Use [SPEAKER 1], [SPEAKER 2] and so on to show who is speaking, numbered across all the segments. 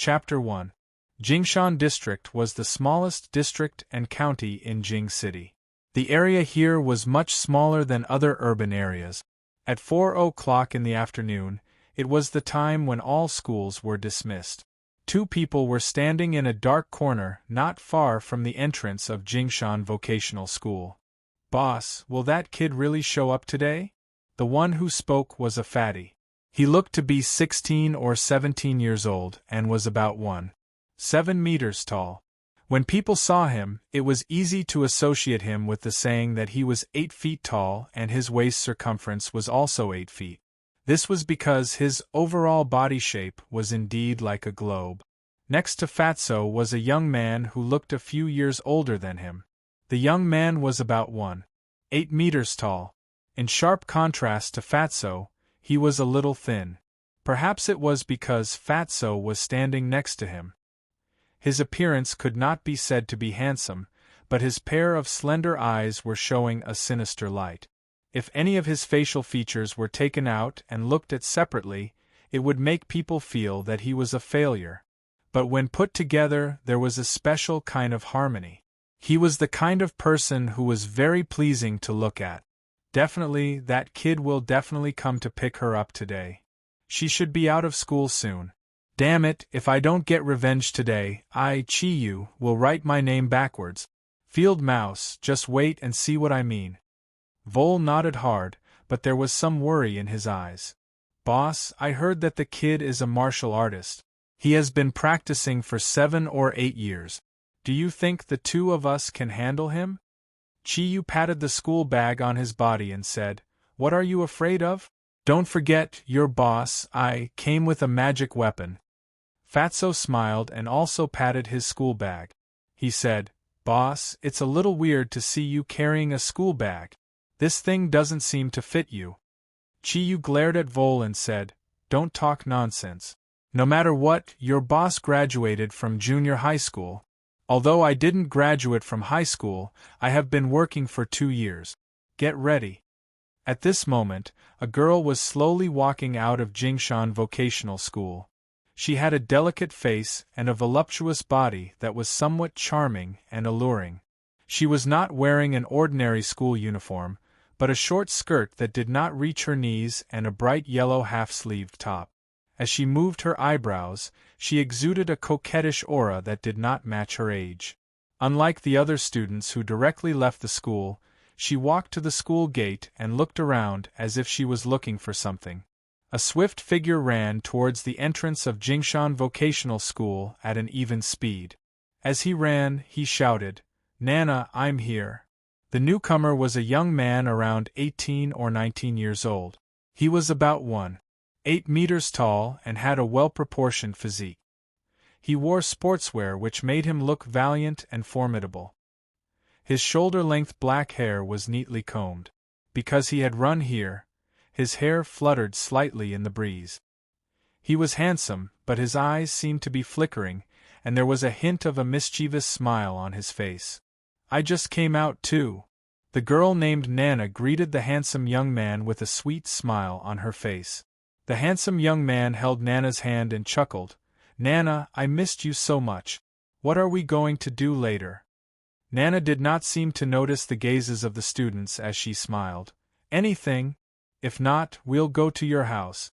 [SPEAKER 1] Chapter 1. Jingshan District was the smallest district and county in Jing City. The area here was much smaller than other urban areas. At 4 o'clock in the afternoon, it was the time when all schools were dismissed. Two people were standing in a dark corner not far from the entrance of Jingshan Vocational School. "Boss, will that kid really show up today?" The one who spoke was a fatty. He looked to be 16 or 17 years old and was about 1.7 meters tall. When people saw him, it was easy to associate him with the saying that he was 8 feet tall and his waist circumference was also 8 feet. This was because his overall body shape was indeed like a globe. Next to Fatso was a young man who looked a few years older than him. The young man was about 1.8 meters tall. In sharp contrast to Fatso, he was a little thin. Perhaps it was because Fatso was standing next to him. His appearance could not be said to be handsome, but his pair of slender eyes were showing a sinister light. If any of his facial features were taken out and looked at separately, it would make people feel that he was a failure. But when put together, there was a special kind of harmony. He was the kind of person who was very pleasing to look at. Definitely, that kid will definitely come to pick her up today. She should be out of school soon. Damn it, if I don't get revenge today, Chi-Yu will write my name backwards. Field Mouse, just wait and see what I mean. Vol nodded hard, but there was some worry in his eyes. "Boss, I heard that the kid is a martial artist. He has been practicing for 7 or 8 years. Do you think the two of us can handle him?" Chi-Yu patted the school bag on his body and said, "What are you afraid of? Don't forget, your boss, came with a magic weapon." Fatso smiled and also patted his school bag. He said, "Boss, it's a little weird to see you carrying a school bag. This thing doesn't seem to fit you." Chi-Yu glared at Vol and said, "Don't talk nonsense. No matter what, your boss graduated from junior high school. Although I didn't graduate from high school, I have been working for 2 years. Get ready." At this moment, a girl was slowly walking out of Jingshan Vocational School. She had a delicate face and a voluptuous body that was somewhat charming and alluring. She was not wearing an ordinary school uniform, but a short skirt that did not reach her knees and a bright yellow half-sleeved top. As she moved her eyebrows, she exuded a coquettish aura that did not match her age. Unlike the other students who directly left the school, she walked to the school gate and looked around as if she was looking for something. A swift figure ran towards the entrance of Jingshan Vocational School at an even speed. As he ran, he shouted, "Nana, I'm here." The newcomer was a young man around 18 or 19 years old. He was about 1.8 meters tall and had a well-proportioned physique. He wore sportswear which made him look valiant and formidable. His shoulder-length black hair was neatly combed. Because he had run here, his hair fluttered slightly in the breeze. He was handsome, but his eyes seemed to be flickering, and there was a hint of a mischievous smile on his face. "I just came out too." The girl named Nana greeted the handsome young man with a sweet smile on her face. The handsome young man held Nana's hand and chuckled, "Nana, I missed you so much. What are we going to do later?" Nana did not seem to notice the gazes of the students as she smiled. "Anything. If not, we'll go to your house."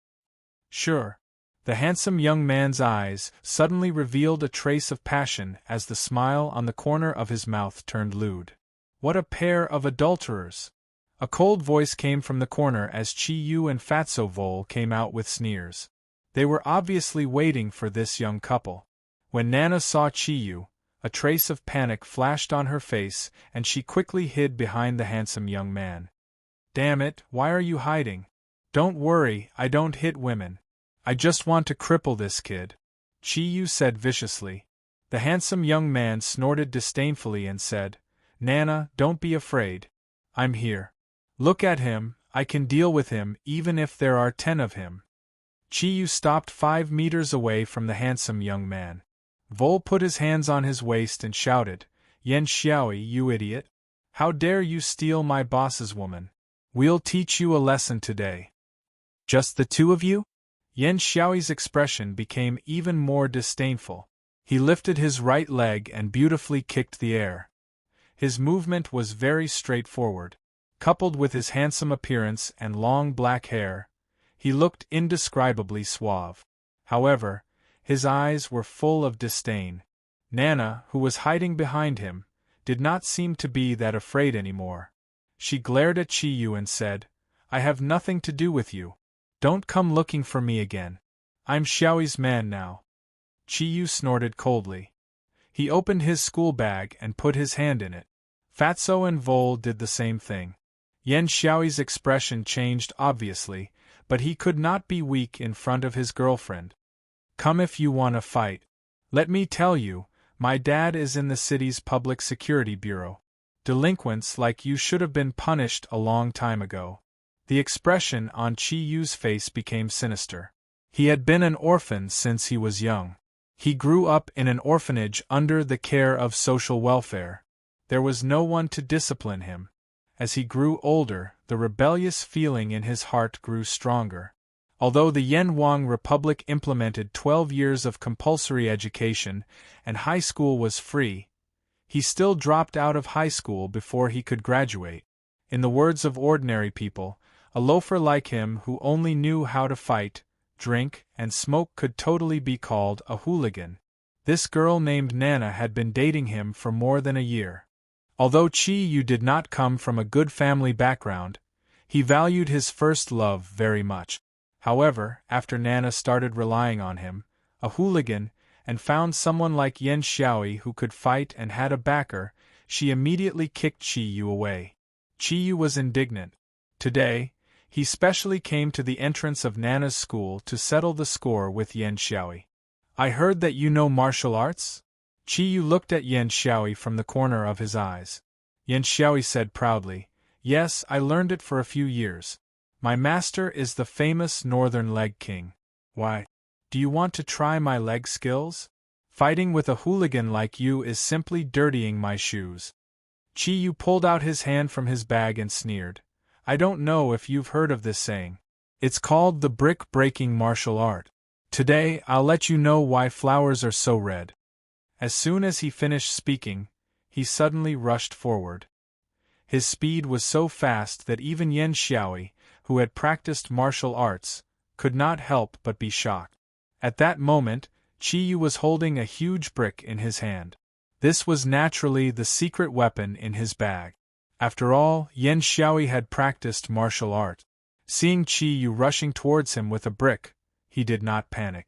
[SPEAKER 1] "Sure." The handsome young man's eyes suddenly revealed a trace of passion as the smile on the corner of his mouth turned lewd. "What a pair of adulterers!" A cold voice came from the corner as Chi-Yu and Fatso Vol came out with sneers. They were obviously waiting for this young couple. When Nana saw Chi-Yu, a trace of panic flashed on her face and she quickly hid behind the handsome young man. "Damn it, why are you hiding?" "Don't worry, I don't hit women. I just want to cripple this kid," Chi-Yu said viciously. The handsome young man snorted disdainfully and said, "Nana, don't be afraid. I'm here. Look at him, I can deal with him even if there are 10 of him." Chi-Yu stopped 5 meters away from the handsome young man. Vol put his hands on his waist and shouted, "Yen Xiaoi, you idiot! How dare you steal my boss's woman? We'll teach you a lesson today." "Just the two of you?" Yan Xiaoyi's expression became even more disdainful. He lifted his right leg and beautifully kicked the air. His movement was very straightforward. Coupled with his handsome appearance and long black hair, he looked indescribably suave. However, his eyes were full of disdain. Nana, who was hiding behind him, did not seem to be that afraid anymore. She glared at Qiyu and said, "I have nothing to do with you. Don't come looking for me again. I'm Xiaoyi's man now." Qiyu snorted coldly. He opened his school bag and put his hand in it. Fatso and Vol did the same thing. Yan Xiaoyi's expression changed obviously, but he could not be weak in front of his girlfriend. "Come if you want to fight. Let me tell you, my dad is in the city's public security bureau. Delinquents like you should have been punished a long time ago." The expression on Qiyu's face became sinister. He had been an orphan since he was young. He grew up in an orphanage under the care of social welfare. There was no one to discipline him. As he grew older, the rebellious feeling in his heart grew stronger. Although the Yanwang Republic implemented 12 years of compulsory education and high school was free, he still dropped out of high school before he could graduate. In the words of ordinary people, a loafer like him who only knew how to fight, drink, and smoke could totally be called a hooligan. This girl named Nana had been dating him for more than a year. Although Qiyu did not come from a good family background, he valued his first love very much. However, after Nana started relying on him, a hooligan, and found someone like Yan Xiaoyi who could fight and had a backer, she immediately kicked Qiyu away. Qiyu was indignant. Today, he specially came to the entrance of Nana's school to settle the score with Yan Xiaoyi. "I heard that you know martial arts?" Qiyu looked at Yan Xiaoyi from the corner of his eyes. Yan Xiaoyi said proudly, "Yes, I learned it for a few years. My master is the famous Northern Leg King. Why? Do you want to try my leg skills? Fighting with a hooligan like you is simply dirtying my shoes." Qiyu pulled out his hand from his bag and sneered. "I don't know if you've heard of this saying. It's called the brick-breaking martial art. Today I'll let you know why flowers are so red." As soon as he finished speaking, he suddenly rushed forward. His speed was so fast that even Yan Xiaoyi, who had practiced martial arts, could not help but be shocked. At that moment, Qiyu was holding a huge brick in his hand. This was naturally the secret weapon in his bag. After all, Yan Xiaoyi had practiced martial art. Seeing Qiyu rushing towards him with a brick, he did not panic.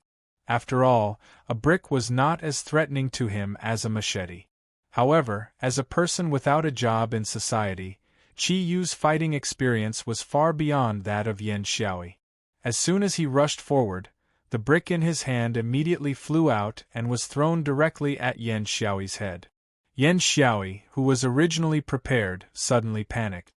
[SPEAKER 1] After all, a brick was not as threatening to him as a machete. However, as a person without a job in society, Qiyu's fighting experience was far beyond that of Yan Xiaoyi. As soon as he rushed forward, the brick in his hand immediately flew out and was thrown directly at Yan Xiaoyi's head. Yan Xiaoyi, who was originally prepared, suddenly panicked.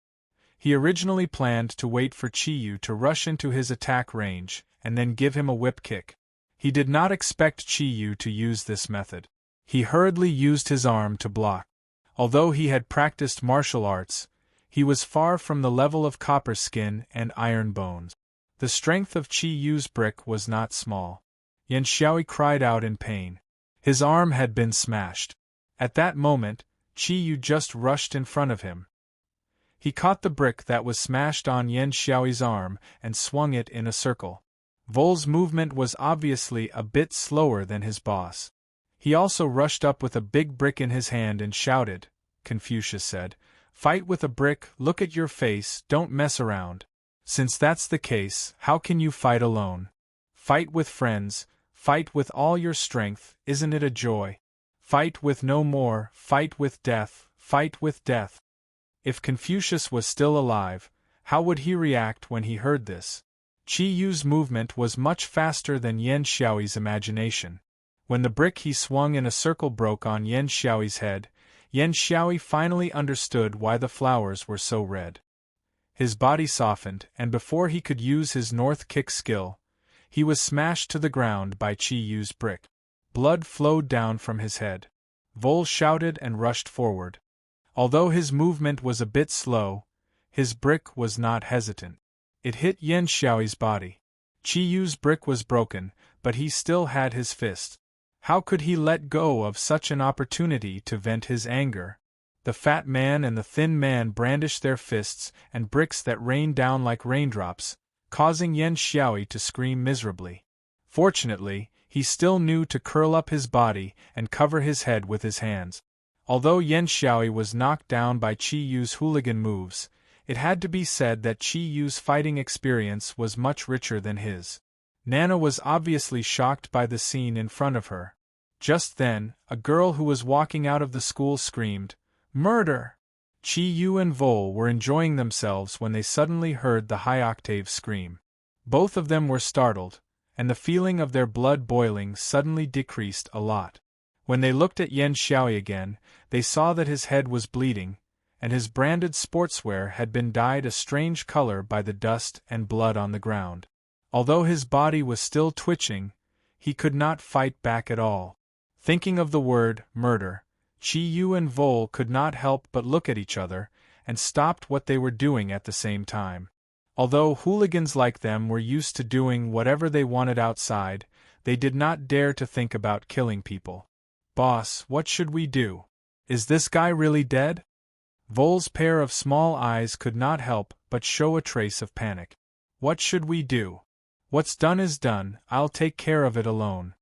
[SPEAKER 1] He originally planned to wait for Qiyu to rush into his attack range and then give him a whip kick. He did not expect Qiyu to use this method. He hurriedly used his arm to block. Although he had practiced martial arts, he was far from the level of copper skin and iron bones. The strength of Qiyu's brick was not small. Yan Xiaoyi cried out in pain. His arm had been smashed. At that moment, Qiyu just rushed in front of him. He caught the brick that was smashed on Yan Xiaoyi's arm and swung it in a circle. Vol's movement was obviously a bit slower than his boss. He also rushed up with a big brick in his hand and shouted, Confucius said, "Fight with a brick, look at your face, don't mess around. Since that's the case, how can you fight alone? Fight with friends, fight with all your strength, isn't it a joy? Fight with no more, fight with death, fight with death." If Confucius was still alive, how would he react when he heard this? Qiyu's movement was much faster than Yan Xiaoyi's imagination. When the brick he swung in a circle broke on Yan Xiaoyi's head, Yan Xiaoyi finally understood why the flowers were so red. His body softened, and before he could use his north kick skill, he was smashed to the ground by Qiyu's brick. Blood flowed down from his head. Vol shouted and rushed forward. Although his movement was a bit slow, his brick was not hesitant. It hit Yan Xiaoyi's body. Chi-Yu's brick was broken, but he still had his fist. How could he let go of such an opportunity to vent his anger? The fat man and the thin man brandished their fists and bricks that rained down like raindrops, causing Yan Xiaoyi to scream miserably. Fortunately, he still knew to curl up his body and cover his head with his hands. Although Yan Xiaoyi was knocked down by Chi-Yu's hooligan moves, it had to be said that Chi-Yu's fighting experience was much richer than his. Nana was obviously shocked by the scene in front of her. Just then, a girl who was walking out of the school screamed, "Murder!" Chi-Yu and Vol were enjoying themselves when they suddenly heard the high-octave scream. Both of them were startled, and the feeling of their blood boiling suddenly decreased a lot. When they looked at Yan Xiaoyi again, they saw that his head was bleeding, and his branded sportswear had been dyed a strange color by the dust and blood on the ground. Although his body was still twitching, he could not fight back at all. Thinking of the word, murder, Chi-Yu and Vol could not help but look at each other, and stopped what they were doing at the same time. Although hooligans like them were used to doing whatever they wanted outside, they did not dare to think about killing people. "Boss, what should we do? Is this guy really dead?" Vol's pair of small eyes could not help but show a trace of panic. "What should we do? What's done is done, I'll take care of it alone."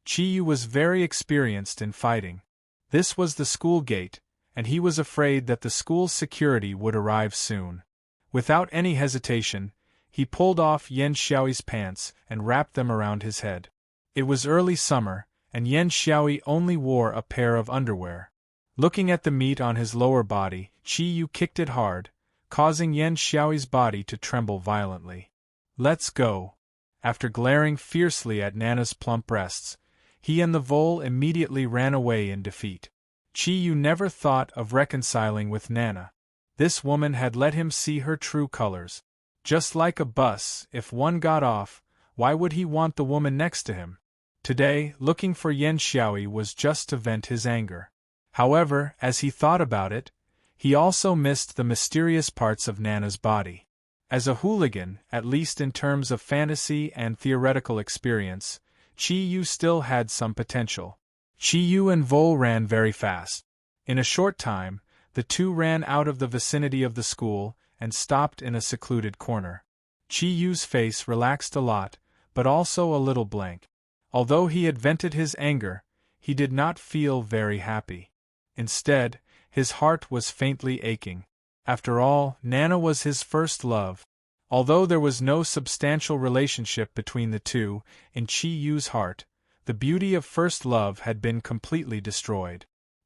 [SPEAKER 1] Chi-Yu was very experienced in fighting. This was the school gate, and he was afraid that the school's security would arrive soon. Without any hesitation, he pulled off Yan Xiaoyi's pants and wrapped them around his head. It was early summer, and Yan Xiaoyi only wore a pair of underwear. Looking at the meat on his lower body, Chi-Yu kicked it hard, causing Yan Xiaoyi's body to tremble violently. "Let's go." After glaring fiercely at Nana's plump breasts, he and the Vol immediately ran away in defeat. Chi-Yu never thought of reconciling with Nana. This woman had let him see her true colors. Just like a bus, if one got off, why would he want the woman next to him? Today, looking for Yan Xiaoyi was just to vent his anger. However, as he thought about it, he also missed the mysterious parts of Nana's body. As a hooligan, at least in terms of fantasy and theoretical experience, Chi-Yu still had some potential. Chi-Yu and Vol ran very fast. In a short time, the two ran out of the vicinity of the school and stopped in a secluded corner. Chi-Yu's face relaxed a lot, but also a little blank. Although he had vented his anger, he did not feel very happy. Instead, his heart was faintly aching. After all, Nana was his first love. Although there was no substantial relationship between the two, in Chi-Yu's heart, the beauty of first love had been completely destroyed.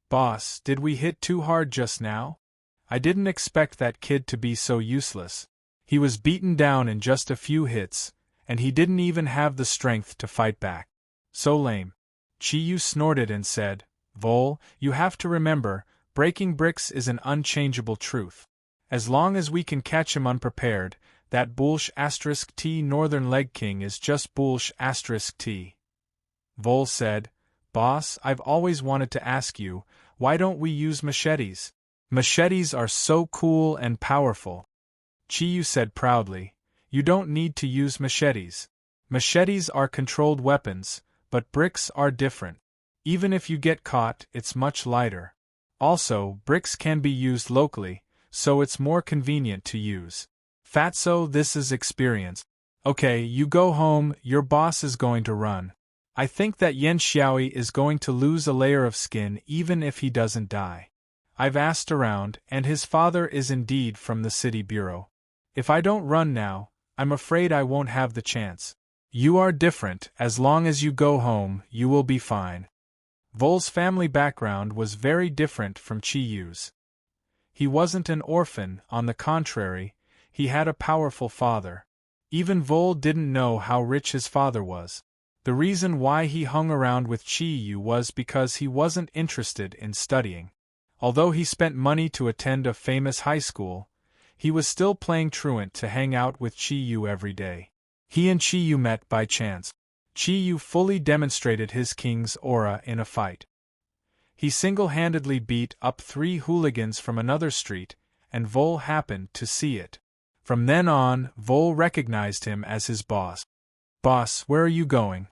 [SPEAKER 1] "Boss, did we hit too hard just now? I didn't expect that kid to be so useless. He was beaten down in just a few hits, and he didn't even have the strength to fight back. So lame." Chi-Yu snorted and said, "Vol, you have to remember, breaking bricks is an unchangeable truth. As long as we can catch him unprepared, that **T Northern Leg King is just **T. Vol said, "Boss, I've always wanted to ask you, why don't we use machetes? Machetes are so cool and powerful." Chi-Yu said proudly, "You don't need to use machetes. Machetes are controlled weapons, but bricks are different. Even if you get caught, it's much lighter. Also, bricks can be used locally, so it's more convenient to use. Fatso, this is experience. Okay, you go home, your boss is going to run. I think that Yan Xiaoyi is going to lose a layer of skin even if he doesn't die. I've asked around, and his father is indeed from the city bureau. If I don't run now, I'm afraid I won't have the chance. You are different, as long as you go home, you will be fine." Vol's family background was very different from Chi-Yu's. He wasn't an orphan, on the contrary, he had a powerful father. Even Vol didn't know how rich his father was. The reason why he hung around with Chi-Yu was because he wasn't interested in studying. Although he spent money to attend a famous high school, he was still playing truant to hang out with Chi-Yu every day. He and Chi-Yu met by chance. Chi-Yu fully demonstrated his king's aura in a fight. He single-handedly beat up 3 hooligans from another street, and Vol happened to see it. From then on, Vol recognized him as his boss. Boss, where are you going?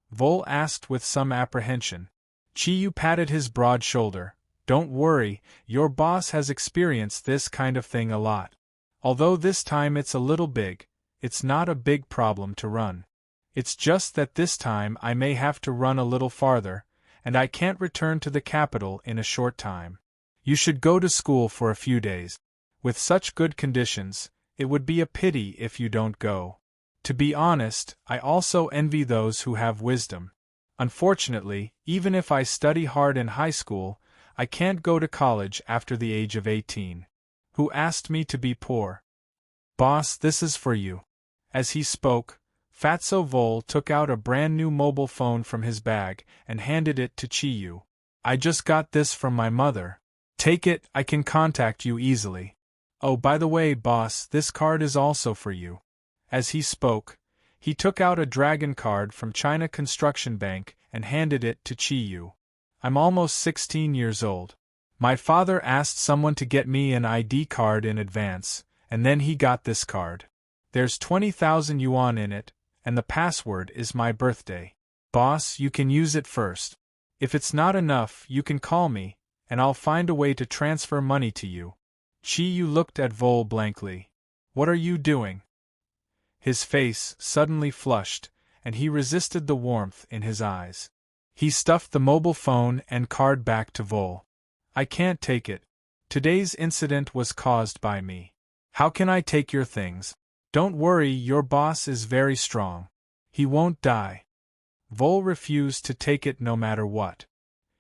[SPEAKER 1] Vol asked with some apprehension. Chi-Yu patted his broad shoulder. Don't worry, your boss has experienced this kind of thing a lot. Although this time it's a little big, it's not a big problem to run. It's just that this time I may have to run a little farther, and I can't return to the capital in a short time. You should go to school for a few days. With such good conditions, it would be a pity if you don't go. To be honest, I also envy those who have wisdom. Unfortunately, even if I study hard in high school, I can't go to college after the age of 18. Who asked me to be poor? Boss, this is for you. As he spoke, Fatso Vol took out a brand new mobile phone from his bag and handed it to Chi-Yu. I just got this from my mother. Take it, I can contact you easily. Oh, by the way, boss, this card is also for you. As he spoke, he took out a dragon card from China Construction Bank and handed it to Chi-Yu. I'm almost 16 years old. My father asked someone to get me an ID card in advance, and then he got this card. There's 20,000 yuan in it, and the password is my birthday. Boss, you can use it first. If it's not enough, you can call me, and I'll find a way to transfer money to you. Chi-Yu looked at Vol blankly. What are you doing? His face suddenly flushed, and he resisted the warmth in his eyes. He stuffed the mobile phone and card back to Vol. I can't take it. Today's incident was caused by me. How can I take your things? Don't worry, your boss is very strong. He won't die. Vol refused to take it no matter what.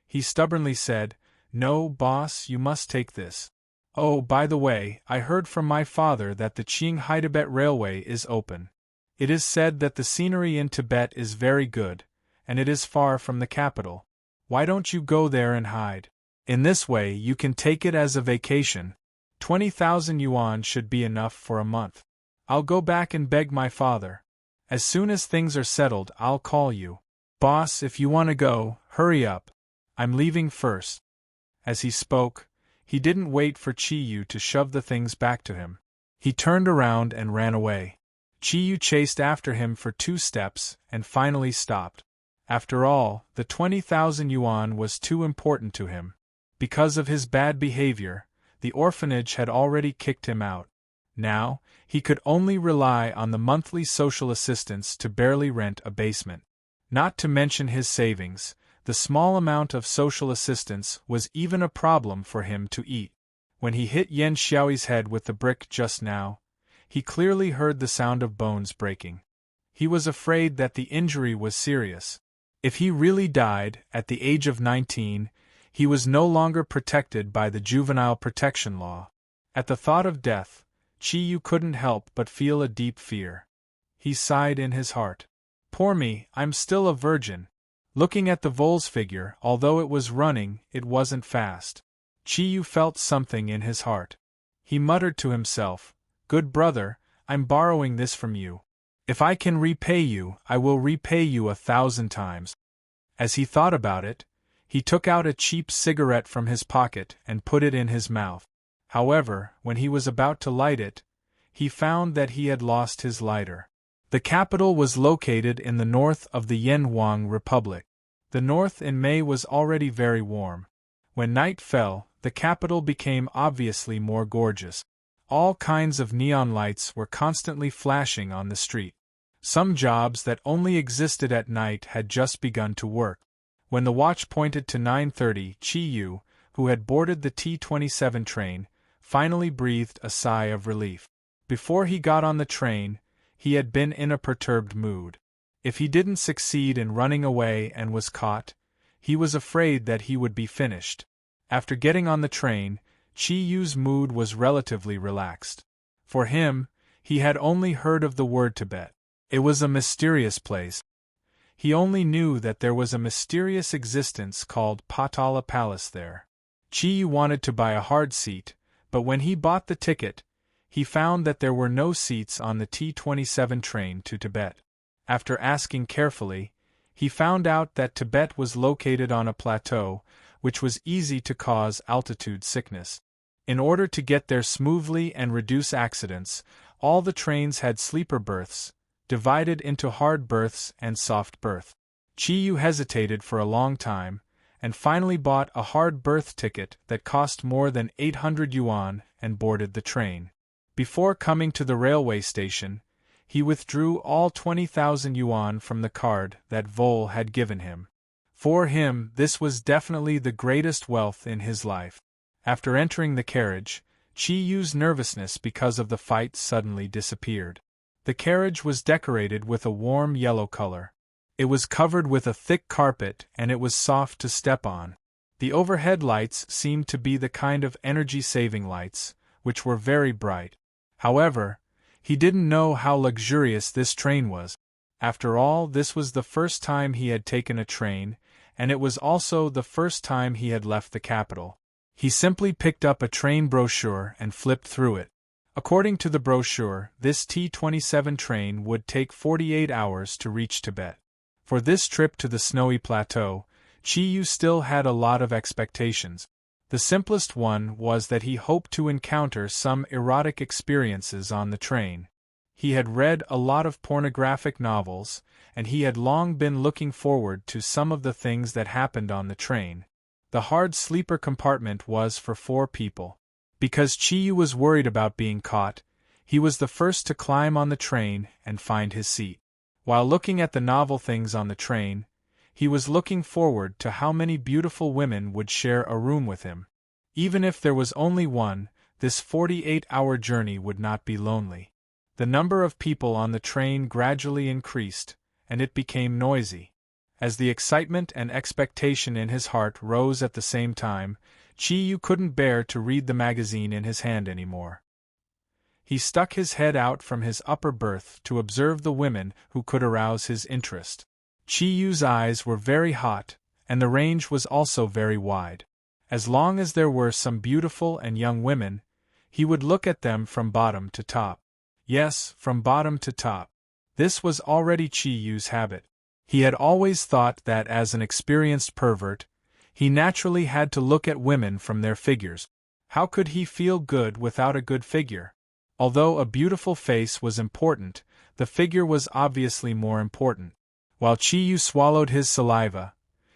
[SPEAKER 1] He stubbornly said, No, boss, you must take this. Oh, by the way, I heard from my father that the Qinghai-Tibet Railway is open. It is said that the scenery in Tibet is very good, and it is far from the capital. Why don't you go there and hide? In this way you can take it as a vacation. 20,000 yuan should be enough for a month. I'll go back and beg my father. As soon as things are settled, I'll call you. Boss, if you want to go, hurry up. I'm leaving first. As he spoke, he didn't wait for Chi-Yu to shove the things back to him. He turned around and ran away. Chi-Yu chased after him for 2 steps and finally stopped. After all, the 20,000 yuan was too important to him. Because of his bad behavior, the orphanage had already kicked him out. Now, he could only rely on the monthly social assistance to barely rent a basement. Not to mention his savings, the small amount of social assistance was even a problem for him to eat. When he hit Yen Xiaoyi's head with the brick just now, he clearly heard the sound of bones breaking. He was afraid that the injury was serious. If he really died, at the age of 19, he was no longer protected by the juvenile protection law. At the thought of death, Chi-Yu couldn't help but feel a deep fear. He sighed in his heart. Poor me, I'm still a virgin. Looking at the Vol's figure, although it was running, it wasn't fast. Chi-Yu felt something in his heart. He muttered to himself, Good brother, I'm borrowing this from you. If I can repay you, I will repay you 1,000 times. As he thought about it, he took out a cheap cigarette from his pocket and put it in his mouth. However, when he was about to light it, he found that he had lost his lighter. The capital was located in the north of the Yanhuang Republic. The north in May was already very warm. When night fell, the capital became obviously more gorgeous. All kinds of neon lights were constantly flashing on the street. Some jobs that only existed at night had just begun to work. When the watch pointed to 9:30, Chi-Yu, who had boarded the T-27 train, finally breathed a sigh of relief. Before he got on the train, he had been in a perturbed mood. If he didn't succeed in running away and was caught, he was afraid that he would be finished. After getting on the train, Chi-Yu's mood was relatively relaxed. For him, he had only heard of the word Tibet. It was a mysterious place. He only knew that there was a mysterious existence called Patala Palace there. Chi-Yu wanted to buy a hard seat, but when he bought the ticket, he found that there were no seats on the T-27 train to Tibet. After asking carefully, he found out that Tibet was located on a plateau, which was easy to cause altitude sickness. In order to get there smoothly and reduce accidents, all the trains had sleeper berths, divided into hard berths and soft berth. Chi-yu hesitated for a long time, and finally bought a hard berth ticket that cost more than 800 yuan and boarded the train. Before coming to the railway station, he withdrew all 20,000 yuan from the card that Vol had given him. For him, this was definitely the greatest wealth in his life. After entering the carriage, Chi-yu's nervousness because of the fight suddenly disappeared. The carriage was decorated with a warm yellow color. It was covered with a thick carpet and it was soft to step on. The overhead lights seemed to be the kind of energy-saving lights, which were very bright. However, he didn't know how luxurious this train was. After all, this was the first time he had taken a train, and it was also the first time he had left the capital. He simply picked up a train brochure and flipped through it. According to the brochure, this T-27 train would take 48 hours to reach Tibet. For this trip to the snowy plateau, Chi-yu still had a lot of expectations. The simplest one was that he hoped to encounter some erotic experiences on the train. He had read a lot of pornographic novels, and he had long been looking forward to some of the things that happened on the train. The hard sleeper compartment was for 4 people. Because Chi-yu was worried about being caught, he was the first to climb on the train and find his seat. While looking at the novel things on the train, he was looking forward to how many beautiful women would share a room with him. Even if there was only one, this 48-hour journey would not be lonely. The number of people on the train gradually increased, and it became noisy. As the excitement and expectation in his heart rose at the same time, Chi-yu couldn't bear to read the magazine in his hand anymore. He stuck his head out from his upper berth to observe the women who could arouse his interest. Chi-yu's eyes were very hot, and the range was also very wide. As long as there were some beautiful and young women, he would look at them from bottom to top. Yes, from bottom to top. This was already Chi-yu's habit. He had always thought that as an experienced pervert, he naturally had to look at women from their figures. How could he feel good without a good figure? Although a beautiful face was important, the figure was obviously more important. While Chi-yu swallowed his saliva,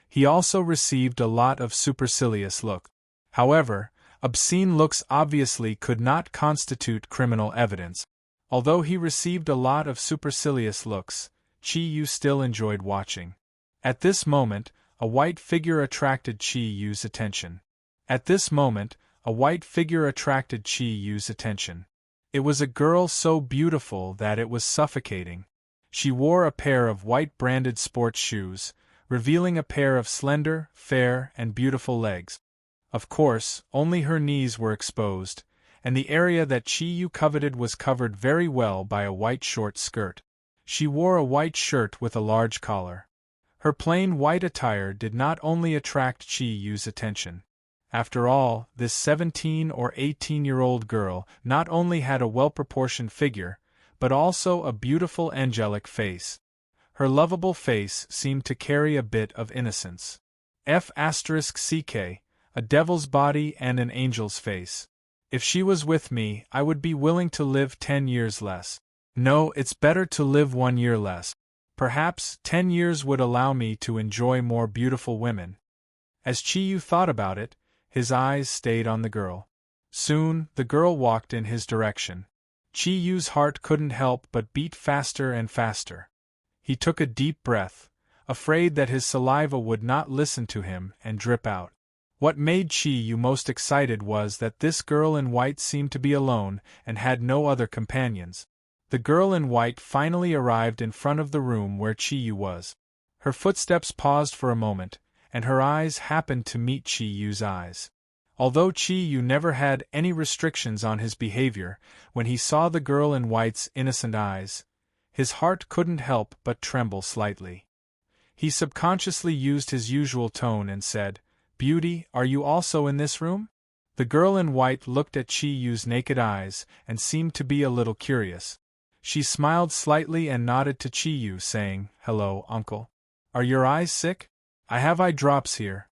[SPEAKER 1] he also received a lot of supercilious looks. However, obscene looks obviously could not constitute criminal evidence. Although he received a lot of supercilious looks, Chi-yu still enjoyed watching. At this moment, a white figure attracted Chi-yu's attention. It was a girl so beautiful that it was suffocating. She wore a pair of white branded sports shoes, revealing a pair of slender, fair, and beautiful legs. Of course, only her knees were exposed, and the area that Chi-yu coveted was covered very well by a white short skirt. She wore a white shirt with a large collar. Her plain white attire did not only attract Chi-yu's attention. After all, this 17 or 18-year-old girl not only had a well-proportioned figure, but also a beautiful angelic face. Her lovable face seemed to carry a bit of innocence. F***ck, a devil's body and an angel's face. If she was with me, I would be willing to live 10 years less. No, it's better to live 1 year less. Perhaps 10 years would allow me to enjoy more beautiful women. As Chi-yu thought about it, his eyes stayed on the girl. Soon, the girl walked in his direction. Chi-yu's heart couldn't help but beat faster and faster. He took a deep breath, afraid that his saliva would not listen to him and drip out. What made Chi-yu most excited was that this girl in white seemed to be alone and had no other companions. The girl in white finally arrived in front of the room where Chi-yu was. Her footsteps paused for a moment, and her eyes happened to meet Chi-yu's eyes. Although Chi-yu never had any restrictions on his behavior, when he saw the girl in white's innocent eyes, his heart couldn't help but tremble slightly. He subconsciously used his usual tone and said, "Beauty, are you also in this room?" The girl in white looked at Chi-yu's naked eyes and seemed to be a little curious. She smiled slightly and nodded to Chi-yu, saying, "Hello, uncle. Are your eyes sick? I have eye drops here."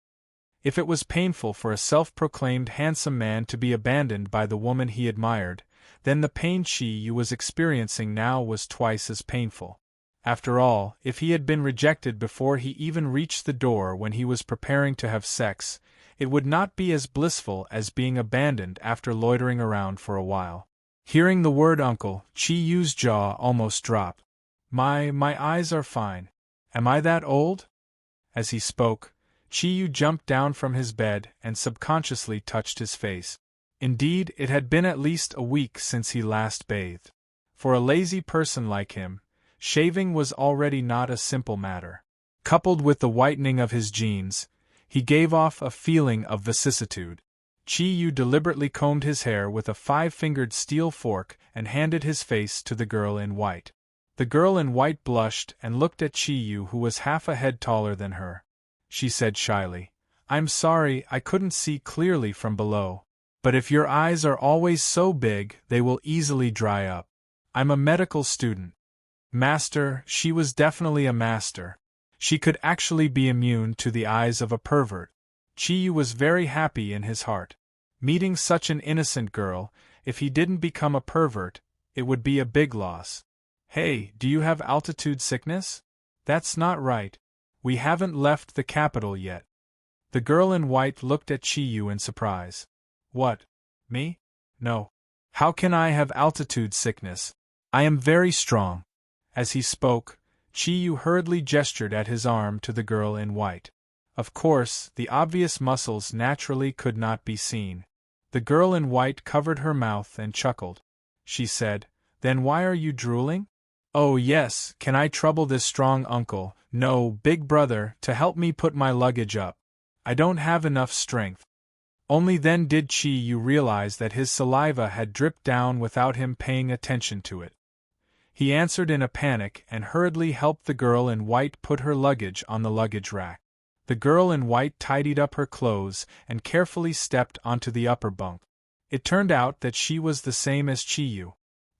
[SPEAKER 1] If it was painful for a self-proclaimed handsome man to be abandoned by the woman he admired, then the pain Chi-yu was experiencing now was twice as painful. After all, if he had been rejected before he even reached the door when he was preparing to have sex, it would not be as blissful as being abandoned after loitering around for a while. Hearing the word uncle, Chi-yu's jaw almost dropped. My eyes are fine. Am I that old? As he spoke, Chi-yu jumped down from his bed and subconsciously touched his face. Indeed, it had been at least a week since he last bathed. For a lazy person like him, shaving was already not a simple matter. Coupled with the whitening of his jeans, he gave off a feeling of vicissitude. Chi-yu deliberately combed his hair with a 5-fingered steel fork and handed his face to the girl in white. The girl in white blushed and looked at Chi-yu, who was half a head taller than her. She said shyly, "I'm sorry, I couldn't see clearly from below. But if your eyes are always so big, they will easily dry up. I'm a medical student." Master, she was definitely a master. She could actually be immune to the eyes of a pervert. Chi-yu was very happy in his heart. Meeting such an innocent girl, if he didn't become a pervert, it would be a big loss. "Hey, do you have altitude sickness? That's not right. We haven't left the capital yet." The girl in white looked at Chi-yu in surprise. "What? Me? No. How can I have altitude sickness? I am very strong." As he spoke, Chi-yu hurriedly gestured at his arm to the girl in white. Of course, the obvious muscles naturally could not be seen. The girl in white covered her mouth and chuckled. She said, "Then why are you drooling?" "Oh yes, can I trouble this strong uncle, no, big brother, to help me put my luggage up? I don't have enough strength." Only then did Chi-yu realize that his saliva had dripped down without him paying attention to it. He answered in a panic and hurriedly helped the girl in white put her luggage on the luggage rack. The girl in white tidied up her clothes and carefully stepped onto the upper bunk. It turned out that she was the same as Chi-yu.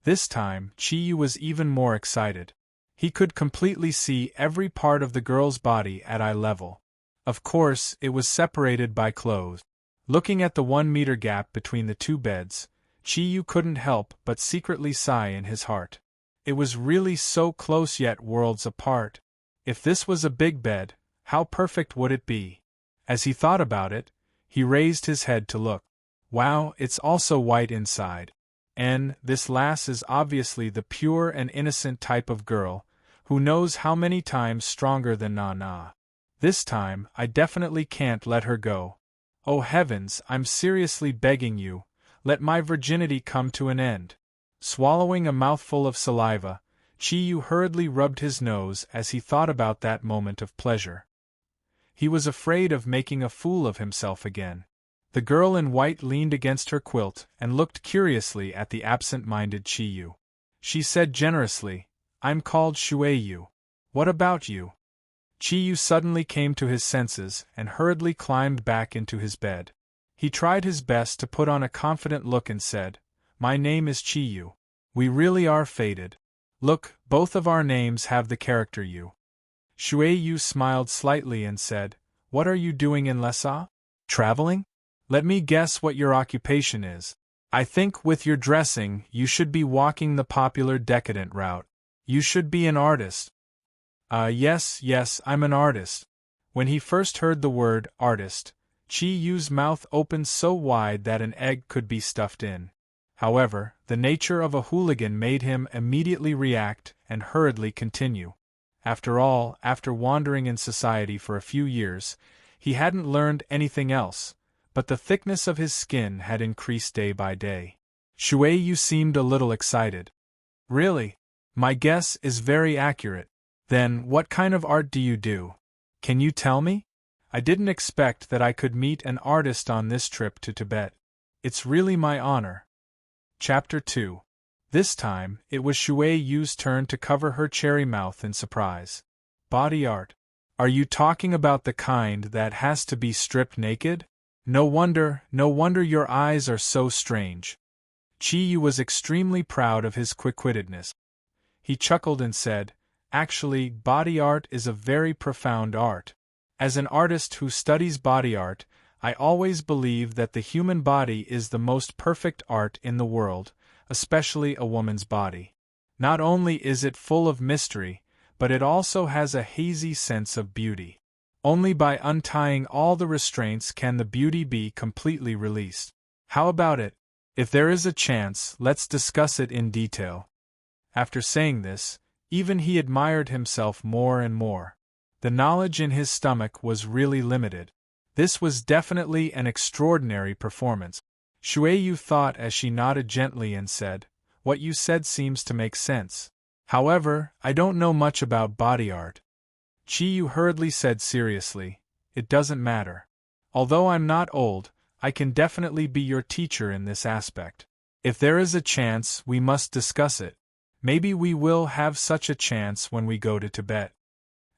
[SPEAKER 1] This time, Chi-yu was even more excited. He could completely see every part of the girl's body at eye level. Of course, it was separated by clothes. Looking at the 1-meter gap between the two beds, Chi-yu couldn't help but secretly sigh in his heart. It was really so close yet worlds apart. If this was a big bed, how perfect would it be? As he thought about it, he raised his head to look. Wow, it's also white inside. And this lass is obviously the pure and innocent type of girl, who knows how many times stronger than Na-Na. This time, I definitely can't let her go. Oh heavens, I'm seriously begging you, let my virginity come to an end. Swallowing a mouthful of saliva, Chi-yu hurriedly rubbed his nose as he thought about that moment of pleasure. He was afraid of making a fool of himself again. The girl in white leaned against her quilt and looked curiously at the absent-minded Chi-yu. She said generously, "I'm called Shuei-yu. What about you?" Chi-yu suddenly came to his senses and hurriedly climbed back into his bed. He tried his best to put on a confident look and said, "My name is Chi-yu. We really are fated. Look, both of our names have the character Yu." Shuei-yu smiled slightly and said, "What are you doing in Lhasa? Traveling? Let me guess what your occupation is. I think with your dressing, you should be walking the popular decadent route. You should be an artist." Yes, I'm an artist." When he first heard the word artist, Chi-yu's mouth opened so wide that an egg could be stuffed in. However, the nature of a hooligan made him immediately react and hurriedly continue. After all, after wandering in society for a few years, he hadn't learned anything else, but the thickness of his skin had increased day by day. Shuei-yu seemed a little excited. "Really? My guess is very accurate. Then, what kind of art do you do? Can you tell me? I didn't expect that I could meet an artist on this trip to Tibet. It's really my honor." Chapter 2. This time, it was Shuei-yu's turn to cover her cherry mouth in surprise. "Body art? Are you talking about the kind that has to be stripped naked? No wonder your eyes are so strange." Chi-yu was extremely proud of his quick-wittedness. He chuckled and said, "Actually, body art is a very profound art. As an artist who studies body art, I always believe that the human body is the most perfect art in the world, especially a woman's body. Not only is it full of mystery, but it also has a hazy sense of beauty. Only by untying all the restraints can the beauty be completely released. How about it? If there is a chance, let's discuss it in detail. After saying this, even he admired himself more and more. The knowledge in his stomach was really limited. This was definitely an extraordinary performance. Shuiyu thought as she nodded gently and said, "What you said seems to make sense. However, I don't know much about body art." Chiyu hurriedly said seriously, "It doesn't matter. Although I'm not old, I can definitely be your teacher in this aspect. If there is a chance, we must discuss it. Maybe we will have such a chance when we go to Tibet."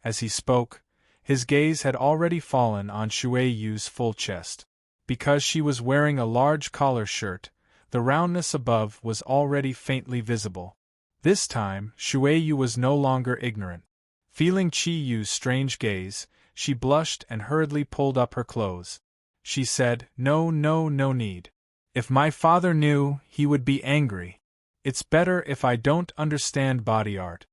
[SPEAKER 1] As he spoke, his gaze had already fallen on Shuiyu's full chest. Because she was wearing a large collar shirt, the roundness above was already faintly visible. This time, Shuiyu was no longer ignorant. Feeling Chiyu's strange gaze, she blushed and hurriedly pulled up her clothes. She said, No need. If my father knew, he would be angry. It's better if I don't understand body art."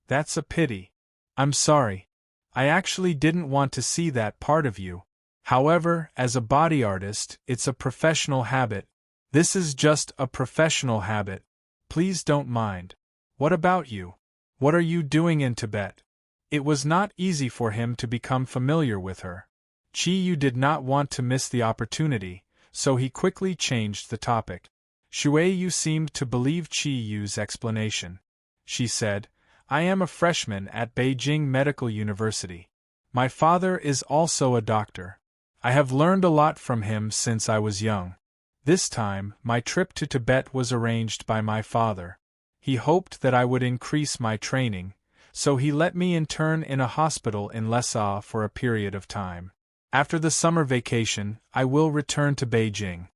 [SPEAKER 1] "That's a pity. I'm sorry. I actually didn't want to see that part of you. However, as a body artist, it's a professional habit. This is just a professional habit. Please don't mind. What about you? What are you doing in Tibet?" It was not easy for him to become familiar with her. Chiyu did not want to miss the opportunity, so he quickly changed the topic. Shuiyu seemed to believe Chiyu's explanation. She said, "I am a freshman at Beijing Medical University. My father is also a doctor. I have learned a lot from him since I was young. This time, my trip to Tibet was arranged by my father. He hoped that I would increase my training, so he let me intern in a hospital in Lhasa for a period of time. After the summer vacation, I will return to Beijing."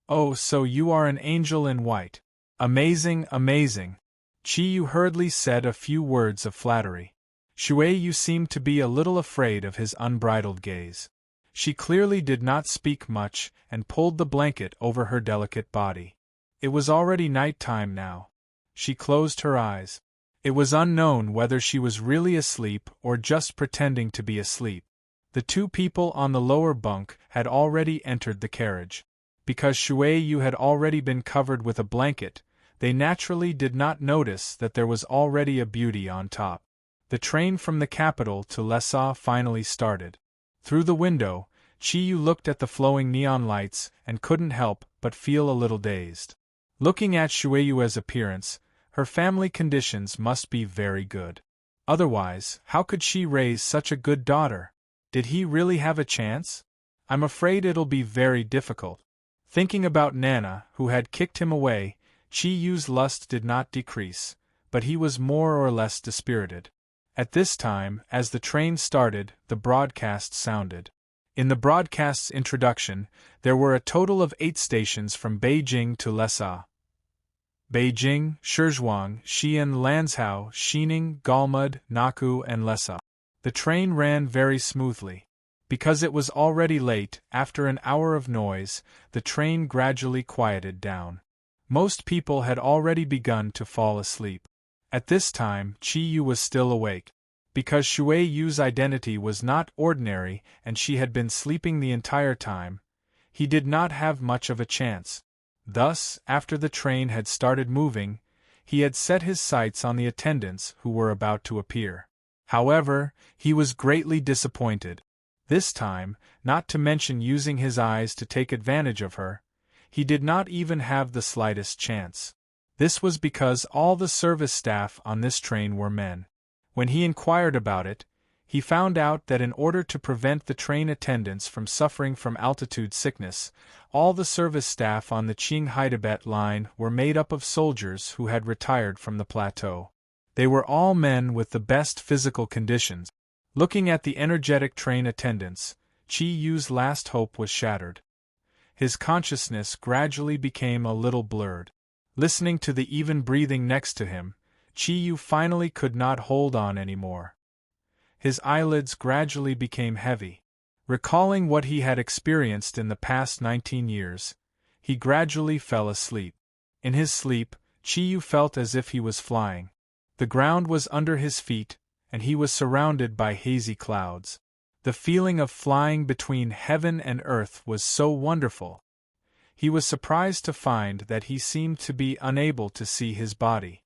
[SPEAKER 1] "Oh, so you are an angel in white. Amazing, amazing." Chiyu hurriedly said a few words of flattery. Shuiyu seemed to be a little afraid of his unbridled gaze. She clearly did not speak much and pulled the blanket over her delicate body. It was already night time now. She closed her eyes. It was unknown whether she was really asleep or just pretending to be asleep. The two people on the lower bunk had already entered the carriage. Because Shuiyu had already been covered with a blanket, they naturally did not notice that there was already a beauty on top. The train from the capital to Lhasa finally started. Through the window, Chiyu looked at the flowing neon lights and couldn't help but feel a little dazed. Looking at Shuiyu's appearance, her family conditions must be very good. Otherwise, how could she raise such a good daughter? Did he really have a chance? I'm afraid it'll be very difficult. Thinking about Nana, who had kicked him away, Chiyu's lust did not decrease, but he was more or less dispirited. At this time, as the train started, the broadcast sounded. In the broadcast's introduction, there were a total of 8 stations from Beijing to Lhasa. Beijing, Shizhuang, Xi'an, Lanzhou, Xining, Galmud, Naku, and Lhasa. The train ran very smoothly. Because it was already late, after an hour of noise, the train gradually quieted down. Most people had already begun to fall asleep. At this time, Chiyu was still awake. Because Shuiyu's identity was not ordinary and she had been sleeping the entire time, he did not have much of a chance. Thus, after the train had started moving, he had set his sights on the attendants who were about to appear. However, he was greatly disappointed. This time, not to mention using his eyes to take advantage of her, he did not even have the slightest chance. This was because all the service staff on this train were men. When he inquired about it, he found out that in order to prevent the train attendants from suffering from altitude sickness, all the service staff on the Qinghai-Tibet line were made up of soldiers who had retired from the plateau. They were all men with the best physical conditions. Looking at the energetic train attendants, Chiyu's last hope was shattered. His consciousness gradually became a little blurred. Listening to the even breathing next to him, Chiyu finally could not hold on anymore. His eyelids gradually became heavy. Recalling what he had experienced in the past 19 years, he gradually fell asleep. In his sleep, Chi-Yu felt as if he was flying. The ground was under his feet, and he was surrounded by hazy clouds. The feeling of flying between heaven and earth was so wonderful. He was surprised to find that he seemed to be unable to see his body.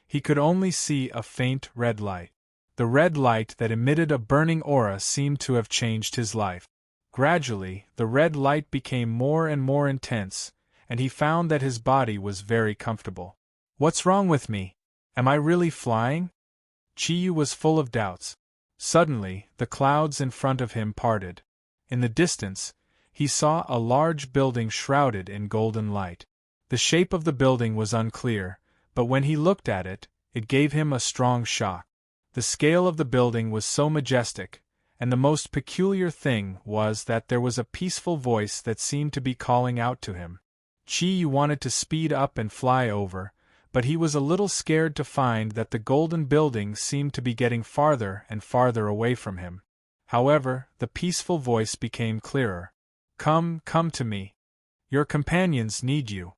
[SPEAKER 1] He could only see a faint red light. The red light that emitted a burning aura seemed to have changed his life. Gradually, the red light became more and more intense, and he found that his body was very comfortable. What's wrong with me? Am I really flying? Chi-Yu was full of doubts. Suddenly, the clouds in front of him parted. In the distance, he saw a large building shrouded in golden light. The shape of the building was unclear, but when he looked at it, it gave him a strong shock. The scale of the building was so majestic, and the most peculiar thing was that there was a peaceful voice that seemed to be calling out to him. Chi-Yu wanted to speed up and fly over, but he was a little scared to find that the golden building seemed to be getting farther and farther away from him. However, the peaceful voice became clearer. Come to me. Your companions need you.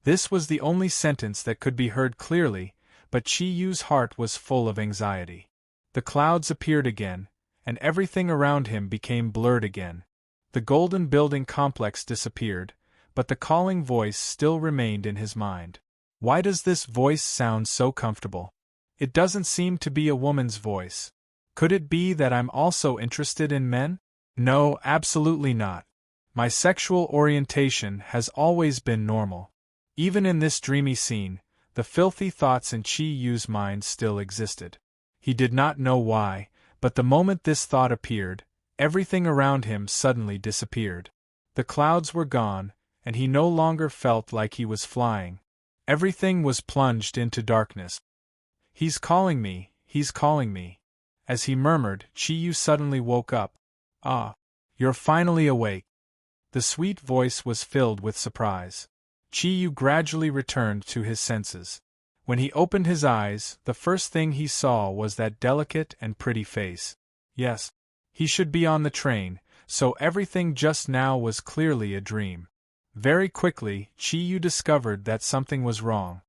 [SPEAKER 1] This was the only sentence that could be heard clearly, but Chi-Yu's heart was full of anxiety. The clouds appeared again, and everything around him became blurred again. The golden building complex disappeared, but the calling voice still remained in his mind. Why does this voice sound so comfortable? It doesn't seem to be a woman's voice. Could it be that I'm also interested in men? No, absolutely not. My sexual orientation has always been normal. Even in this dreamy scene, the filthy thoughts in Chi-Yu's mind still existed. He did not know why, but the moment this thought appeared, everything around him suddenly disappeared. The clouds were gone, and he no longer felt like he was flying. Everything was plunged into darkness. He's calling me, he's calling me. As he murmured, Chi-Yu suddenly woke up. Ah, you're finally awake. The sweet voice was filled with surprise. Chi-Yu gradually returned to his senses. When he opened his eyes, the first thing he saw was that delicate and pretty face. Yes, he should be on the train, so everything just now was clearly a dream. Very quickly, Chi-Yu discovered that something was wrong.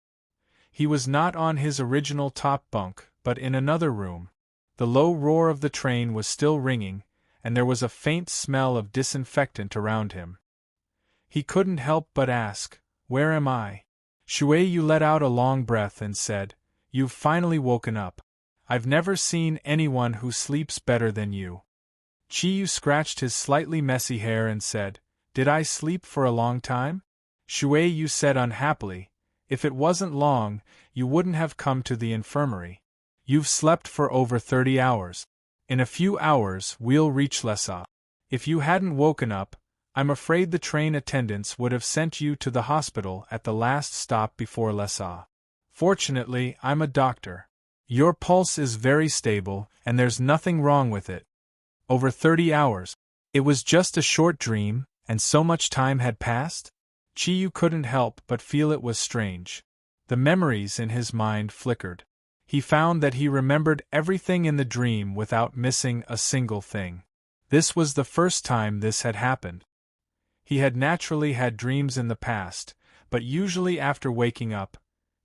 [SPEAKER 1] He was not on his original top bunk, but in another room. The low roar of the train was still ringing, and there was a faint smell of disinfectant around him. He couldn't help but ask, "Where am I?" Shuei-Yu let out a long breath and said, "You've finally woken up. I've never seen anyone who sleeps better than you." Chi-Yu scratched his slightly messy hair and said, "Did I sleep for a long time?" Shuei-Yu said unhappily, "If it wasn't long, you wouldn't have come to the infirmary. You've slept for over 30 hours. In a few hours we'll reach Lhasa. If you hadn't woken up, I'm afraid the train attendants would have sent you to the hospital at the last stop before Lhasa. Fortunately, I'm a doctor. Your pulse is very stable, and there's nothing wrong with it." Over 30 hours. It was just a short dream, and so much time had passed? Chi-Yu couldn't help but feel it was strange. The memories in his mind flickered. He found that he remembered everything in the dream without missing a single thing. This was the first time this had happened. He had naturally had dreams in the past, but usually after waking up,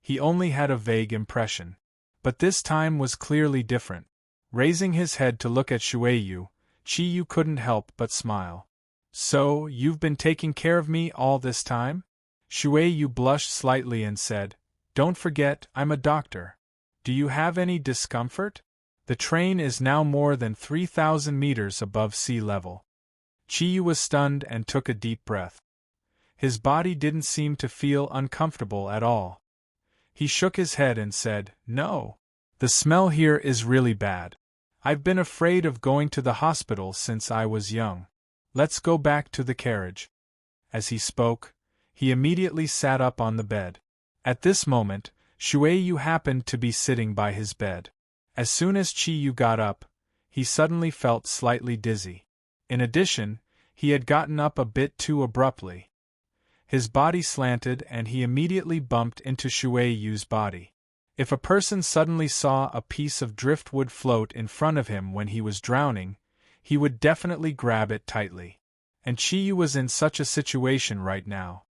[SPEAKER 1] he only had a vague impression. But this time was clearly different. Raising his head to look at Shuei-Yu, Chi-Yu couldn't help but smile. "So, you've been taking care of me all this time?" Shuei-Yu blushed slightly and said, "Don't forget, I'm a doctor. Do you have any discomfort? The train is now more than 3,000 meters above sea level." Chi-Yu was stunned and took a deep breath. His body didn't seem to feel uncomfortable at all. He shook his head and said, "No. The smell here is really bad. I've been afraid of going to the hospital since I was young. Let's go back to the carriage." As he spoke, he immediately sat up on the bed. At this moment, Shuei-Yu happened to be sitting by his bed. As soon as Chi-Yu got up, he suddenly felt slightly dizzy. In addition, he had gotten up a bit too abruptly. His body slanted and he immediately bumped into Shuei-Yu's body. If a person suddenly saw a piece of driftwood float in front of him when he was drowning, he would definitely grab it tightly. And Chi-Yu was in such a situation right now.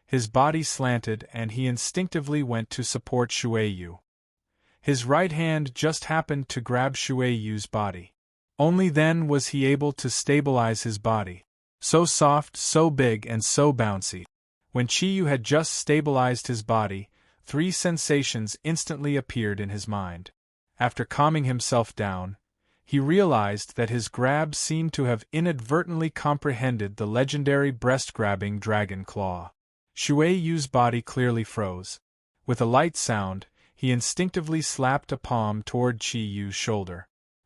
[SPEAKER 1] His body slanted and he instinctively went to support Shuei-Yu. His right hand just happened to grab Shuei-Yu's body. Only then was he able to stabilize his body. So soft, so big and so bouncy. When Chi-Yu had just stabilized his body, 3 sensations instantly appeared in his mind. After calming himself down, he realized that his grab seemed to have inadvertently comprehended the legendary breast-grabbing dragon claw. Shuei-Yu's body clearly froze. With a light sound, he instinctively slapped a palm toward Chi-Yu's shoulder.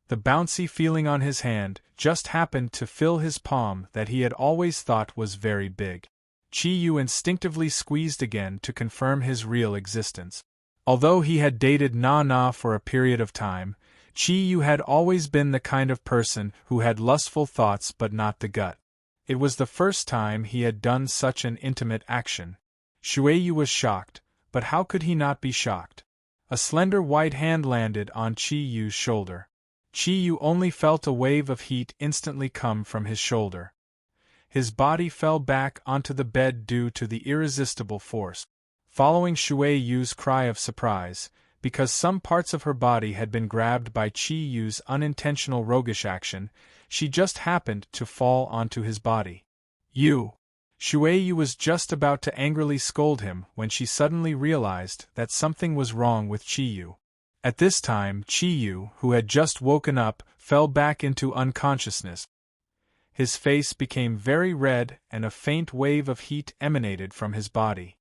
[SPEAKER 1] The bouncy feeling on his hand just happened to fill his palm that he had always thought was very big. Chi-Yu instinctively squeezed again to confirm his real existence. Although he had dated Na-Na for a period of time, Chi-Yu had always been the kind of person who had lustful thoughts but not the gut. It was the first time he had done such an intimate action. Shuei-Yu was shocked, but how could he not be shocked? A slender white hand landed on Chi-Yu's shoulder. Chi-Yu only felt a wave of heat instantly come from his shoulder. His body fell back onto the bed due to the irresistible force. Following Shuei-Yu's cry of surprise, because some parts of her body had been grabbed by Chi-Yu's unintentional roguish action, she just happened to fall onto his body. "You!" Shuei-Yu was just about to angrily scold him when she suddenly realized that something was wrong with Chi-Yu. At this time, Chi-Yu, who had just woken up, fell back into unconsciousness. His face became very red and a faint wave of heat emanated from his body.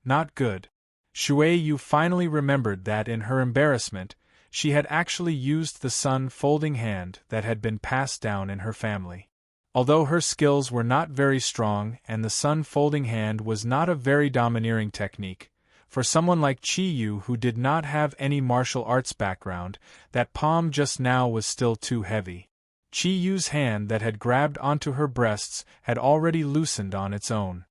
[SPEAKER 1] Not good. Shuei-Yu finally remembered that in her embarrassment, she had actually used the sun-folding hand that had been passed down in her family. Although her skills were not very strong and the sun-folding hand was not a very domineering technique, for someone like Chi-Yu who did not have any martial arts background, that palm just now was still too heavy. Chi-Yu's hand that had grabbed onto her breasts had already loosened on its own.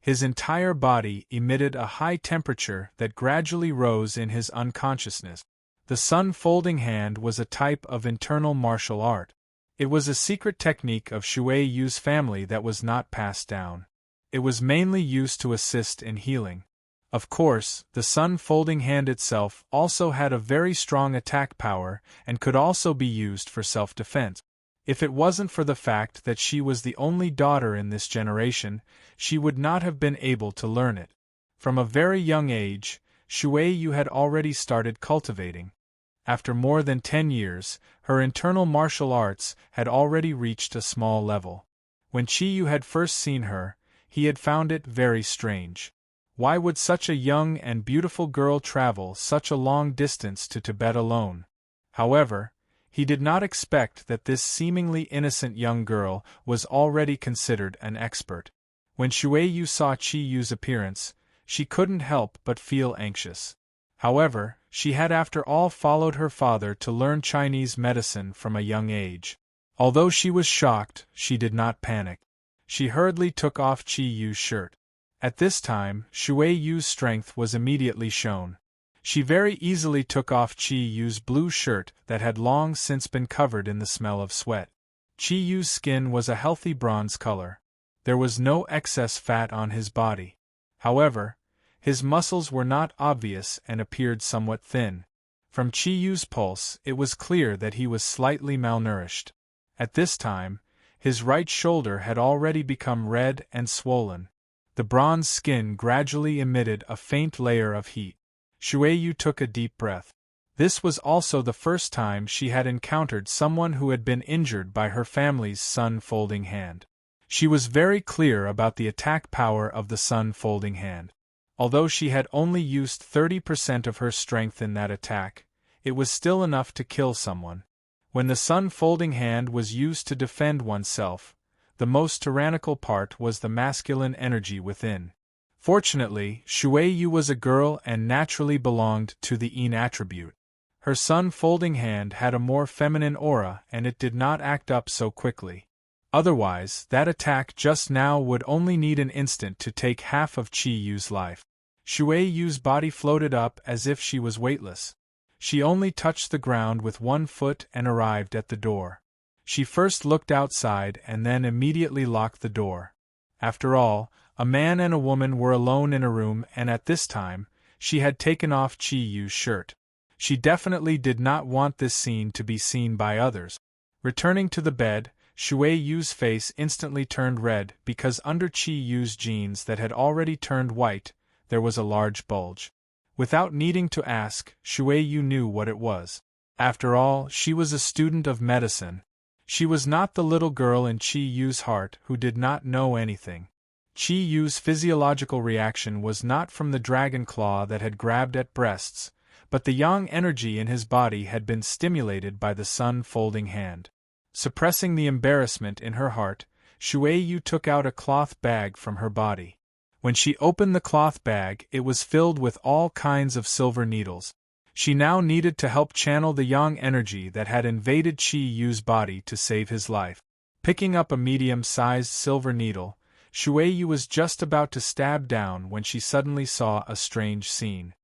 [SPEAKER 1] His entire body emitted a high temperature that gradually rose in his unconsciousness. The sun-folding hand was a type of internal martial art. It was a secret technique of Shuei-Yu's family that was not passed down. It was mainly used to assist in healing. Of course, the sun-folding hand itself also had a very strong attack power and could also be used for self-defense. If it wasn't for the fact that she was the only daughter in this generation, she would not have been able to learn it. From a very young age, Shuei-Yu had already started cultivating. After more than 10 years, her internal martial arts had already reached a small level. When Chi-Yu had first seen her, he had found it very strange. Why would such a young and beautiful girl travel such a long distance to Tibet alone? However, he did not expect that this seemingly innocent young girl was already considered an expert. When Shuei-Yu saw Chi-Yu's appearance, she couldn't help but feel anxious. However, she had after all followed her father to learn Chinese medicine from a young age. Although she was shocked, she did not panic. She hurriedly took off Chi-Yu's shirt. At this time, Shuei-Yu's strength was immediately shown. She very easily took off Chi-Yu's blue shirt that had long since been covered in the smell of sweat. Chi-Yu's skin was a healthy bronze color. There was no excess fat on his body. However, his muscles were not obvious and appeared somewhat thin. From Chi-Yu's pulse, it was clear that he was slightly malnourished. At this time, his right shoulder had already become red and swollen. The bronze skin gradually emitted a faint layer of heat. Shuei-Yu took a deep breath. This was also the first time she had encountered someone who had been injured by her family's sun-folding hand. She was very clear about the attack power of the sun-folding hand. Although she had only used 30% of her strength in that attack, it was still enough to kill someone. When the sun-folding hand was used to defend oneself, the most tyrannical part was the masculine energy within. Fortunately, Shuei-Yu was a girl and naturally belonged to the Yin attribute. Her sun-folding hand had a more feminine aura and it did not act up so quickly. Otherwise, that attack just now would only need an instant to take half of Chi-Yu's life. Shuei-Yu's body floated up as if she was weightless. She only touched the ground with one foot and arrived at the door. She first looked outside and then immediately locked the door. After all, A man and a woman were alone in a room, and at this time, she had taken off Chi Yu's shirt. She definitely did not want this scene to be seen by others. Returning to the bed, Shui Yu's face instantly turned red because under Chi Yu's jeans that had already turned white, there was a large bulge. Without needing to ask, Shui Yu knew what it was. After all, she was a student of medicine. She was not the little girl in Chi Yu's heart who did not know anything. Chi Yu's physiological reaction was not from the dragon claw that had grabbed at breasts, but the yang energy in his body had been stimulated by the sun folding hand. Suppressing the embarrassment in her heart, Shui Yu took out a cloth bag from her body. When she opened the cloth bag, it was filled with all kinds of silver needles. She now needed to help channel the yang energy that had invaded Chi Yu's body to save his life. Picking up a medium-sized silver needle, Shui Yu was just about to stab down when she suddenly saw a strange scene.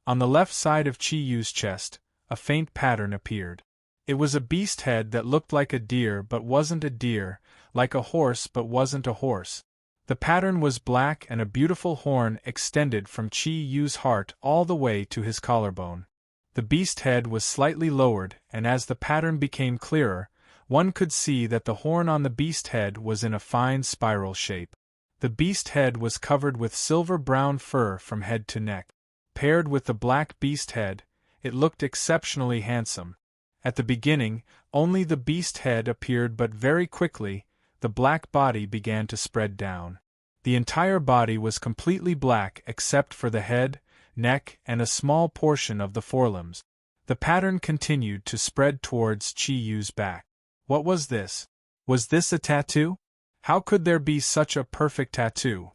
[SPEAKER 1] On the left side of Chi Yu's chest, a faint pattern appeared. It was a beast head that looked like a deer but wasn't a deer, like a horse but wasn't a horse. The pattern was black and a beautiful horn extended from Chi Yu's heart all the way to his collarbone. The beast head was slightly lowered, and as the pattern became clearer, one could see that the horn on the beast head was in a fine spiral shape. The beast head was covered with silver-brown fur from head to neck. Paired with the black beast head, it looked exceptionally handsome. At the beginning, only the beast head appeared, but very quickly, the black body began to spread down. The entire body was completely black except for the head, neck, and a small portion of the forelimbs. The pattern continued to spread towards Chi Yu's back. What was this? Was this a tattoo? How could there be such a perfect tattoo?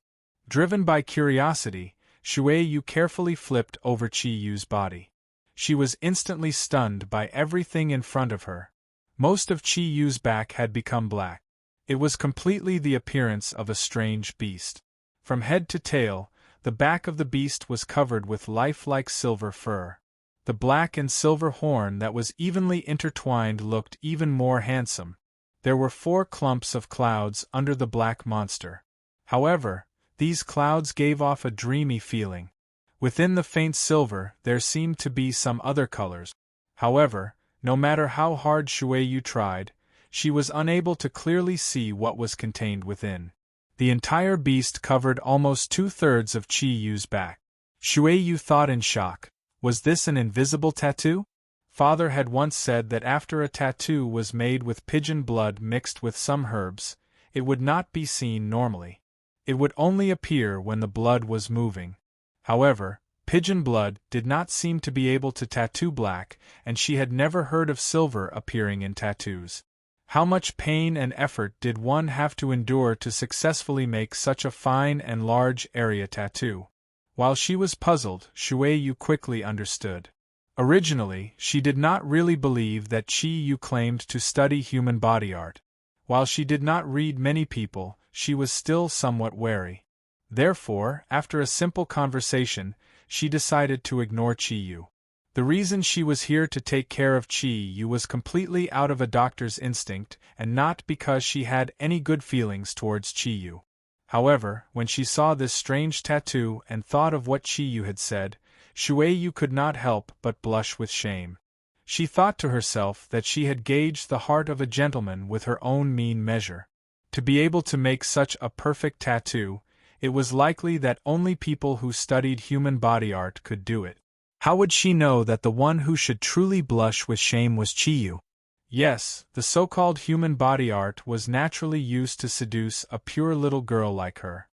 [SPEAKER 1] Driven by curiosity, Shui Yu carefully flipped over Chi Yu's body. She was instantly stunned by everything in front of her. Most of Chi Yu's back had become black. It was completely the appearance of a strange beast. From head to tail, the back of the beast was covered with lifelike silver fur. The black and silver horn that was evenly intertwined looked even more handsome. There were 4 clumps of clouds under the black monster. However, these clouds gave off a dreamy feeling. Within the faint silver, there seemed to be some other colors. However, no matter how hard Shui Yu tried, she was unable to clearly see what was contained within. The entire beast covered almost 2/3 of Chi Yu's back. Shui Yu thought in shock. Was this an invisible tattoo? Father had once said that after a tattoo was made with pigeon blood mixed with some herbs, it would not be seen normally. It would only appear when the blood was moving. However, pigeon blood did not seem to be able to tattoo black, and she had never heard of silver appearing in tattoos. How much pain and effort did one have to endure to successfully make such a fine and large area tattoo? While she was puzzled, Shui Yu quickly understood. Originally, she did not really believe that Chi Yu claimed to study human body art. While she did not read many people, she was still somewhat wary. Therefore, after a simple conversation, she decided to ignore Chi Yu. The reason she was here to take care of Chi Yu was completely out of a doctor's instinct, and not because she had any good feelings towards Chi Yu. However, when she saw this strange tattoo and thought of what Chi Yu had said, Shui Yu could not help but blush with shame. She thought to herself that she had gauged the heart of a gentleman with her own mean measure. To be able to make such a perfect tattoo, it was likely that only people who studied human body art could do it. How would she know that the one who should truly blush with shame was Chi Yu? Yes, the so-called human body art was naturally used to seduce a pure little girl like her.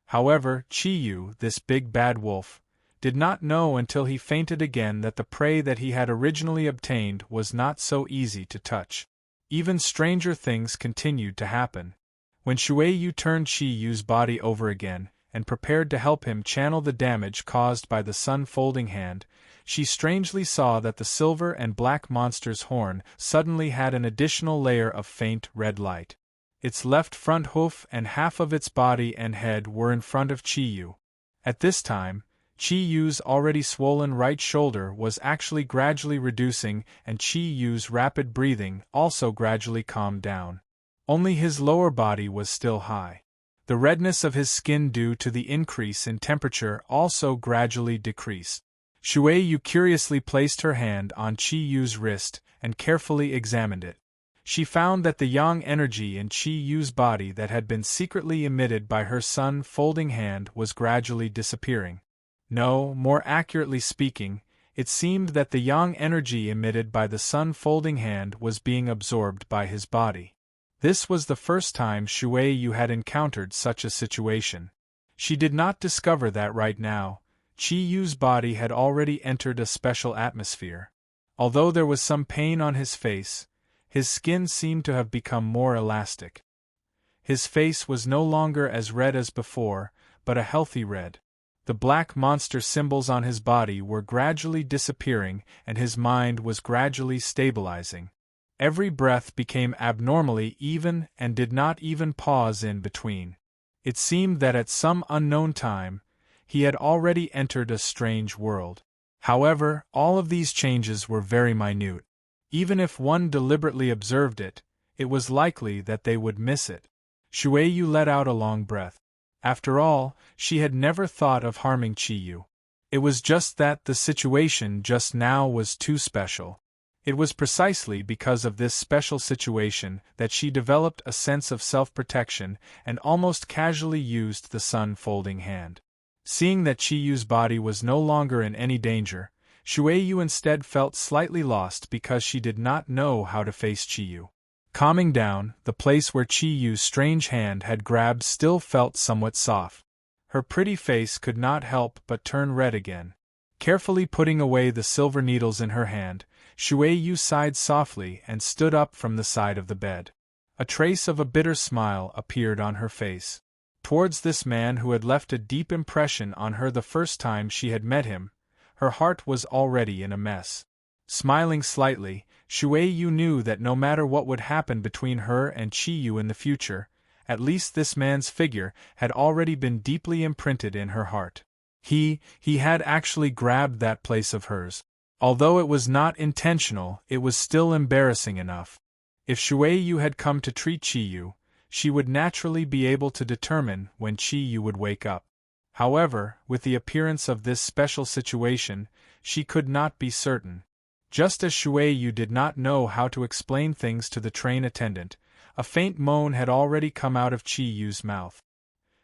[SPEAKER 1] However, Chi Yu, this big bad wolf, did not know until he fainted again that the prey that he had originally obtained was not so easy to touch. Even stranger things continued to happen. When Shui Yu turned Chi Yu's body over again, and prepared to help him channel the damage caused by the sun folding hand, she strangely saw that the silver and black monster's horn suddenly had an additional layer of faint red light. Its left front hoof and half of its body and head were in front of Chi Yu. At this time, Chi Yu's already swollen right shoulder was actually gradually reducing, and Chi Yu's rapid breathing also gradually calmed down. Only his lower body was still high. The redness of his skin due to the increase in temperature also gradually decreased. Shui Yu curiously placed her hand on Qi Yu's wrist and carefully examined it. She found that the yang energy in Qi Yu's body that had been secretly emitted by her sun folding hand was gradually disappearing. No, more accurately speaking, it seemed that the yang energy emitted by the sun folding hand was being absorbed by his body. This was the first time Shui Yu had encountered such a situation. She did not discover that right now, Qi Yu's body had already entered a special atmosphere. Although there was some pain on his face, his skin seemed to have become more elastic. His face was no longer as red as before, but a healthy red. The black monster symbols on his body were gradually disappearing and his mind was gradually stabilizing. Every breath became abnormally even and did not even pause in between. It seemed that at some unknown time, he had already entered a strange world. However, all of these changes were very minute. Even if one deliberately observed it, it was likely that they would miss it. Shui Yu let out a long breath. After all, she had never thought of harming Qi Yu. It was just that the situation just now was too special. It was precisely because of this special situation that she developed a sense of self-protection and almost casually used the sun folding hand. Seeing that Qi Yu's body was no longer in any danger, Shui Yu instead felt slightly lost because she did not know how to face Qi Yu. Calming down, the place where Qi Yu's strange hand had grabbed still felt somewhat soft. Her pretty face could not help but turn red again. Carefully putting away the silver needles in her hand, Shui Yu sighed softly and stood up from the side of the bed. A trace of a bitter smile appeared on her face. Towards this man who had left a deep impression on her the first time she had met him, her heart was already in a mess. Smiling slightly, Shui Yu knew that no matter what would happen between her and Qi Yu in the future, at least this man's figure had already been deeply imprinted in her heart. He had actually grabbed that place of hers. Although it was not intentional, it was still embarrassing enough. If Shui Yu had come to treat Qi Yu, she would naturally be able to determine when Qi Yu would wake up. However, with the appearance of this special situation, she could not be certain. Just as Shui Yu did not know how to explain things to the train attendant, a faint moan had already come out of Qi Yu's mouth.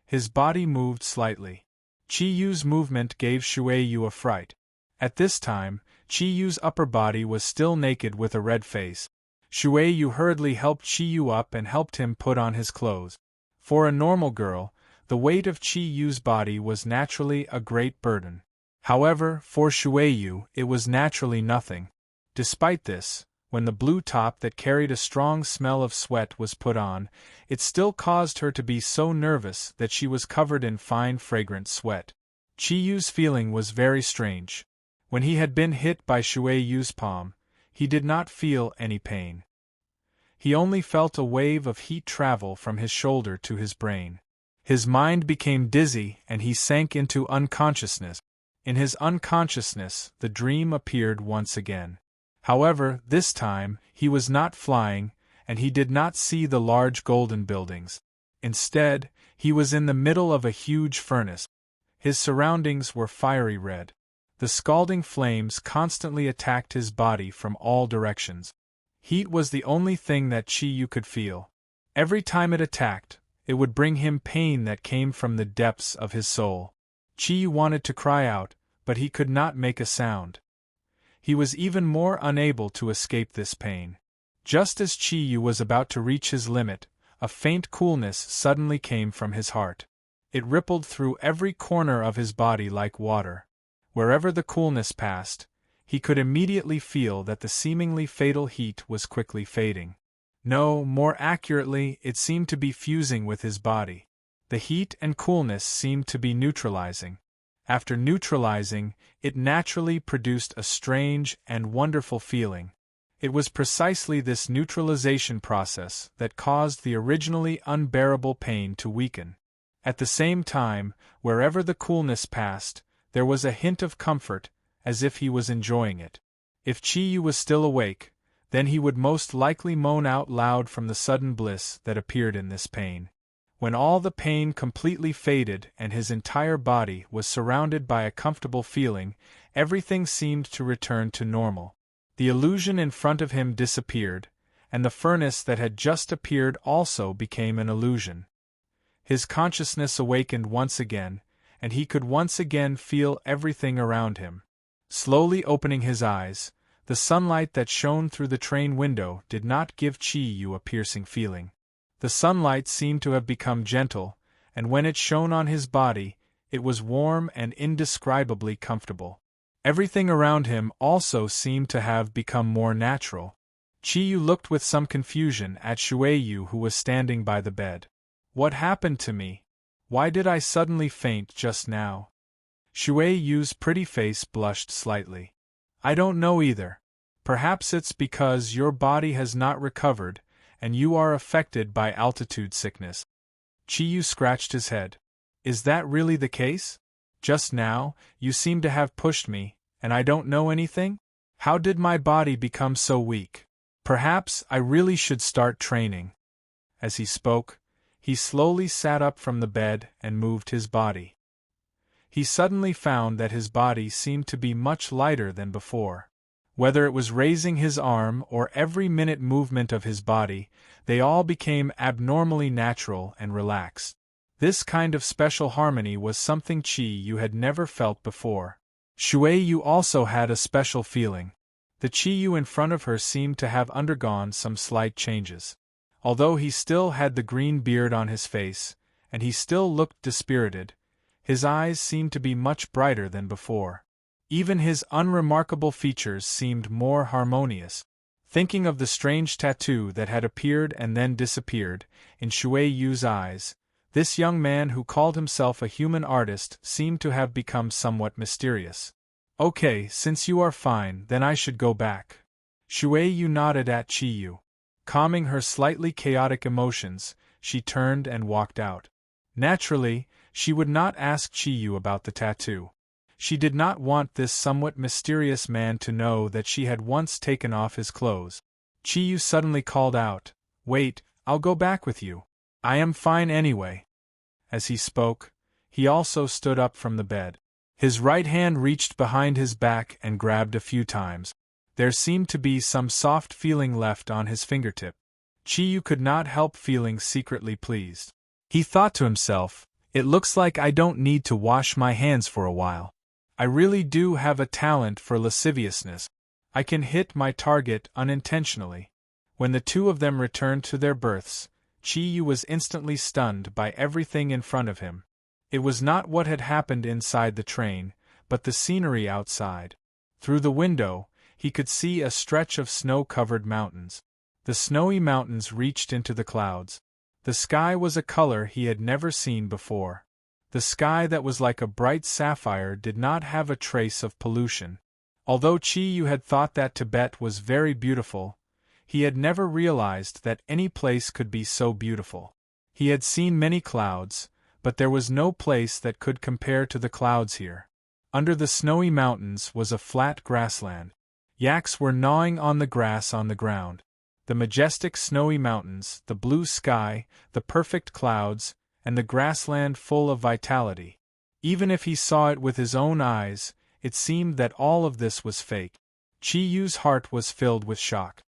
[SPEAKER 1] His body moved slightly. Qi Yu's movement gave Shui Yu a fright. At this time, Qi Yu's upper body was still naked with a red face. Shui Yu hurriedly helped Qi Yu up and helped him put on his clothes. For a normal girl, the weight of Qi Yu's body was naturally a great burden. However, for Shui Yu, it was naturally nothing. Despite this, when the blue top that carried a strong smell of sweat was put on, it still caused her to be so nervous that she was covered in fine fragrant sweat. Qi Yu's feeling was very strange. When he had been hit by Shui Yu's palm, he did not feel any pain. He only felt a wave of heat travel from his shoulder to his brain. His mind became dizzy and he sank into unconsciousness. In his unconsciousness, the dream appeared once again. However, this time, he was not flying, and he did not see the large golden buildings. Instead, he was in the middle of a huge furnace. His surroundings were fiery red. The scalding flames constantly attacked his body from all directions. Heat was the only thing that Qi Yu could feel. Every time it attacked, it would bring him pain that came from the depths of his soul. Qi Yu wanted to cry out, but he could not make a sound. He was even more unable to escape this pain. Just as Qi Yu was about to reach his limit, a faint coolness suddenly came from his heart. It rippled through every corner of his body like water. Wherever the coolness passed, he could immediately feel that the seemingly fatal heat was quickly fading. No, more accurately, it seemed to be fusing with his body. The heat and coolness seemed to be neutralizing. After neutralizing, it naturally produced a strange and wonderful feeling. It was precisely this neutralization process that caused the originally unbearable pain to weaken. At the same time, wherever the coolness passed, there was a hint of comfort, as if he was enjoying it. If Qi Yu was still awake, then he would most likely moan out loud from the sudden bliss that appeared in this pain. When all the pain completely faded and his entire body was surrounded by a comfortable feeling, everything seemed to return to normal. The illusion in front of him disappeared, and the furnace that had just appeared also became an illusion. His consciousness awakened once again, and he could once again feel everything around him. Slowly opening his eyes, the sunlight that shone through the train window did not give Chi-Yu a piercing feeling. The sunlight seemed to have become gentle, and when it shone on his body, it was warm and indescribably comfortable. Everything around him also seemed to have become more natural. Chi-Yu looked with some confusion at Shuei-Yu, who was standing by the bed. "What happened to me? Why did I suddenly faint just now?" Shuei-Yu's pretty face blushed slightly. "I don't know either. Perhaps it's because your body has not recovered, and you are affected by altitude sickness." Chi-Yu scratched his head. "Is that really the case? Just now, you seem to have pushed me, and I don't know anything? How did my body become so weak? Perhaps I really should start training." As he spoke, he slowly sat up from the bed and moved his body. He suddenly found that his body seemed to be much lighter than before. Whether it was raising his arm or every minute movement of his body, they all became abnormally natural and relaxed. This kind of special harmony was something Chi-Yu had never felt before. Shuei-Yu also had a special feeling. The Chi-Yu in front of her seemed to have undergone some slight changes. Although he still had the green beard on his face, and he still looked dispirited, his eyes seemed to be much brighter than before. Even his unremarkable features seemed more harmonious. Thinking of the strange tattoo that had appeared and then disappeared in Shuei-Yu's eyes, this young man who called himself a human artist seemed to have become somewhat mysterious. "Okay, since you are fine, then I should go back." Shuei-Yu nodded at Chi-Yu. Calming her slightly chaotic emotions, she turned and walked out. Naturally, she would not ask Chi-Yu about the tattoo. She did not want this somewhat mysterious man to know that she had once taken off his clothes. Chi-Yu suddenly called out, "Wait, I'll go back with you. I am fine anyway." As he spoke, he also stood up from the bed. His right hand reached behind his back and grabbed a few times. There seemed to be some soft feeling left on his fingertip. Chi-Yu could not help feeling secretly pleased. He thought to himself, "It looks like I don't need to wash my hands for a while. I really do have a talent for lasciviousness. I can hit my target unintentionally." When the two of them returned to their berths, Chi-Yu was instantly stunned by everything in front of him. It was not what had happened inside the train, but the scenery outside. Through the window, he could see a stretch of snow-covered mountains. The snowy mountains reached into the clouds. The sky was a color he had never seen before. The sky that was like a bright sapphire did not have a trace of pollution. Although Chi-Yu had thought that Tibet was very beautiful, he had never realized that any place could be so beautiful. He had seen many clouds, but there was no place that could compare to the clouds here. Under the snowy mountains was a flat grassland. Yaks were gnawing on the grass on the ground. The majestic snowy mountains, the blue sky, the perfect clouds, and the grassland full of vitality. Even if he saw it with his own eyes, it seemed that all of this was fake. Chi-Yu's heart was filled with shock.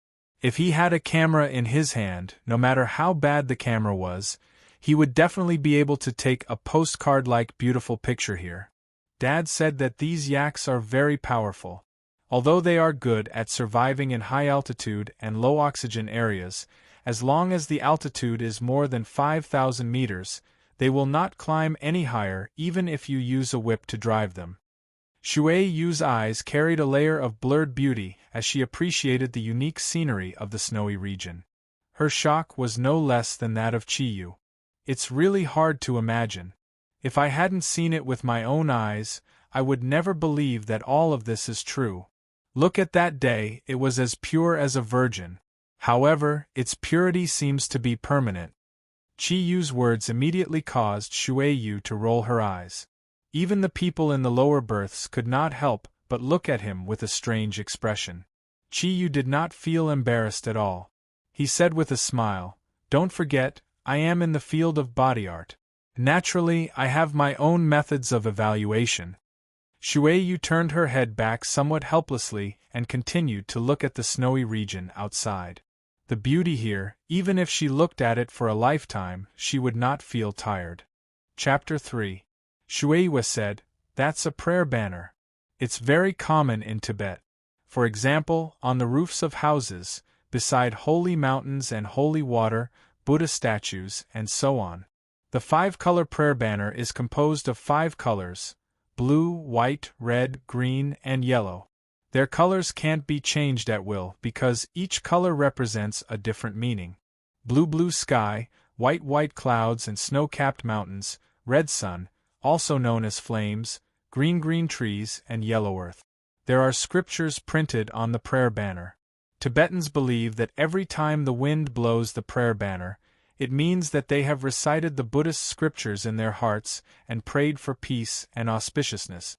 [SPEAKER 1] If he had a camera in his hand, no matter how bad the camera was, he would definitely be able to take a postcard-like beautiful picture here. Dad said that these yaks are very powerful. Although they are good at surviving in high altitude and low oxygen areas, as long as the altitude is more than 5,000 meters, they will not climb any higher even if you use a whip to drive them. Shuei-Yu's eyes carried a layer of blurred beauty as she appreciated the unique scenery of the snowy region. Her shock was no less than that of Chi-Yu. "It's really hard to imagine. If I hadn't seen it with my own eyes, I would never believe that all of this is true. Look at that day, it was as pure as a virgin. However, its purity seems to be permanent." Chi-Yu's words immediately caused Shuei-Yu to roll her eyes. Even the people in the lower berths could not help but look at him with a strange expression. Chi-Yu did not feel embarrassed at all. He said with a smile, "Don't forget, I am in the field of body art. Naturally, I have my own methods of evaluation. Shuei turned her head back somewhat helplessly and continued to look at the snowy region outside. The beauty here, even if she looked at it for a lifetime, she would not feel tired. Chapter 3. Shuei said, "That's a prayer banner. It's very common in Tibet. For example, on the roofs of houses, beside holy mountains and holy water, Buddha statues, and so on. The 5-color prayer banner is composed of 5 colors: blue, white, red, green, and yellow. Their colors can't be changed at will because each color represents a different meaning. Blue sky, white clouds and snow-capped mountains, red sun, also known as flames, green trees, and yellow earth. There are scriptures printed on the prayer banner. Tibetans believe that every time the wind blows the prayer banner, it means that they have recited the Buddhist scriptures in their hearts and prayed for peace and auspiciousness."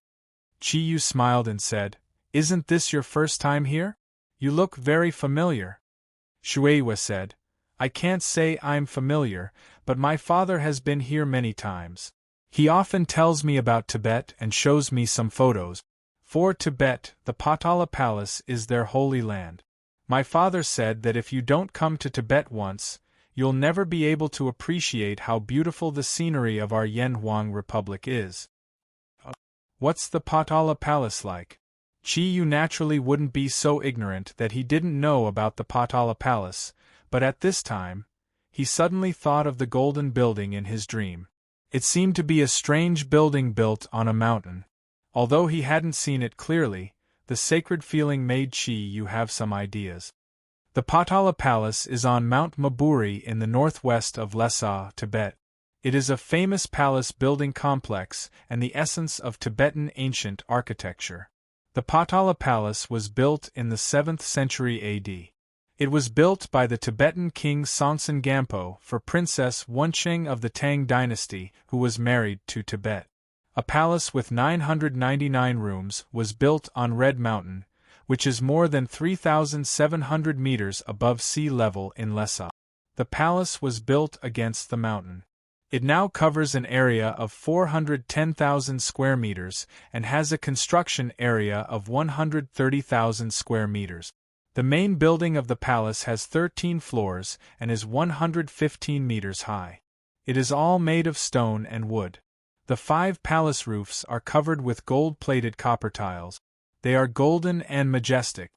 [SPEAKER 1] Chi smiled and said, "Isn't this your first time here? You look very familiar." Shuei said, "I can't say I'm familiar, but my father has been here many times. He often tells me about Tibet and shows me some photos. For Tibet, the Potala Palace is their holy land. My father said that if you don't come to Tibet once, you'll never be able to appreciate how beautiful the scenery of our Yanhuang Republic is." "What's the Potala Palace like?" Chi naturally wouldn't be so ignorant that he didn't know about the Potala Palace, but at this time, he suddenly thought of the golden building in his dream. It seemed to be a strange building built on a mountain. Although he hadn't seen it clearly, the sacred feeling made Chi have some ideas. The Potala Palace is on Mount Maburi in the northwest of Lhasa, Tibet. It is a famous palace building complex and the essence of Tibetan ancient architecture. The Potala Palace was built in the 7th century AD. It was built by the Tibetan king Songtsen Gampo for Princess Wuncheng of the Tang dynasty, who was married to Tibet. A palace with 999 rooms was built on Red Mountain, which is more than 3,700 meters above sea level in Lhasa. The palace was built against the mountain. It now covers an area of 410,000 square meters and has a construction area of 130,000 square meters. The main building of the palace has 13 floors and is 115 meters high. It is all made of stone and wood. The 5 palace roofs are covered with gold-plated copper tiles. They are golden and majestic.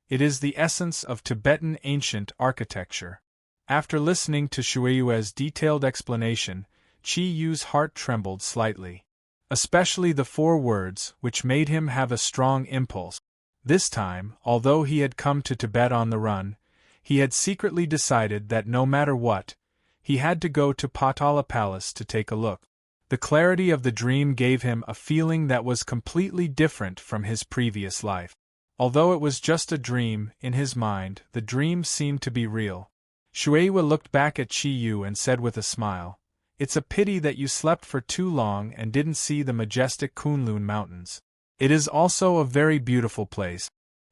[SPEAKER 1] It is the essence of Tibetan ancient architecture. After listening to Shuei's detailed explanation, Chi-Yu's heart trembled slightly. Especially the 4 words, which made him have a strong impulse. This time, although he had come to Tibet on the run, he had secretly decided that no matter what, he had to go to Potala Palace to take a look. The clarity of the dream gave him a feeling that was completely different from his previous life. Although it was just a dream, in his mind, the dream seemed to be real. Shuei looked back at Chi-Yu and said with a smile, "It's a pity that you slept for too long and didn't see the majestic Kunlun Mountains. It is also a very beautiful place.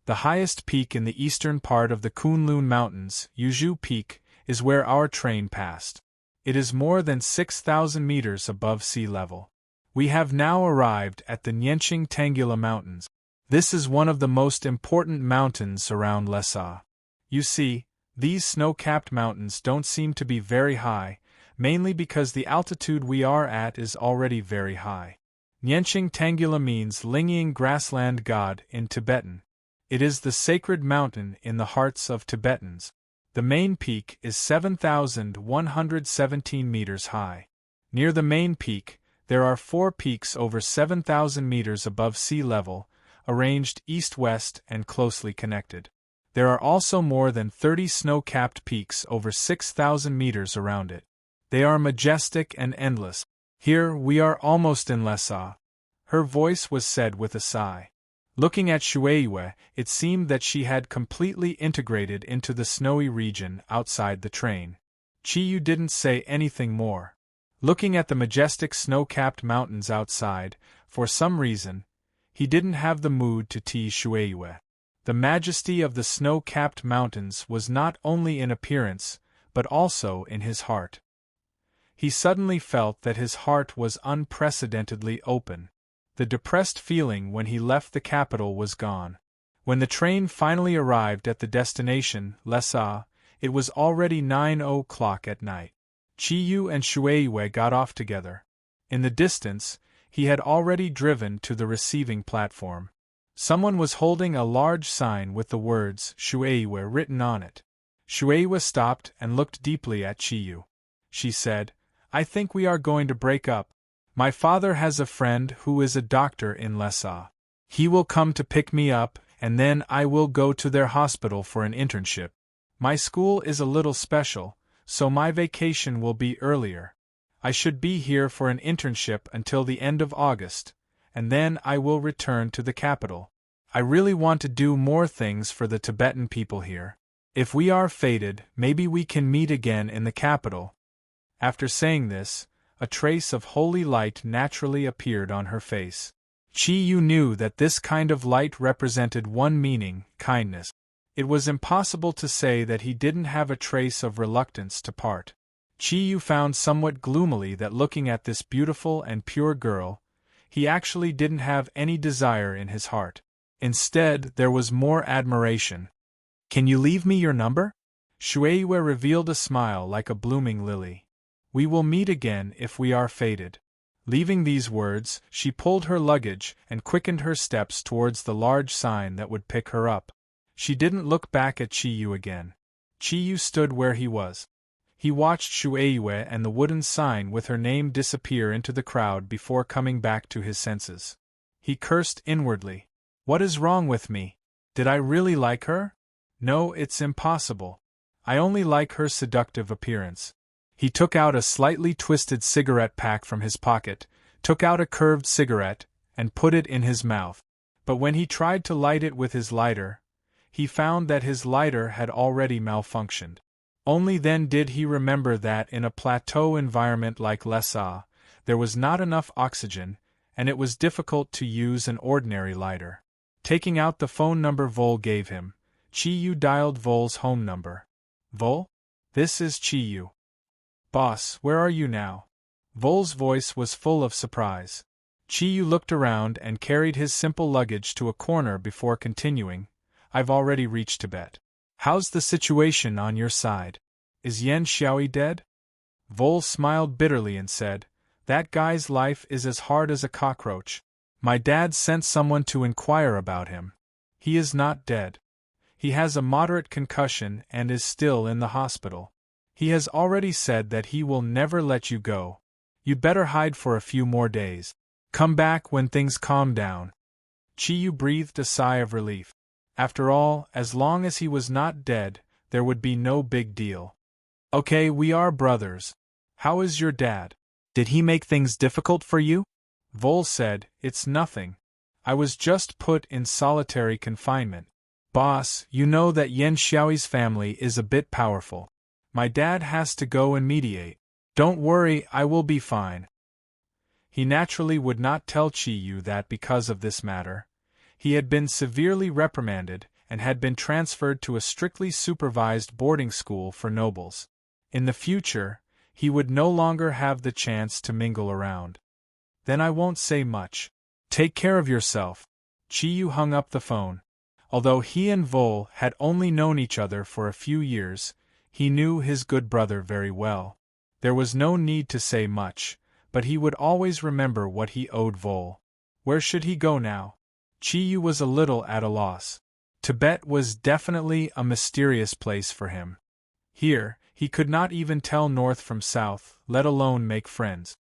[SPEAKER 1] The highest peak in the eastern part of the Kunlun Mountains, Yuzhu Peak, is where our train passed. It is more than 6,000 meters above sea level. We have now arrived at the Nyenching Tangula Mountains. This is one of the most important mountains around Lhasa. You see, these snow-capped mountains don't seem to be very high, mainly because the altitude we are at is already very high. Nyenching Tangula means Lingyiang grassland god in Tibetan. It is the sacred mountain in the hearts of Tibetans. The main peak is 7,117 meters high. Near the main peak, there are 4 peaks over 7,000 meters above sea level, arranged east-west and closely connected. There are also more than 30 snow-capped peaks over 6,000 meters around it. They are majestic and endless. Here we are almost in Lhasa." Her voice was said with a sigh. Looking at Shuei, it seemed that she had completely integrated into the snowy region outside the train. Chi-Yu didn't say anything more. Looking at the majestic snow-capped mountains outside, for some reason, he didn't have the mood to tease Shuei. The majesty of the snow-capped mountains was not only in appearance, but also in his heart. He suddenly felt that his heart was unprecedentedly open. The depressed feeling when he left the capital was gone. When the train finally arrived at the destination, Lessa, it was already 9 o'clock at night. Chiyu and Shueiwe got off together. In the distance, he had already driven to the receiving platform. Someone was holding a large sign with the words Shueiwe written on it. Shueiwe stopped and looked deeply at Chiyu. She said, "I think we are going to break up. My father has a friend who is a doctor in Lessa. He will come to pick me up, and then I will go to their hospital for an internship. My school is a little special, so my vacation will be earlier. I should be here for an internship until the end of August, and then I will return to the capital. I really want to do more things for the Tibetan people here. If we are fated, maybe we can meet again in the capital." After saying this, a trace of holy light naturally appeared on her face. Chiyu knew that this kind of light represented one meaning, kindness. It was impossible to say that he didn't have a trace of reluctance to part. Chiyu found somewhat gloomily that looking at this beautiful and pure girl, he actually didn't have any desire in his heart. Instead, there was more admiration. "Can you leave me your number?" Shueiwe revealed a smile like a blooming lily. "We will meet again if we are fated." Leaving these words, she pulled her luggage and quickened her steps towards the large sign that would pick her up. She didn't look back at Chiyu again. Chiyu stood where he was. He watched Shueiwe and the wooden sign with her name disappear into the crowd before coming back to his senses. He cursed inwardly. "What is wrong with me? Did I really like her? No, it's impossible. I only like her seductive appearance." He took out a slightly twisted cigarette pack from his pocket, took out a curved cigarette, and put it in his mouth. But when he tried to light it with his lighter, he found that his lighter had already malfunctioned. Only then did he remember that in a plateau environment like Lessa, there was not enough oxygen, and it was difficult to use an ordinary lighter. Taking out the phone number Vol gave him, Chiyu dialed Vol's home number. "Vol? This is Chiyu. Boss, where are you now?" Vol's voice was full of surprise. Chiyu looked around and carried his simple luggage to a corner before continuing, "I've already reached Tibet. How's the situation on your side? Is Yen Xiaoi dead?" Vol smiled bitterly and said, "That guy's life is as hard as a cockroach. My dad sent someone to inquire about him. He is not dead. He has a moderate concussion and is still in the hospital. He has already said that he will never let you go. You'd better hide for a few more days. Come back when things calm down." Chiyu breathed a sigh of relief. After all, as long as he was not dead, there would be no big deal. "Okay, we are brothers. How is your dad? Did he make things difficult for you?" Vol said, "It's nothing. I was just put in solitary confinement. Boss, you know that Yen Xiaoi's family is a bit powerful. My dad has to go and mediate. Don't worry, I will be fine." He naturally would not tell Chiyu that because of this matter, he had been severely reprimanded and had been transferred to a strictly supervised boarding school for nobles. In the future, he would no longer have the chance to mingle around. "Then I won't say much. Take care of yourself." Chiyu hung up the phone. Although he and Vol had only known each other for a few years, he knew his good brother very well. There was no need to say much, but he would always remember what he owed Vol. Where should he go now? Chiyu was a little at a loss. Tibet was definitely a mysterious place for him. Here, he could not even tell north from south, let alone make friends.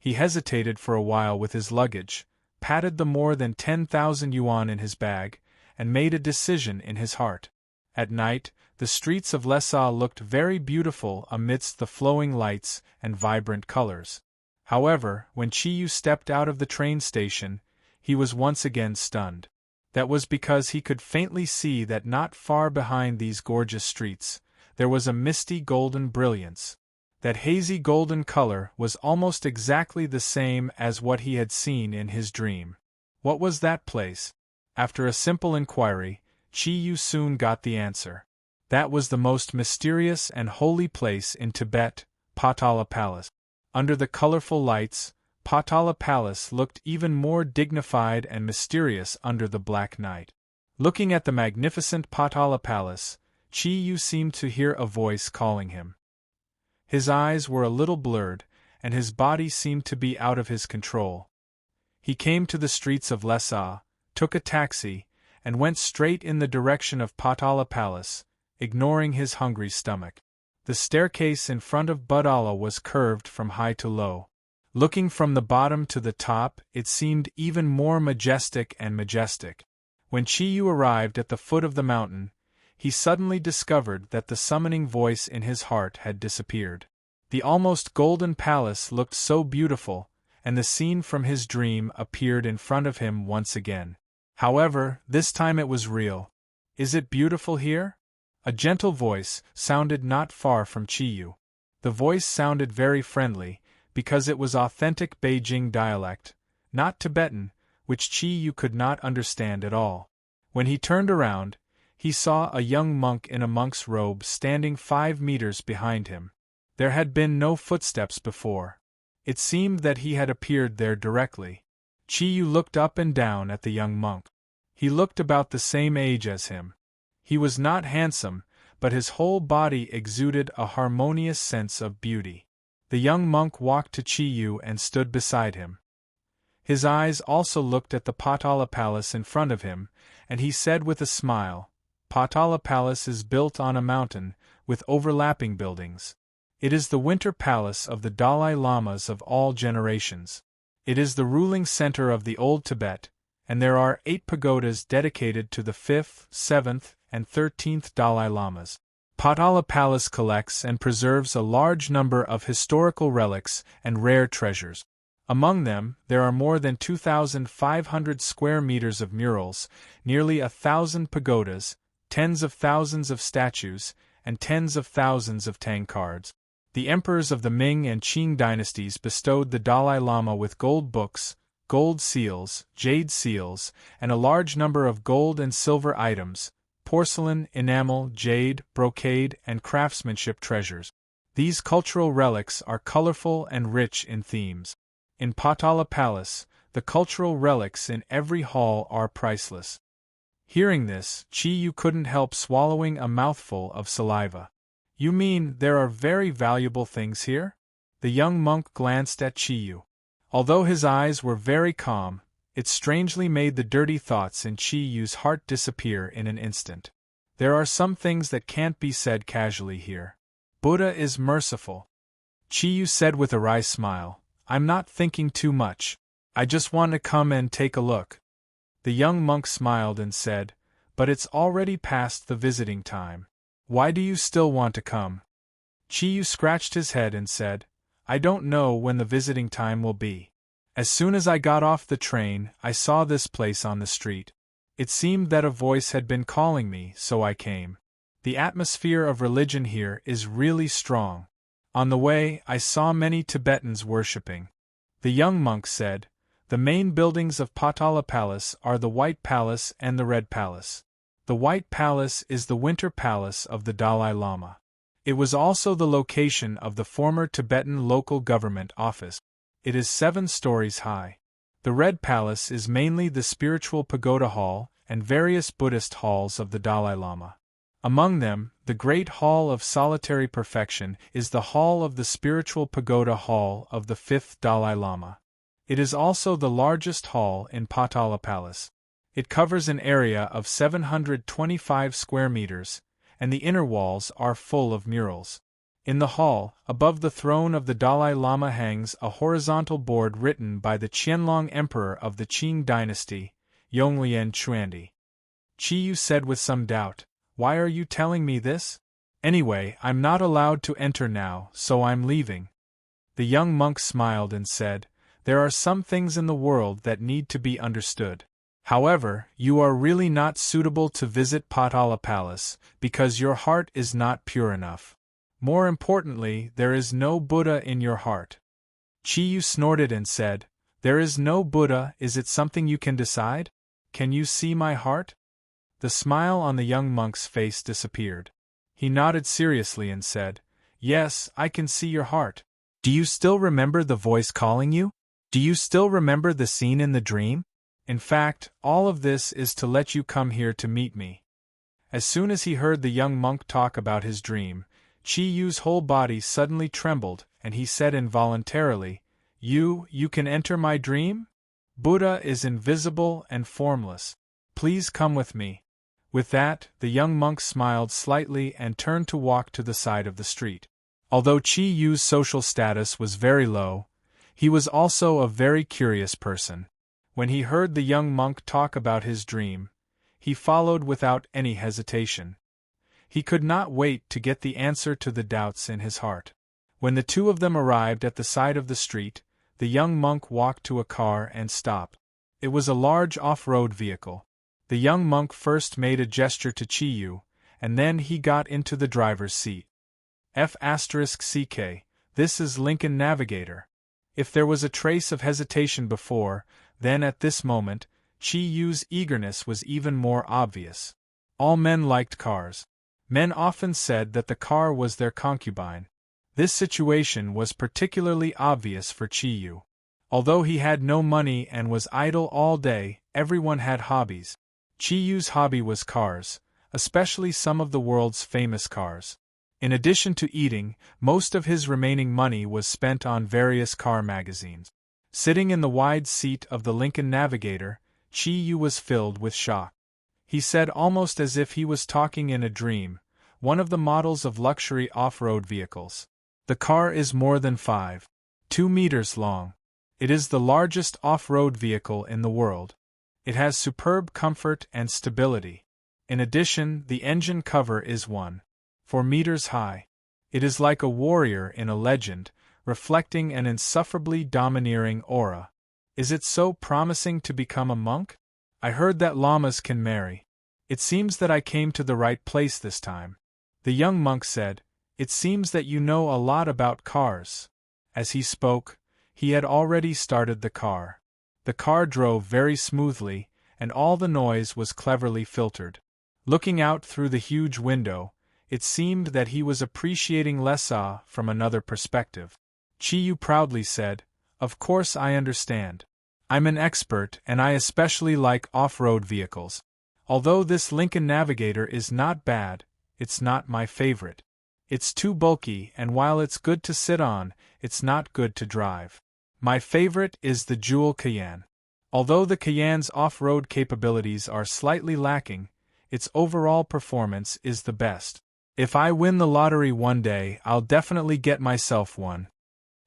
[SPEAKER 1] He hesitated for a while with his luggage, patted the more than 10,000 yuan in his bag, and made a decision in his heart. At night, the streets of Lessa looked very beautiful amidst the flowing lights and vibrant colors. However, when Chiyu stepped out of the train station, he was once again stunned. That was because he could faintly see that not far behind these gorgeous streets, there was a misty golden brilliance. That hazy golden color was almost exactly the same as what he had seen in his dream. What was that place? After a simple inquiry, Chiyu soon got the answer. That was the most mysterious and holy place in Tibet, Patala Palace. Under the colorful lights, Potala Palace looked even more dignified and mysterious under the black night. Looking at the magnificent Potala Palace, Chi-Yu seemed to hear a voice calling him. His eyes were a little blurred, and his body seemed to be out of his control. He came to the streets of Lhasa, took a taxi, and went straight in the direction of Potala Palace, ignoring his hungry stomach. The staircase in front of Budala was curved from high to low. Looking from the bottom to the top, it seemed even more majestic and majestic. When Chi-Yu arrived at the foot of the mountain, he suddenly discovered that the summoning voice in his heart had disappeared. The almost golden palace looked so beautiful, and the scene from his dream appeared in front of him once again. However, this time it was real. "Is it beautiful here?" A gentle voice sounded not far from Chi-Yu. The voice sounded very friendly, because it was authentic Beijing dialect, not Tibetan, which Chi-Yu could not understand at all. When he turned around, he saw a young monk in a monk's robe standing 5 meters behind him. There had been no footsteps before. It seemed that he had appeared there directly. Chi-Yu looked up and down at the young monk. He looked about the same age as him. He was not handsome, but his whole body exuded a harmonious sense of beauty. The young monk walked to Chi-Yu and stood beside him. His eyes also looked at the Potala Palace in front of him, and he said with a smile, "Potala Palace is built on a mountain, with overlapping buildings. It is the winter palace of the Dalai Lamas of all generations. It is the ruling center of the Old Tibet, and there are 8 pagodas dedicated to the 5th, 7th, and 13th Dalai Lamas. Potala Palace collects and preserves a large number of historical relics and rare treasures. Among them, there are more than 2,500 square meters of murals, nearly 1,000 pagodas, tens of thousands of statues, and tens of thousands of tankards. The emperors of the Ming and Qing dynasties bestowed the Dalai Lama with gold books, gold seals, jade seals, and a large number of gold and silver items, porcelain, enamel, jade, brocade, and craftsmanship treasures. These cultural relics are colorful and rich in themes. In Potala Palace, the cultural relics in every hall are priceless." Hearing this, Chi-Yu couldn't help swallowing a mouthful of saliva. "You mean there are very valuable things here?" The young monk glanced at Chi-Yu. Although his eyes were very calm, it strangely made the dirty thoughts in Chi-Yu's heart disappear in an instant. "There are some things that can't be said casually here. Buddha is merciful." Chi-Yu said with a wry smile, "I'm not thinking too much. I just want to come and take a look." The young monk smiled and said, "But it's already past the visiting time. Why do you still want to come?" Chi-Yu scratched his head and said, "I don't know when the visiting time will be. As soon as I got off the train, I saw this place on the street. It seemed that a voice had been calling me, so I came. The atmosphere of religion here is really strong. On the way, I saw many Tibetans worshipping." The young monk said, "The main buildings of Potala Palace are the White Palace and the Red Palace. The White Palace is the winter palace of the Dalai Lama. It was also the location of the former Tibetan local government office. It is 7 stories high. The Red Palace is mainly the spiritual pagoda hall and various Buddhist halls of the Dalai Lama. Among them, the Great Hall of Solitary Perfection is the hall of the spiritual pagoda hall of the 5th Dalai Lama. It is also the largest hall in Potala Palace. It covers an area of 725 square meters, and the inner walls are full of murals. In the hall, above the throne of the Dalai Lama hangs a horizontal board written by the Qianlong Emperor of the Qing dynasty, Yonglian Chuandi." Chi-Yu said with some doubt, "Why are you telling me this? Anyway, I'm not allowed to enter now, so I'm leaving." The young monk smiled and said, "There are some things in the world that need to be understood. However, you are really not suitable to visit Potala Palace, because your heart is not pure enough. More importantly, there is no Buddha in your heart." Chi-Yu snorted and said, "There is no Buddha, is it something you can decide? Can you see my heart?" The smile on the young monk's face disappeared. He nodded seriously and said, "Yes, I can see your heart. Do you still remember the voice calling you? Do you still remember the scene in the dream? In fact, all of this is to let you come here to meet me. As soon as he heard the young monk talk about his dream, Chi-Yu's whole body suddenly trembled, and he said involuntarily, You can enter my dream? Buddha is invisible and formless. Please come with me. With that, the young monk smiled slightly and turned to walk to the side of the street. Although Chi-Yu's social status was very low, he was also a very curious person. When he heard the young monk talk about his dream, he followed without any hesitation. He could not wait to get the answer to the doubts in his heart. When the two of them arrived at the side of the street, the young monk walked to a car and stopped. It was a large off-road vehicle. The young monk first made a gesture to Chi-Yu, and then he got into the driver's seat. F***CK, this is Lincoln Navigator. If there was a trace of hesitation before, then at this moment, Chi-Yu's eagerness was even more obvious. All men liked cars. Men often said that the car was their concubine. This situation was particularly obvious for Chi-Yu. Although he had no money and was idle all day, everyone had hobbies. Chi-Yu's hobby was cars, especially some of the world's famous cars. In addition to eating, most of his remaining money was spent on various car magazines. Sitting in the wide seat of the Lincoln Navigator, Chi-Yu was filled with shock. He said almost as if he was talking in a dream, one of the models of luxury off-road vehicles. The car is more than 5.2 meters long. It is the largest off-road vehicle in the world. It has superb comfort and stability. In addition, the engine cover is 1.4 meters high. It is like a warrior in a legend, reflecting an insufferably domineering aura. Is it so promising to become a monk? I heard that llamas can marry. It seems that I came to the right place this time. The young monk said, It seems that you know a lot about cars. As he spoke, he had already started the car. The car drove very smoothly, and all the noise was cleverly filtered. Looking out through the huge window, it seemed that he was appreciating Lhasa from another perspective. Chi-Yu proudly said, Of course I understand. I'm an expert and I especially like off-road vehicles. Although this Lincoln Navigator is not bad, it's not my favorite. It's too bulky and while it's good to sit on, it's not good to drive. My favorite is the Jewel Cayenne. Although the Cayenne's off-road capabilities are slightly lacking, its overall performance is the best. If I win the lottery one day, I'll definitely get myself one.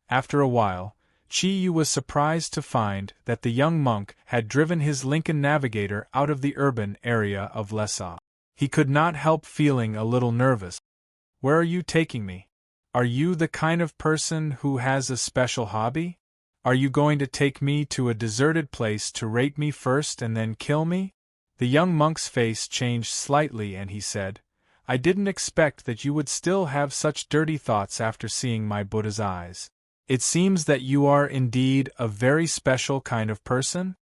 [SPEAKER 1] After a while, Chi-Yu was surprised to find that the young monk had driven his Lincoln Navigator out of the urban area of Lhasa. He could not help feeling a little nervous. Where are you taking me? Are you the kind of person who has a special hobby? Are you going to take me to a deserted place to rape me first and then kill me? The young monk's face changed slightly and he said, I didn't expect that you would still have such dirty thoughts after seeing my Buddha's eyes. It seems that you are indeed a very special kind of person?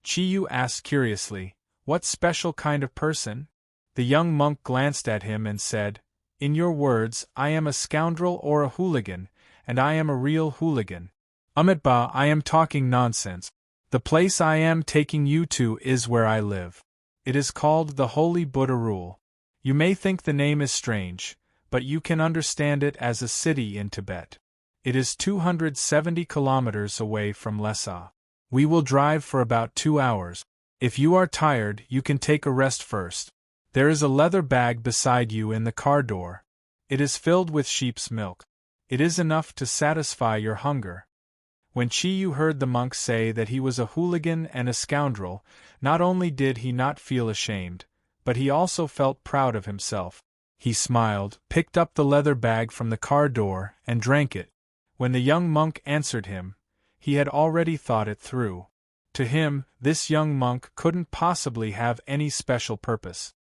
[SPEAKER 1] Chi-Yu asked curiously, What special kind of person? The young monk glanced at him and said, In your words, I am a scoundrel or a hooligan, and I am a real hooligan. Amitabha, I am talking nonsense. The place I am taking you to is where I live. It is called the Holy Buddha Rule. You may think the name is strange, but you can understand it as a city in Tibet. It is 270 kilometers away from Lhasa. We will drive for about 2 hours. If you are tired, you can take a rest first. There is a leather bag beside you in the car door. It is filled with sheep's milk. It is enough to satisfy your hunger. When Chi-Yu heard the monk say that he was a hooligan and a scoundrel, not only did he not feel ashamed, but he also felt proud of himself. He smiled, picked up the leather bag from the car door, and drank it. When the young monk answered him, he had already thought it through. To him, this young monk couldn't possibly have any special purpose.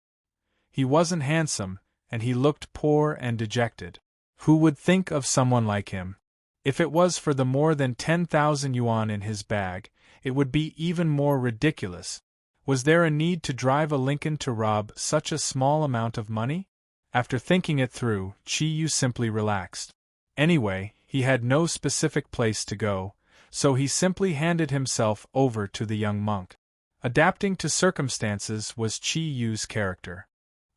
[SPEAKER 1] He wasn't handsome, and he looked poor and dejected. Who would think of someone like him? If it was for the more than 10,000 yuan in his bag, it would be even more ridiculous. Was there a need to drive a Lincoln to rob such a small amount of money? After thinking it through, Chi-Yu simply relaxed. Anyway, he had no specific place to go, so he simply handed himself over to the young monk. Adapting to circumstances was Chi Yu's character.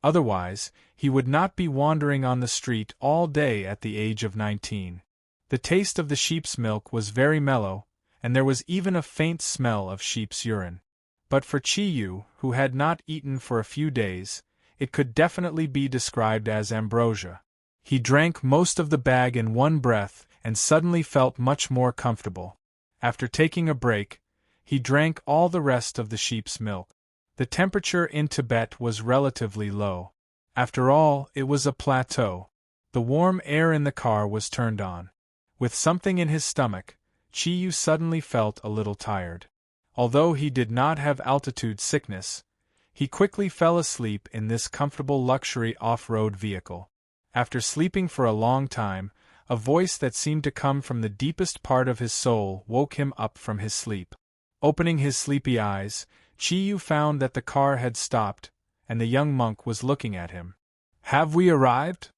[SPEAKER 1] Otherwise, he would not be wandering on the street all day at the age of 19. The taste of the sheep's milk was very mellow, and there was even a faint smell of sheep's urine. But for Chi Yu, who had not eaten for a few days, it could definitely be described as ambrosia. He drank most of the bag in one breath and suddenly felt much more comfortable. After taking a break, he drank all the rest of the sheep's milk. The temperature in Tibet was relatively low. After all, it was a plateau. The warm air in the car was turned on. With something in his stomach, Chi Yu suddenly felt a little tired. Although he did not have altitude sickness, he quickly fell asleep in this comfortable luxury off-road vehicle. After sleeping for a long time, a voice that seemed to come from the deepest part of his soul woke him up from his sleep. Opening his sleepy eyes, Chi Yu found that the car had stopped, and the young monk was looking at him. "Have we arrived?"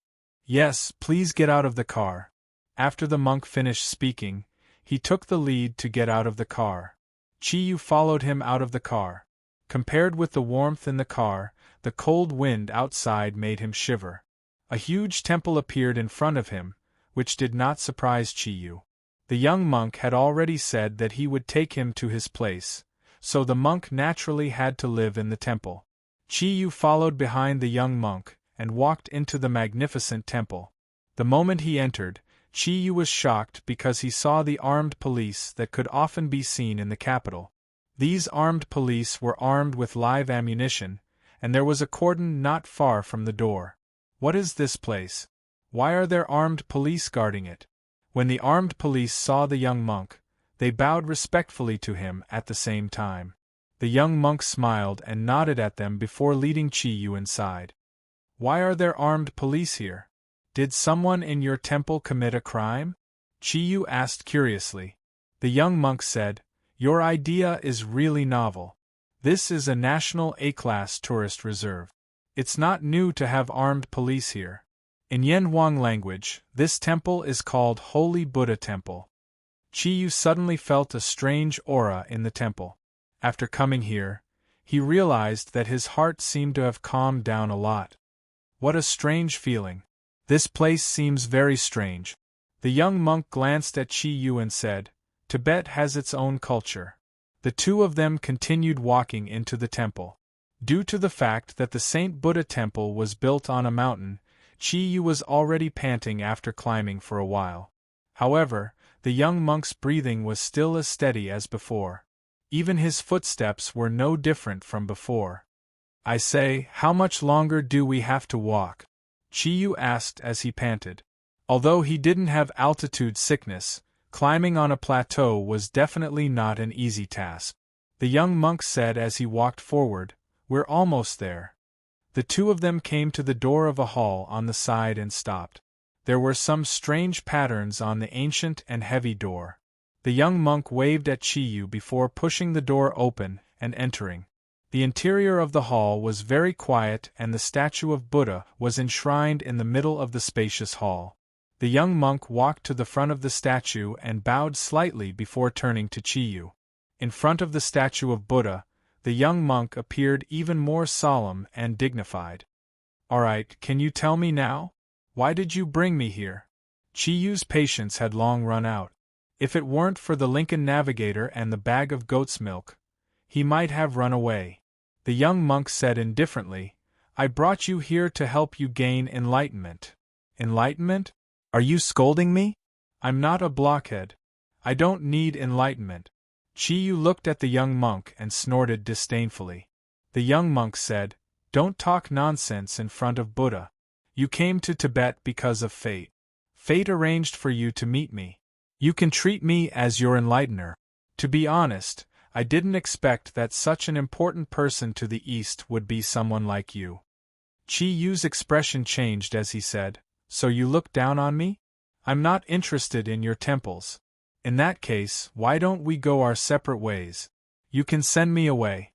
[SPEAKER 1] "Yes, please get out of the car." After the monk finished speaking, he took the lead to get out of the car. Chi Yu followed him out of the car. Compared with the warmth in the car, the cold wind outside made him shiver. A huge temple appeared in front of him, which did not surprise Chi Yu. The young monk had already said that he would take him to his place, so the monk naturally had to live in the temple. Chi Yu followed behind the young monk and walked into the magnificent temple. The moment he entered, Chi Yu was shocked because he saw the armed police that could often be seen in the capital. These armed police were armed with live ammunition, and there was a cordon not far from the door. What is this place? Why are there armed police guarding it? When the armed police saw the young monk, they bowed respectfully to him at the same time. The young monk smiled and nodded at them before leading Chi Yu inside. "Why are there armed police here? Did someone in your temple commit a crime?" Chi Yu asked curiously. The young monk said, "Your idea is really novel. This is a national A-class tourist reserve. It's not new to have armed police here. In Yenhuang language, this temple is called Holy Buddha Temple." Chi Yu suddenly felt a strange aura in the temple. After coming here, he realized that his heart seemed to have calmed down a lot. What a strange feeling. This place seems very strange. The young monk glanced at Chi Yu and said, "Tibet has its own culture." The two of them continued walking into the temple. Due to the fact that the Saint Buddha temple was built on a mountain, Chi Yu was already panting after climbing for a while. However, the young monk's breathing was still as steady as before. Even his footsteps were no different from before. "I say, how much longer do we have to walk?" Chi Yu asked as he panted. Although he didn't have altitude sickness, climbing on a plateau was definitely not an easy task. The young monk said as he walked forward, "We're almost there." The two of them came to the door of a hall on the side and stopped. There were some strange patterns on the ancient and heavy door. The young monk waved at Chi Yu before pushing the door open and entering. The interior of the hall was very quiet and the statue of Buddha was enshrined in the middle of the spacious hall. The young monk walked to the front of the statue and bowed slightly before turning to Chi Yu. In front of the statue of Buddha, the young monk appeared even more solemn and dignified. "All right, can you tell me now? Why did you bring me here?" Chi Yu's patience had long run out. If it weren't for the Lincoln Navigator and the bag of goat's milk, he might have run away. The young monk said indifferently, "I brought you here to help you gain enlightenment." "Enlightenment? Are you scolding me? I'm not a blockhead. I don't need enlightenment." Chi Yu looked at the young monk and snorted disdainfully. The young monk said, "Don't talk nonsense in front of Buddha. You came to Tibet because of fate. Fate arranged for you to meet me. You can treat me as your enlightener. To be honest, I didn't expect that such an important person to the East would be someone like you." Chi Yu's expression changed as he said, "So you look down on me? I'm not interested in your temples. In that case, why don't we go our separate ways? You can send me away."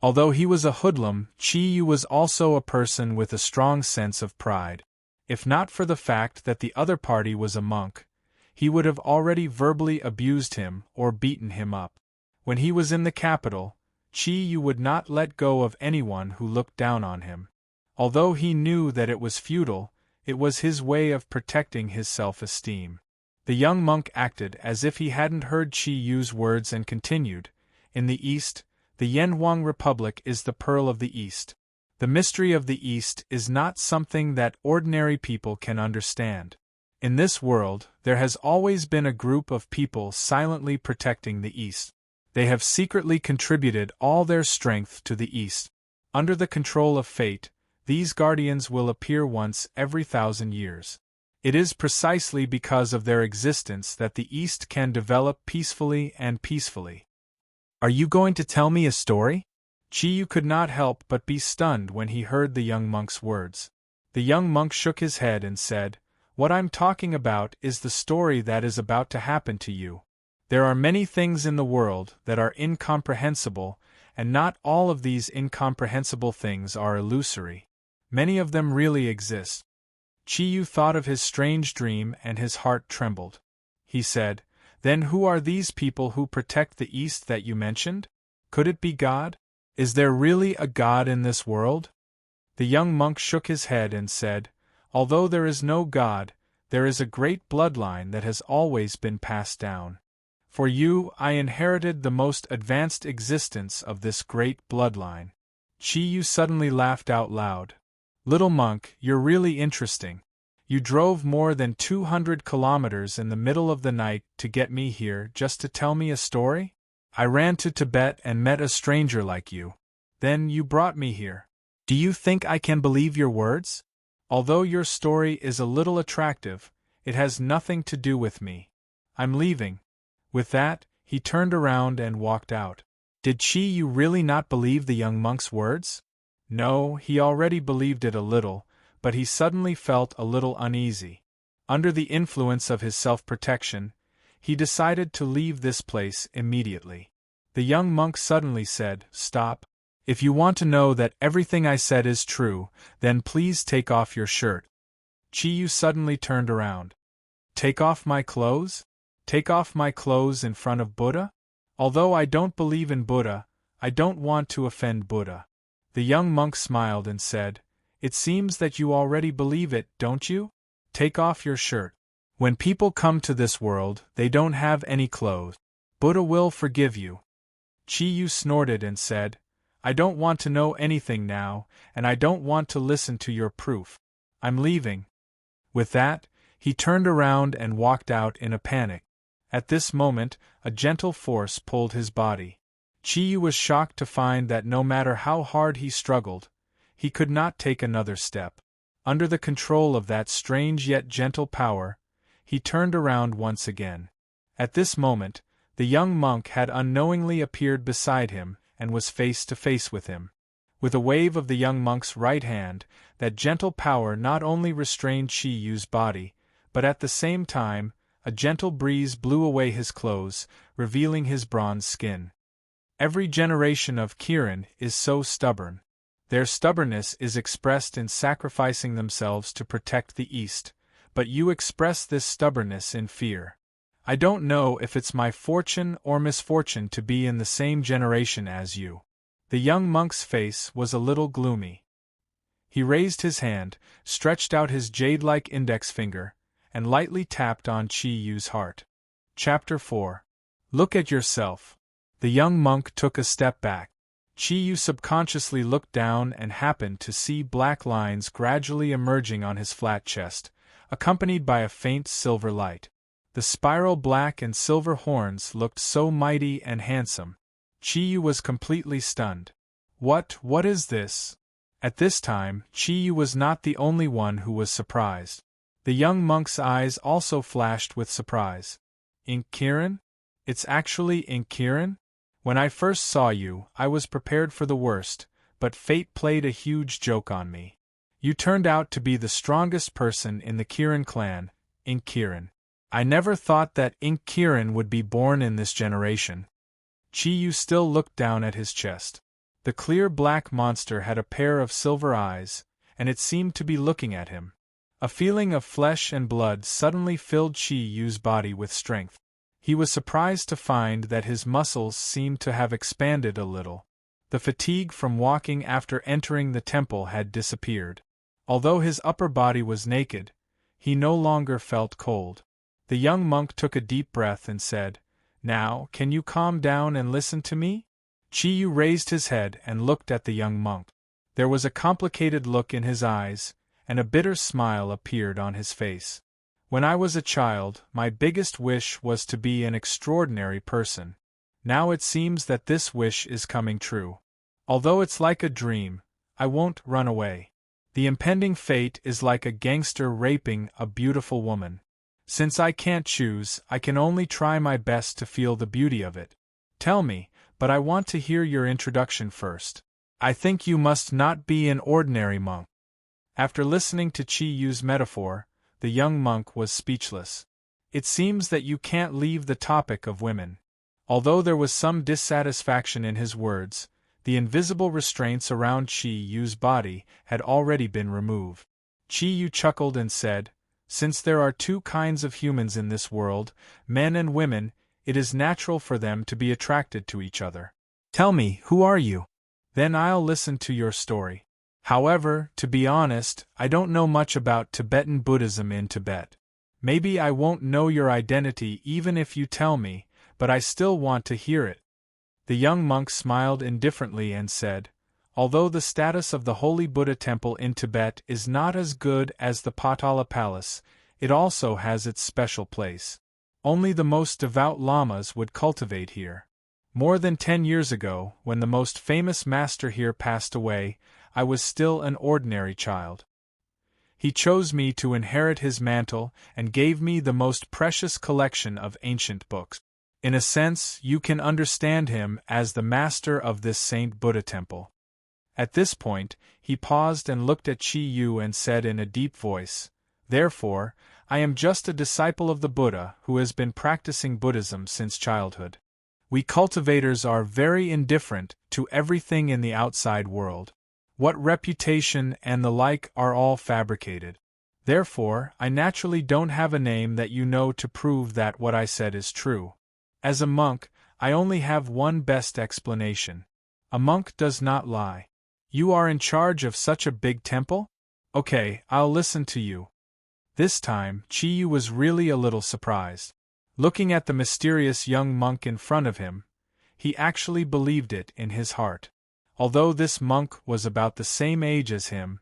[SPEAKER 1] Although he was a hoodlum, Chi Yu was also a person with a strong sense of pride. If not for the fact that the other party was a monk, he would have already verbally abused him or beaten him up. When he was in the capital, Chi Yu would not let go of anyone who looked down on him. Although he knew that it was futile, it was his way of protecting his self-esteem. The young monk acted as if he hadn't heard Chi Yu's words and continued, "In the East, the Yanhuang Republic is the pearl of the East. The mystery of the East is not something that ordinary people can understand. In this world, there has always been a group of people silently protecting the East. They have secretly contributed all their strength to the East. Under the control of fate, these guardians will appear once every 1,000 years. It is precisely because of their existence that the East can develop peacefully and peacefully." "Are you going to tell me a story?" Chi Yu could not help but be stunned when he heard the young monk's words. The young monk shook his head and said, "What I'm talking about is the story that is about to happen to you. There are many things in the world that are incomprehensible, and not all of these incomprehensible things are illusory. Many of them really exist." Chi Yu thought of his strange dream and his heart trembled. He said, "Then who are these people who protect the East that you mentioned? Could it be God? Is there really a God in this world?" The young monk shook his head and said, "Although there is no God, there is a great bloodline that has always been passed down. For you, I inherited the most advanced existence of this great bloodline." Chi Yu suddenly laughed out loud. "Little monk, you're really interesting. You drove more than 200 kilometers in the middle of the night to get me here just to tell me a story? I ran to Tibet and met a stranger like you. Then you brought me here. Do you think I can believe your words? Although your story is a little attractive, it has nothing to do with me. I'm leaving." With that, he turned around and walked out. Did Chi Yu really not believe the young monk's words? No, he already believed it a little, but he suddenly felt a little uneasy. Under the influence of his self-protection, he decided to leave this place immediately. The young monk suddenly said, "Stop. If you want to know that everything I said is true, then please take off your shirt." Chi Yu suddenly turned around. "Take off my clothes? Take off my clothes in front of Buddha? Although I don't believe in Buddha, I don't want to offend Buddha." The young monk smiled and said, "It seems that you already believe it, don't you? Take off your shirt. When people come to this world, they don't have any clothes. Buddha will forgive you." Chi Yu snorted and said, "I don't want to know anything now, and I don't want to listen to your proof. I'm leaving." With that, he turned around and walked out in a panic. At this moment, a gentle force pulled his body. Chi Yu was shocked to find that no matter how hard he struggled, he could not take another step. Under the control of that strange yet gentle power, he turned around once again. At this moment, the young monk had unknowingly appeared beside him and was face to face with him. With a wave of the young monk's right hand, that gentle power not only restrained Chi Yu's body, but at the same time, a gentle breeze blew away his clothes, revealing his bronze skin. Every generation of Kirin is so stubborn. Their stubbornness is expressed in sacrificing themselves to protect the East, but you express this stubbornness in fear. I don't know if it's my fortune or misfortune to be in the same generation as you." The young monk's face was a little gloomy. He raised his hand, stretched out his jade-like index finger, and lightly tapped on Chi Yu's heart. Chapter 4. Look at yourself. The young monk took a step back. Chi Yu subconsciously looked down and happened to see black lines gradually emerging on his flat chest, accompanied by a faint silver light. The spiral black and silver horns looked so mighty and handsome. Chi Yu was completely stunned. What is this?" At this time, Chi Yu was not the only one who was surprised. The young monk's eyes also flashed with surprise. "Ink Kirin? It's actually Ink Kirin? When I first saw you, I was prepared for the worst, but fate played a huge joke on me. You turned out to be the strongest person in the Kirin clan, Ink Kirin. I never thought that Ink Kirin would be born in this generation." Chi Yu still looked down at his chest. The clear black monster had a pair of silver eyes, and it seemed to be looking at him. A feeling of flesh and blood suddenly filled Chi Yu's body with strength. He was surprised to find that his muscles seemed to have expanded a little. The fatigue from walking after entering the temple had disappeared. Although his upper body was naked, he no longer felt cold. The young monk took a deep breath and said, "Now, can you calm down and listen to me?" Chi Yu raised his head and looked at the young monk. There was a complicated look in his eyes, and a bitter smile appeared on his face. "When I was a child, my biggest wish was to be an extraordinary person. Now it seems that this wish is coming true. Although it's like a dream, I won't run away. The impending fate is like a gangster raping a beautiful woman. Since I can't choose, I can only try my best to feel the beauty of it. Tell me, but I want to hear your introduction first. I think you must not be an ordinary monk." After listening to Chi Yu's metaphor, the young monk was speechless. "It seems that you can't leave the topic of women." Although there was some dissatisfaction in his words, the invisible restraints around Chi Yu's body had already been removed. Chi Yu chuckled and said, "Since there are two kinds of humans in this world, men and women, it is natural for them to be attracted to each other. Tell me, who are you? Then I'll listen to your story. However, to be honest, I don't know much about Tibetan Buddhism in Tibet. Maybe I won't know your identity even if you tell me, but I still want to hear it." The young monk smiled indifferently and said, "Although the status of the Holy Buddha Temple in Tibet is not as good as the Potala Palace, it also has its special place. Only the most devout lamas would cultivate here. More than 10 years ago, when the most famous master here passed away, I was still an ordinary child. He chose me to inherit his mantle and gave me the most precious collection of ancient books. In a sense, you can understand him as the master of this Saint Buddha temple." At this point, he paused and looked at Chi Yu and said in a deep voice, "Therefore, I am just a disciple of the Buddha who has been practicing Buddhism since childhood. We cultivators are very indifferent to everything in the outside world. What reputation and the like are all fabricated. Therefore, I naturally don't have a name that you know to prove that what I said is true. As a monk, I only have one best explanation. A monk does not lie. You are in charge of such a big temple? Okay, I'll listen to you." This time, Chi Yu was really a little surprised. Looking at the mysterious young monk in front of him, he actually believed it in his heart. Although this monk was about the same age as him,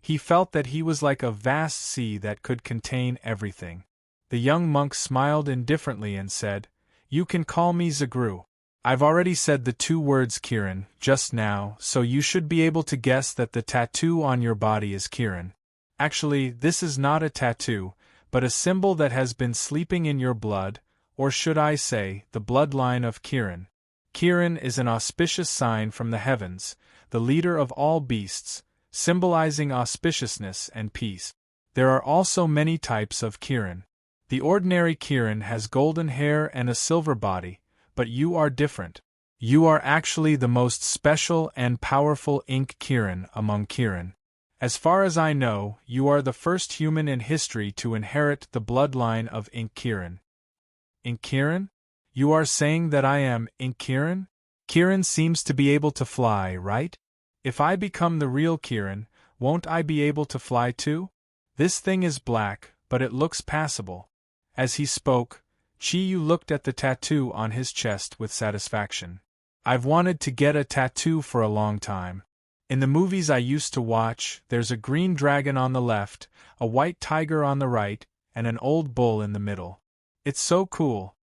[SPEAKER 1] he felt that he was like a vast sea that could contain everything. The young monk smiled indifferently and said, "You can call me Zagru. I've already said the 2 words Kirin just now, so you should be able to guess that the tattoo on your body is Kirin. Actually, this is not a tattoo, but a symbol that has been sleeping in your blood, or should I say, the bloodline of Kirin. Kirin is an auspicious sign from the heavens, the leader of all beasts, symbolizing auspiciousness and peace. There are also many types of Kirin. The ordinary Kirin has golden hair and a silver body, but you are different. You are actually the most special and powerful ink Kirin among Kirin. As far as I know, you are the first human in history to inherit the bloodline of Ink Kirin." "Ink Kirin? You are saying that I am Ink Kirin? Kirin seems to be able to fly, right? If I become the real Kirin, won't I be able to fly too? This thing is black, but it looks passable." As he spoke, Chi Yu looked at the tattoo on his chest with satisfaction. "I've wanted to get a tattoo for a long time. In the movies I used to watch, there's a green dragon on the left, a white tiger on the right, and an old bull in the middle. It's so cool."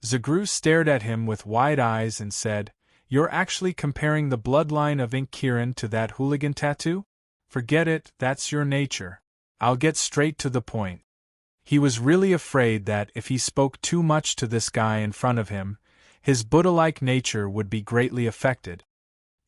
[SPEAKER 1] Zagru stared at him with wide eyes and said, "You're actually comparing the bloodline of Ink Kirin to that hooligan tattoo? Forget it, that's your nature. I'll get straight to the point." He was really afraid that if he spoke too much to this guy in front of him, his Buddha-like nature would be greatly affected.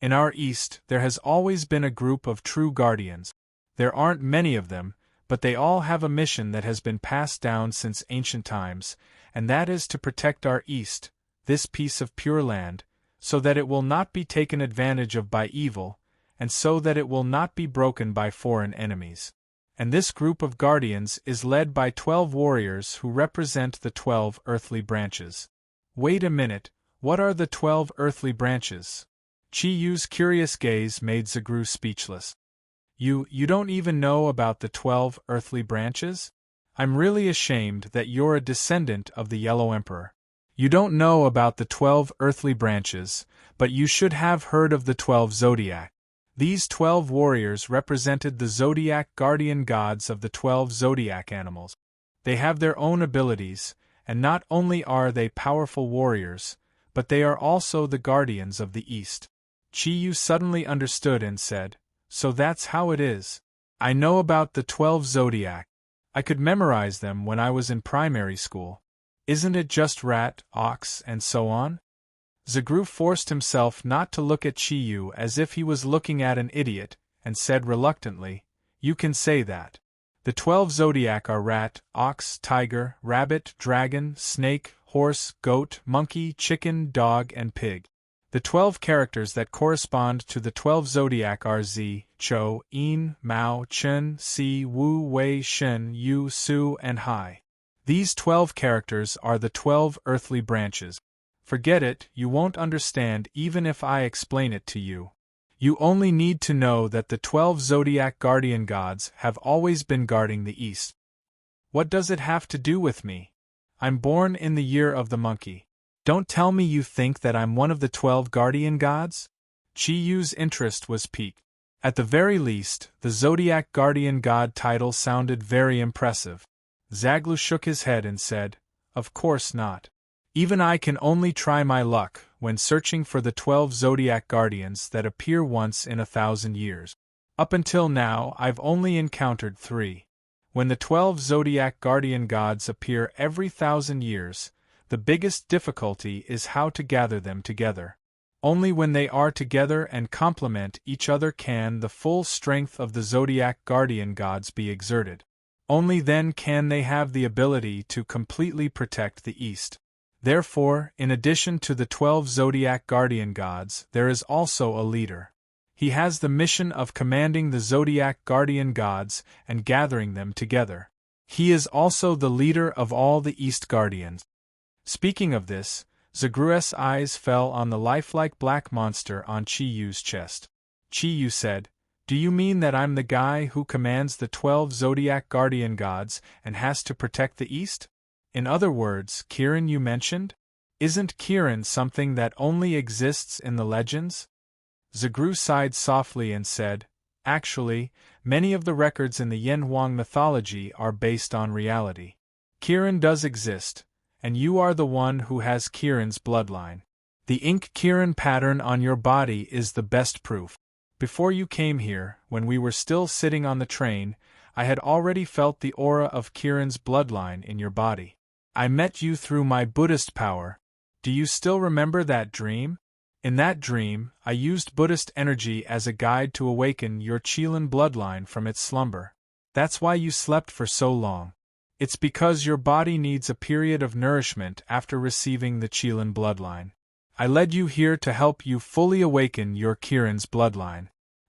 [SPEAKER 1] In our East, there has always been a group of true guardians. There aren't many of them, but they all have a mission that has been passed down since ancient times, and that is to protect our East, this piece of pure land, so that it will not be taken advantage of by evil, and so that it will not be broken by foreign enemies. and this group of guardians is led by 12 warriors who represent the 12 earthly branches. Wait a minute, what are the 12 earthly branches? Chi-Yu's curious gaze made Zagru speechless. You don't even know about the 12 earthly branches? I'm really ashamed that you're a descendant of the Yellow Emperor. You don't know about the 12 earthly branches, but you should have heard of the 12 Zodiac. These 12 warriors represented the Zodiac guardian gods of the 12 Zodiac animals. They have their own abilities, and not only are they powerful warriors, but they are also the guardians of the East. Chi-Yu suddenly understood and said, "So that's how it is. I know about the 12 Zodiac. I could memorize them when I was in primary school. Isn't it just rat, ox, and so on?" Zagru forced himself not to look at Chi-Yu as if he was looking at an idiot, and said reluctantly, "You can say that. The 12 Zodiac are rat, ox, tiger, rabbit, dragon, snake, horse, goat, monkey, chicken, dog, and pig. The 12 characters that correspond to the 12 Zodiac are Zi, Chou, Yin, Mao, Chen, Si, Wu, Wei, Shen, Yu, Su, and Hai. These 12 characters are the 12 earthly branches. Forget it, you won't understand even if I explain it to you. You only need to know that the 12 Zodiac guardian gods have always been guarding the East. What does it have to do with me? I'm born in the year of the monkey. Don't tell me you think that I'm one of the 12 guardian gods?" Chi-Yu's interest was piqued. At the very least, the Zodiac guardian god title sounded very impressive. Zaglu shook his head and said, "Of course not. Even I can only try my luck when searching for the 12 Zodiac guardians that appear once in 1,000 years. Up until now I've only encountered 3. When the 12 Zodiac guardian gods appear every 1,000 years, the biggest difficulty is how to gather them together. Only when they are together and complement each other can the full strength of the Zodiac guardian gods be exerted. Only then can they have the ability to completely protect the East. Therefore, in addition to the 12 Zodiac guardian gods, there is also a leader. He has the mission of commanding the Zodiac guardian gods and gathering them together. He is also the leader of all the East Guardians." Speaking of this, Zagru's eyes fell on the lifelike black monster on Chi-Yu's chest. Chi-Yu said, "Do you mean that I'm the guy who commands the 12 Zodiac guardian gods and has to protect the East? In other words, Kirin you mentioned? Isn't Kirin something that only exists in the legends?" Zagru sighed softly and said, "Actually, many of the records in the Yanhuang mythology are based on reality. Kirin does exist, and you are the one who has Kirin's bloodline. The ink Kirin pattern on your body is the best proof. Before you came here, when we were still sitting on the train, I had already felt the aura of Kirin's bloodline in your body. I met you through my Buddhist power. Do you still remember that dream? In that dream, I used Buddhist energy as a guide to awaken your Qilin bloodline from its slumber. That's why you slept for so long. It's because your body needs a period of nourishment after receiving the Qilin bloodline. I led you here to help you fully awaken your Kirin's bloodline.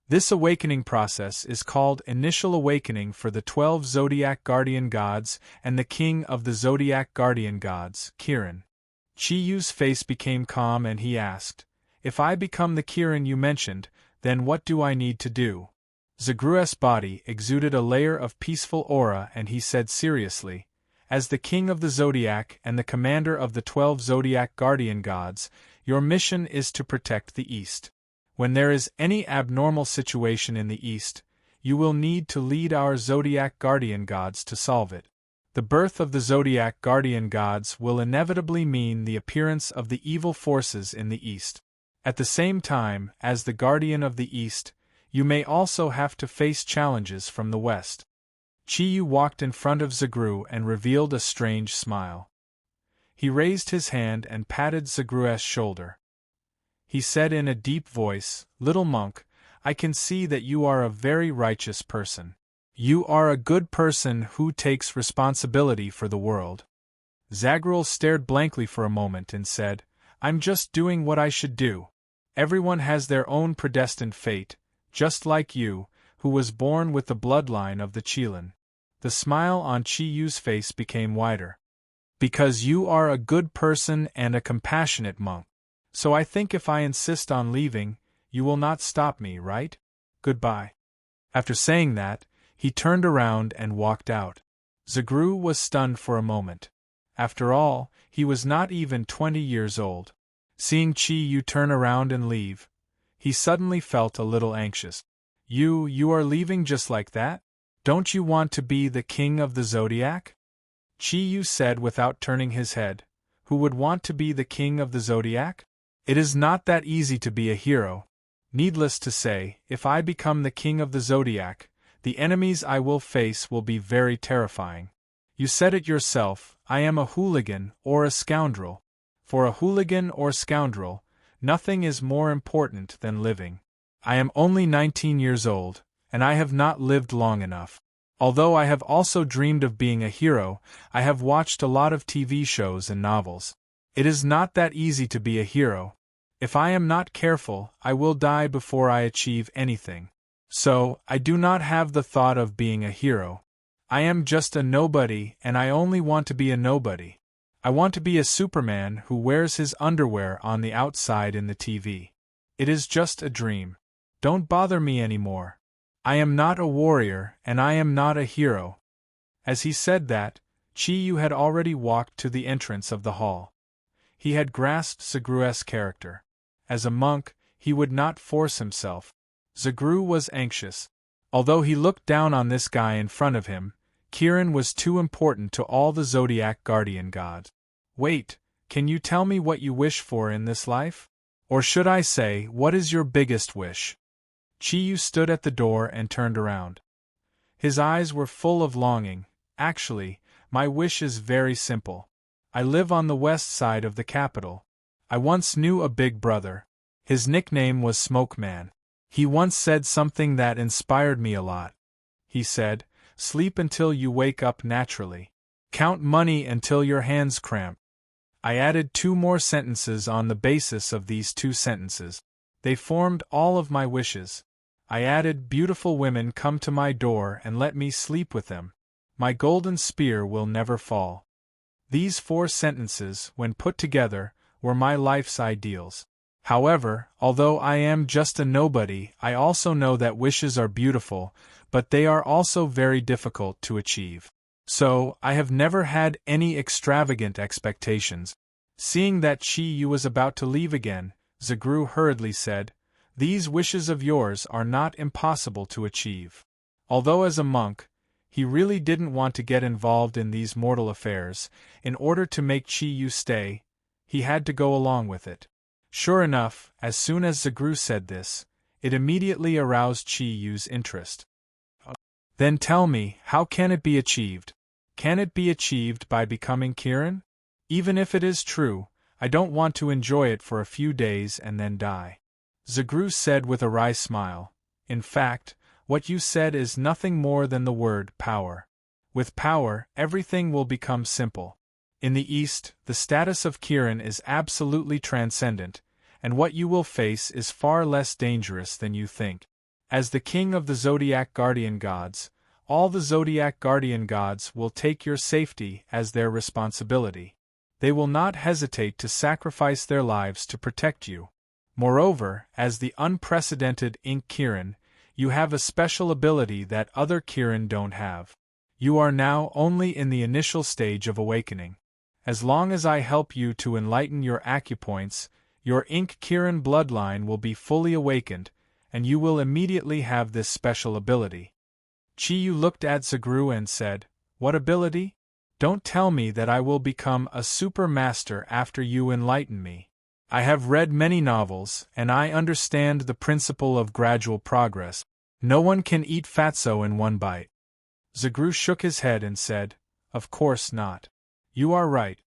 [SPEAKER 1] This awakening process is called Initial Awakening for the 12 Zodiac Guardian Gods and the King of the Zodiac Guardian Gods, Kirin." Chi-Yu's face became calm and he asked, "If I become the Kirin you mentioned, then what do I need to do?" Zagru's body exuded a layer of peaceful aura and he said seriously, "As the King of the Zodiac and the commander of the 12 Zodiac Guardian Gods, your mission is to protect the East. When there is any abnormal situation in the East, you will need to lead our Zodiac Guardian Gods to solve it. The birth of the Zodiac Guardian Gods will inevitably mean the appearance of the evil forces in the East. At the same time, as the Guardian of the East, you may also have to face challenges from the West." Chi-Yu walked in front of Zagru and revealed a strange smile. He raised his hand and patted Zagru's shoulder. He said in a deep voice, "Little monk, I can see that you are a very righteous person. You are a good person who takes responsibility for the world." Zagru stared blankly for a moment and said, "I'm just doing what I should do. Everyone has their own predestined fate, just like you, who was born with the bloodline of the Qilin. The smile on Qi Yu's face became wider. Because you are a good person and a compassionate monk. So I think if I insist on leaving, you will not stop me, right? Goodbye. After saying that, he turned around and walked out. Zagru was stunned for a moment. After all, he was not even 20 years old. Seeing Qi Yu turn around and leave, he suddenly felt a little anxious. You are leaving just like that? Don't you want to be the king of the Zodiac? Qi Yu said without turning his head. Who would want to be the king of the Zodiac? It is not that easy to be a hero. Needless to say, if I become the king of the Zodiac, the enemies I will face will be very terrifying. You said it yourself, I am a hooligan or a scoundrel. For a hooligan or scoundrel, nothing is more important than living. I am only 19 years old, and I have not lived long enough. Although I have also dreamed of being a hero, I have watched a lot of TV shows and novels. It is not that easy to be a hero. If I am not careful, I will die before I achieve anything. So, I do not have the thought of being a hero. I am just a nobody, and I only want to be a nobody. I want to be a Superman who wears his underwear on the outside in the TV. It is just a dream. Don't bother me anymore. I am not a warrior, and I am not a hero. As he said that, Qi Yu had already walked to the entrance of the hall. He had grasped Zagru's character. As a monk, he would not force himself. Zagru was anxious. Although he looked down on this guy in front of him, Kirin was too important to all the Zodiac guardian gods. Wait, can you tell me what you wish for in this life? Or should I say, what is your biggest wish? Qi Yu stood at the door and turned around. His eyes were full of longing. Actually, my wish is very simple. I live on the west side of the capital. I once knew a big brother. His nickname was Smoke Man. He once said something that inspired me a lot. He said, sleep until you wake up naturally. Count money until your hands cramp. I added 2 more sentences on the basis of these 2 sentences. They formed all of my wishes. I added, beautiful women come to my door and let me sleep with them. My golden spear will never fall. These 4 sentences, when put together, were my life's ideals. However, although I am just a nobody, I also know that wishes are beautiful, but they are also very difficult to achieve. So, I have never had any extravagant expectations. Seeing that Qi Yu was about to leave again, Zagru hurriedly said, these wishes of yours are not impossible to achieve. Although as a monk, he really didn't want to get involved in these mortal affairs, in order to make Qi Yu stay, he had to go along with it. Sure enough, as soon as Zagru said this, it immediately aroused Qi Yu's interest. Then tell me, how can it be achieved? Can it be achieved by becoming Kirin? Even if it is true, I don't want to enjoy it for a few days and then die. Zagru said with a wry smile. In fact, what you said is nothing more than the word power. With power, everything will become simple. In the East, the status of Kirin is absolutely transcendent, and what you will face is far less dangerous than you think. As the king of the Zodiac guardian gods, all the Zodiac guardian gods will take your safety as their responsibility. They will not hesitate to sacrifice their lives to protect you. Moreover, as the unprecedented Ink Kirin, you have a special ability that other Kirin don't have. You are now only in the initial stage of awakening. As long as I help you to enlighten your acupoints, your Ink Kirin bloodline will be fully awakened, and you will immediately have this special ability. Qi Yu looked at Zagru and said, what ability? Don't tell me that I will become a super master after you enlighten me. I have read many novels, and I understand the principle of gradual progress. No one can eat fatso in one bite. Zagru shook his head and said, of course not. You are right.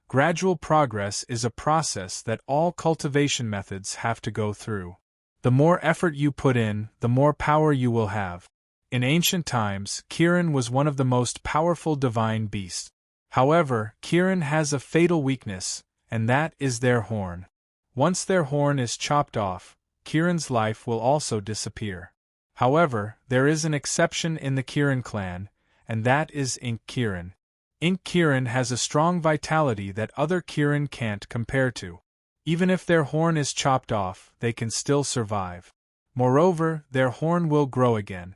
[SPEAKER 1] Gradual progress is a process that all cultivation methods have to go through. The more effort you put in, the more power you will have. In ancient times, Kirin was one of the most powerful divine beasts. However, Kirin has a fatal weakness, and that is their horn. Once their horn is chopped off, Kirin's life will also disappear. However, there is an exception in the Kirin clan, and that is Ink Kirin. Ink Kirin has a strong vitality that other Kirin can't compare to. Even if their horn is chopped off, they can still survive. Moreover, their horn will grow again.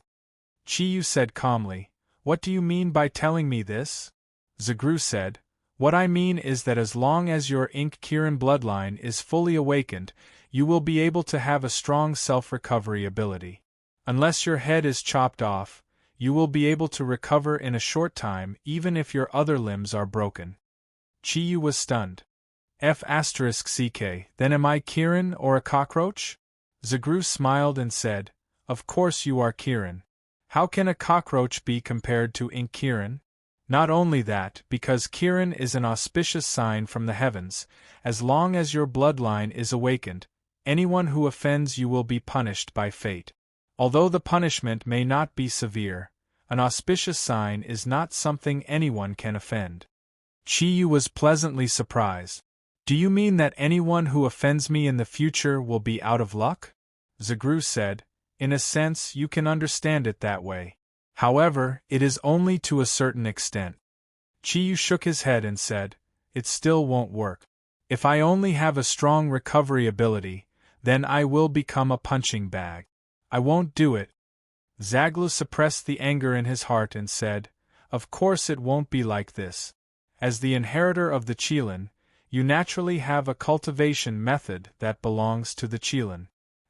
[SPEAKER 1] Chiyu said calmly, "What do you mean by telling me this?" Zagru said, "What I mean is that as long as your Ink Kirin bloodline is fully awakened, you will be able to have a strong self-recovery ability. Unless your head is chopped off, you will be able to recover in a short time even if your other limbs are broken." Chiyu was stunned. F***ck, then am I Kirin or a cockroach? Zagru smiled and said, "Of course you are Kirin. How can a cockroach be compared to Ink Kirin? Not only that, because Kirin is an auspicious sign from the heavens, as long as your bloodline is awakened, anyone who offends you will be punished by fate. Although the punishment may not be severe, an auspicious sign is not something anyone can offend." Chiyu was pleasantly surprised. "Do you mean that anyone who offends me in the future will be out of luck?" Zagru said, "In a sense you can understand it that way. However, it is only to a certain extent." Chiyu shook his head and said, "It still won't work. If I only have a strong recovery ability, then I will become a punching bag. I won't do it." Zaglu suppressed the anger in his heart and said, "Of course it won't be like this. As the inheritor of the Qilin, you naturally have a cultivation method that belongs to the Qilin.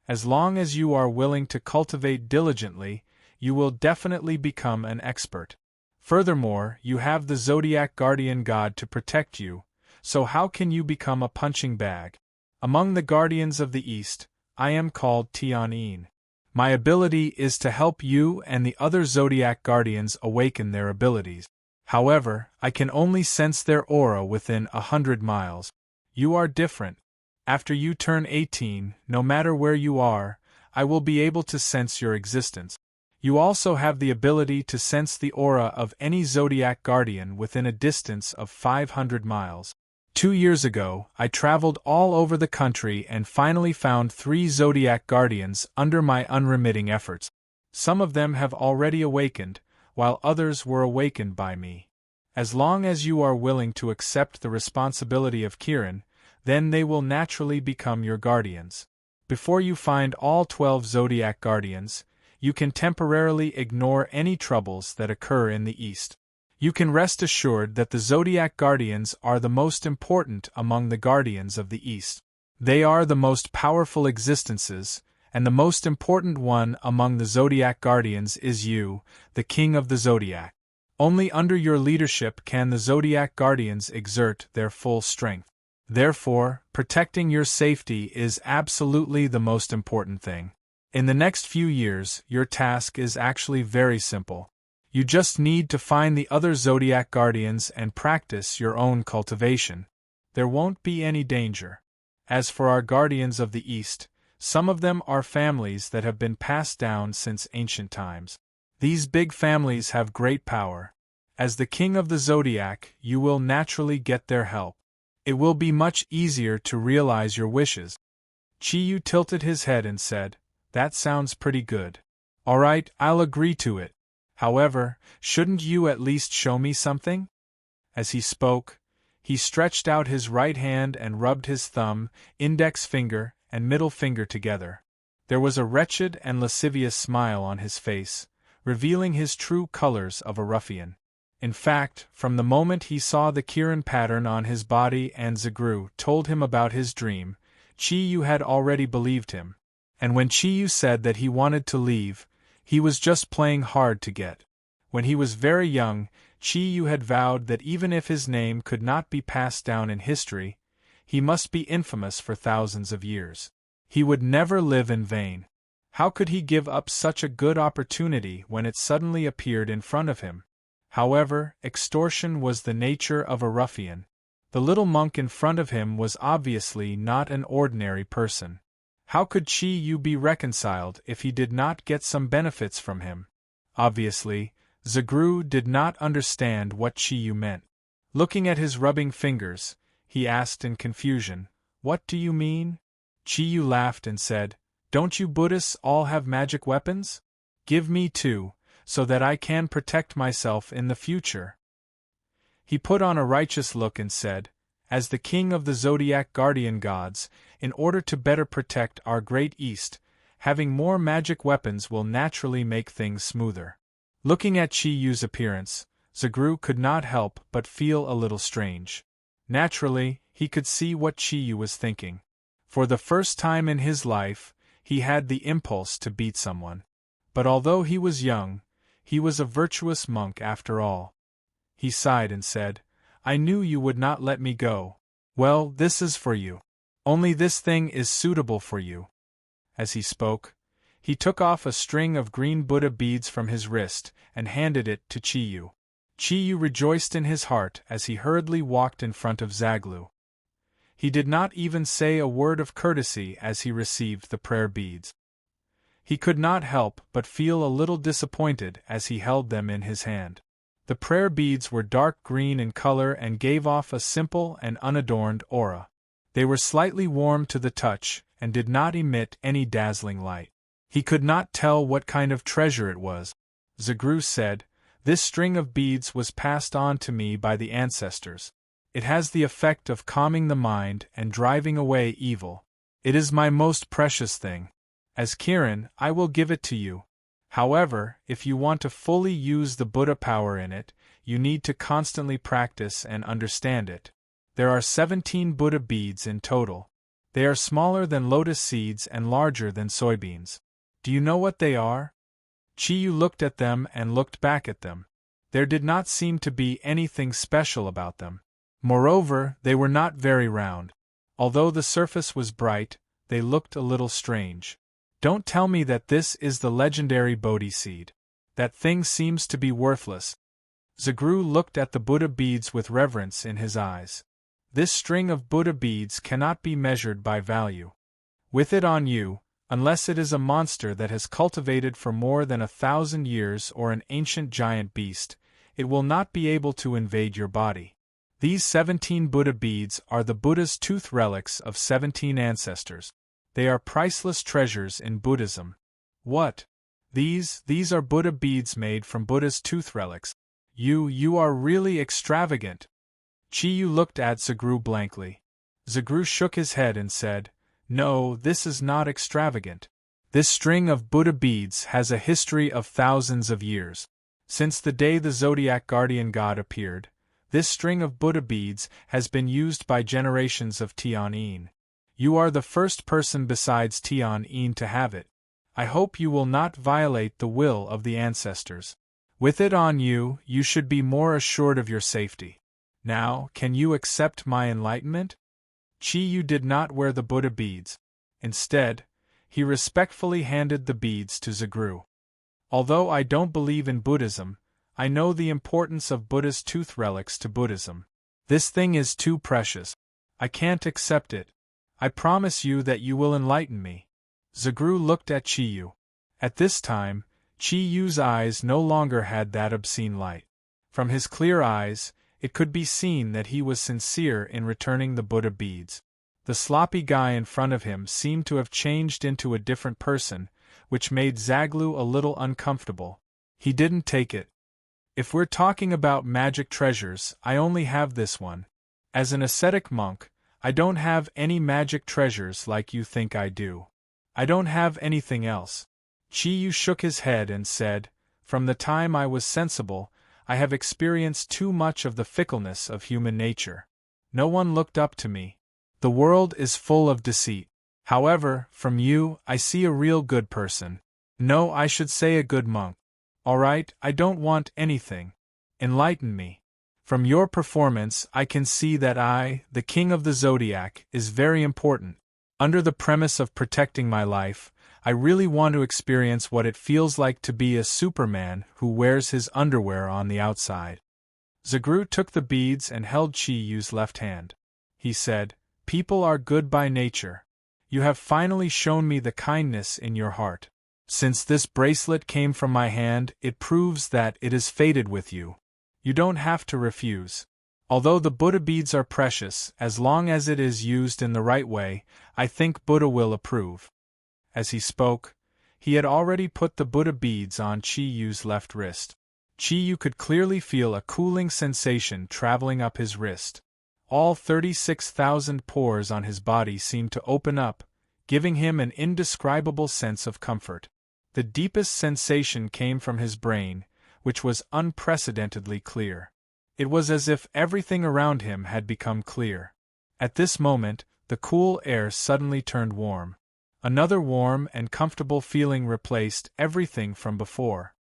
[SPEAKER 1] As long as you are willing to cultivate diligently, you will definitely become an expert. Furthermore, you have the Zodiac Guardian God to protect you, so how can you become a punching bag? Among the Guardians of the East, I am called Tian-in. My ability is to help you and the other Zodiac Guardians awaken their abilities. However, I can only sense their aura within 100 miles. You are different. After you turn 18, no matter where you are, I will be able to sense your existence. You also have the ability to sense the aura of any Zodiac Guardian within a distance of 500 miles. 2 years ago, I traveled all over the country and finally found 3 Zodiac Guardians under my unremitting efforts. Some of them have already awakened, while others were awakened by me. As long as you are willing to accept the responsibility of Kirin, then they will naturally become your guardians. Before you find all 12 Zodiac Guardians, you can temporarily ignore any troubles that occur in the East. You can rest assured that the Zodiac Guardians are the most important among the Guardians of the East. They are the most powerful existences, and the most important one among the Zodiac Guardians is you, the King of the Zodiac. Only under your leadership can the Zodiac Guardians exert their full strength. Therefore, protecting your safety is absolutely the most important thing. In the next few years, your task is actually very simple. You just need to find the other Zodiac Guardians and practice your own cultivation. There won't be any danger. As for our Guardians of the East, some of them are families that have been passed down since ancient times. These big families have great power. As the King of the Zodiac, you will naturally get their help. It will be much easier to realize your wishes." Chiyu tilted his head and said, "That sounds pretty good. All right, I'll agree to it. However, shouldn't you at least show me something?" As he spoke, he stretched out his right hand and rubbed his thumb, index finger, and middle finger together. There was a wretched and lascivious smile on his face, revealing his true colors of a ruffian. In fact, from the moment he saw the Kirin pattern on his body and Zagru told him about his dream, Chiyu had already believed him. And when Chiyu said that he wanted to leave, he was just playing hard to get. When he was very young, Chiyu had vowed that even if his name could not be passed down in history, he must be infamous for thousands of years. He would never live in vain. How could he give up such a good opportunity when it suddenly appeared in front of him? However, extortion was the nature of a ruffian. The little monk in front of him was obviously not an ordinary person. How could Chiyu be reconciled if he did not get some benefits from him? Obviously, Zagru did not understand what Chiyu meant. Looking at his rubbing fingers, he asked in confusion, "What do you mean?" Chiyu laughed and said, "Don't you Buddhists all have magic weapons? Give me too, so that I can protect myself in the future." He put on a righteous look and said, "As the king of the Zodiac guardian gods, in order to better protect our great East, having more magic weapons will naturally make things smoother." Looking at Chi Yu's appearance, Zagru could not help but feel a little strange. Naturally, he could see what Chi Yu was thinking. For the first time in his life, he had the impulse to beat someone. But although he was young, he was a virtuous monk after all. He sighed and said, "I knew you would not let me go. Well, this is for you. Only this thing is suitable for you." As he spoke, he took off a string of green Buddha beads from his wrist and handed it to Chi Yu. Chi Yu rejoiced in his heart as he hurriedly walked in front of Zaglu. He did not even say a word of courtesy as he received the prayer beads. He could not help but feel a little disappointed as he held them in his hand. The prayer beads were dark green in color and gave off a simple and unadorned aura. They were slightly warm to the touch and did not emit any dazzling light. He could not tell what kind of treasure it was. Zagru said, "This string of beads was passed on to me by the ancestors. It has the effect of calming the mind and driving away evil. It is my most precious thing. As Kirin, I will give it to you. However, if you want to fully use the Buddha power in it, you need to constantly practice and understand it. There are 17 Buddha beads in total. They are smaller than lotus seeds and larger than soybeans. Do you know what they are?" Chi Yu looked at them and looked back at them. There did not seem to be anything special about them. Moreover, they were not very round. Although the surface was bright, they looked a little strange. "Don't tell me that this is the legendary Bodhi seed. That thing seems to be worthless." Zagru looked at the Buddha beads with reverence in his eyes. "This string of Buddha beads cannot be measured by value. With it on you, unless it is a monster that has cultivated for more than 1,000 years or an ancient giant beast, it will not be able to invade your body. These 17 Buddha beads are the Buddha's tooth relics of 17 ancestors. They are priceless treasures in Buddhism." "What? These are Buddha beads made from Buddha's tooth relics. You are really extravagant." Chi Yu looked at Zagru blankly. Zagru shook his head and said, "No, this is not extravagant. This string of Buddha beads has a history of thousands of years. Since the day the Zodiac guardian god appeared, this string of Buddha beads has been used by generations of Tian-in. You are the first person besides Tian-in to have it. I hope you will not violate the will of the ancestors. With it on you, you should be more assured of your safety. Now, can you accept my enlightenment?" Chi Yu did not wear the Buddha beads. Instead, he respectfully handed the beads to Zagru. "Although I don't believe in Buddhism, I know the importance of Buddha's tooth relics to Buddhism. This thing is too precious. I can't accept it. I promise you that you will enlighten me." Zagru looked at Chi Yu. At this time, Chi Yu's eyes no longer had that obscene light. From his clear eyes, it could be seen that he was sincere in returning the Buddha beads. The sloppy guy in front of him seemed to have changed into a different person, which made Zaglu a little uncomfortable. He didn't take it. "If we're talking about magic treasures, I only have this one. As an ascetic monk, I don't have any magic treasures like you think I do. I don't have anything else." Chi Yu shook his head and said, "From the time I was sensible, I have experienced too much of the fickleness of human nature. No one looked up to me. The world is full of deceit. However, from you, I see a real good person. No, I should say a good monk. All right, I don't want anything. Enlighten me. From your performance, I can see that I, the king of the Zodiac, is very important. Under the premise of protecting my life, I really want to experience what it feels like to be a Superman who wears his underwear on the outside." Zagru took the beads and held Chi Yu's left hand. He said, "People are good by nature. You have finally shown me the kindness in your heart. Since this bracelet came from my hand, it proves that it is fated with you. You don't have to refuse. Although the Buddha beads are precious, as long as it is used in the right way, I think Buddha will approve." As he spoke, He had already put the Buddha beads on Chi-Yu's left wrist. Chi-Yu could clearly feel a cooling sensation traveling up his wrist. All 36,000 pores on his body seemed to open up, giving him an indescribable sense of comfort. The deepest sensation came from his brain, which was unprecedentedly clear. It was as if everything around him had become clear. At this moment, the cool air suddenly turned warm. Another warm and comfortable feeling replaced everything from before.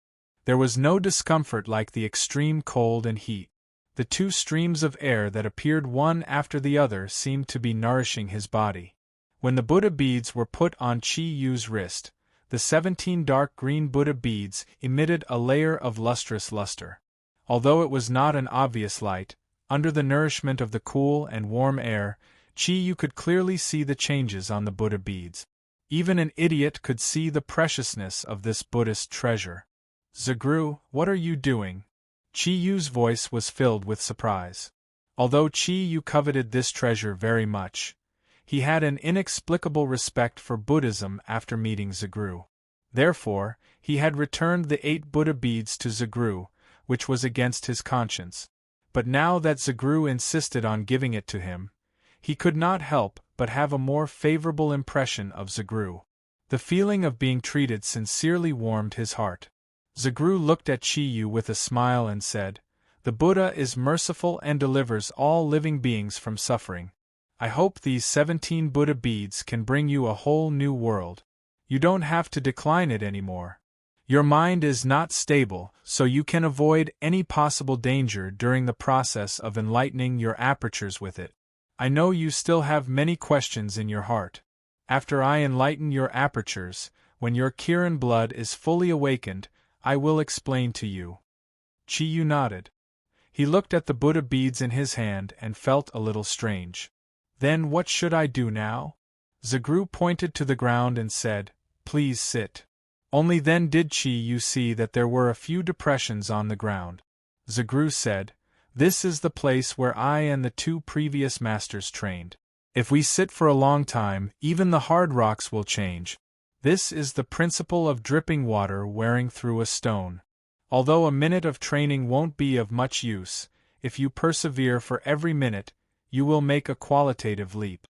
[SPEAKER 1] There was no discomfort like the extreme cold and heat. The two streams of air that appeared one after the other seemed to be nourishing his body. When the Buddha beads were put on Chi-Yu's wrist, the 17 dark green Buddha beads emitted a layer of lustrous luster. Although it was not an obvious light, under the nourishment of the cool and warm air, Chi-Yu could clearly see the changes on the Buddha beads. Even an idiot could see the preciousness of this Buddhist treasure. "Zagru, what are you doing?" Chi-Yu's voice was filled with surprise. Although Chi-Yu coveted this treasure very much, he had an inexplicable respect for Buddhism after meeting Zagru. Therefore, he had returned the 8 Buddha beads to Zagru, which was against his conscience. But now that Zagru insisted on giving it to him, he could not help but have a more favorable impression of Zagru. The feeling of being treated sincerely warmed his heart. Zagru looked at Chi-Yu with a smile and said, "The Buddha is merciful and delivers all living beings from suffering. I hope these 17 Buddha beads can bring you a whole new world. You don't have to decline it anymore. Your mind is not stable, so you can avoid any possible danger during the process of enlightening your apertures with it. I know you still have many questions in your heart. After I enlighten your apertures, when your Kiran blood is fully awakened, I will explain to you." Chi-Yu nodded. He looked at the Buddha beads in his hand and felt a little strange. "Then what should I do now?" Zagru pointed to the ground and said, "Please sit." Only then did Chi-Yu see that there were a few depressions on the ground. Zagru said, "This is the place where I and the 2 previous masters trained. If we sit for a long time, even the hard rocks will change. This is the principle of dripping water wearing through a stone. Although a minute of training won't be of much use, if you persevere for every minute, you will make a qualitative leap."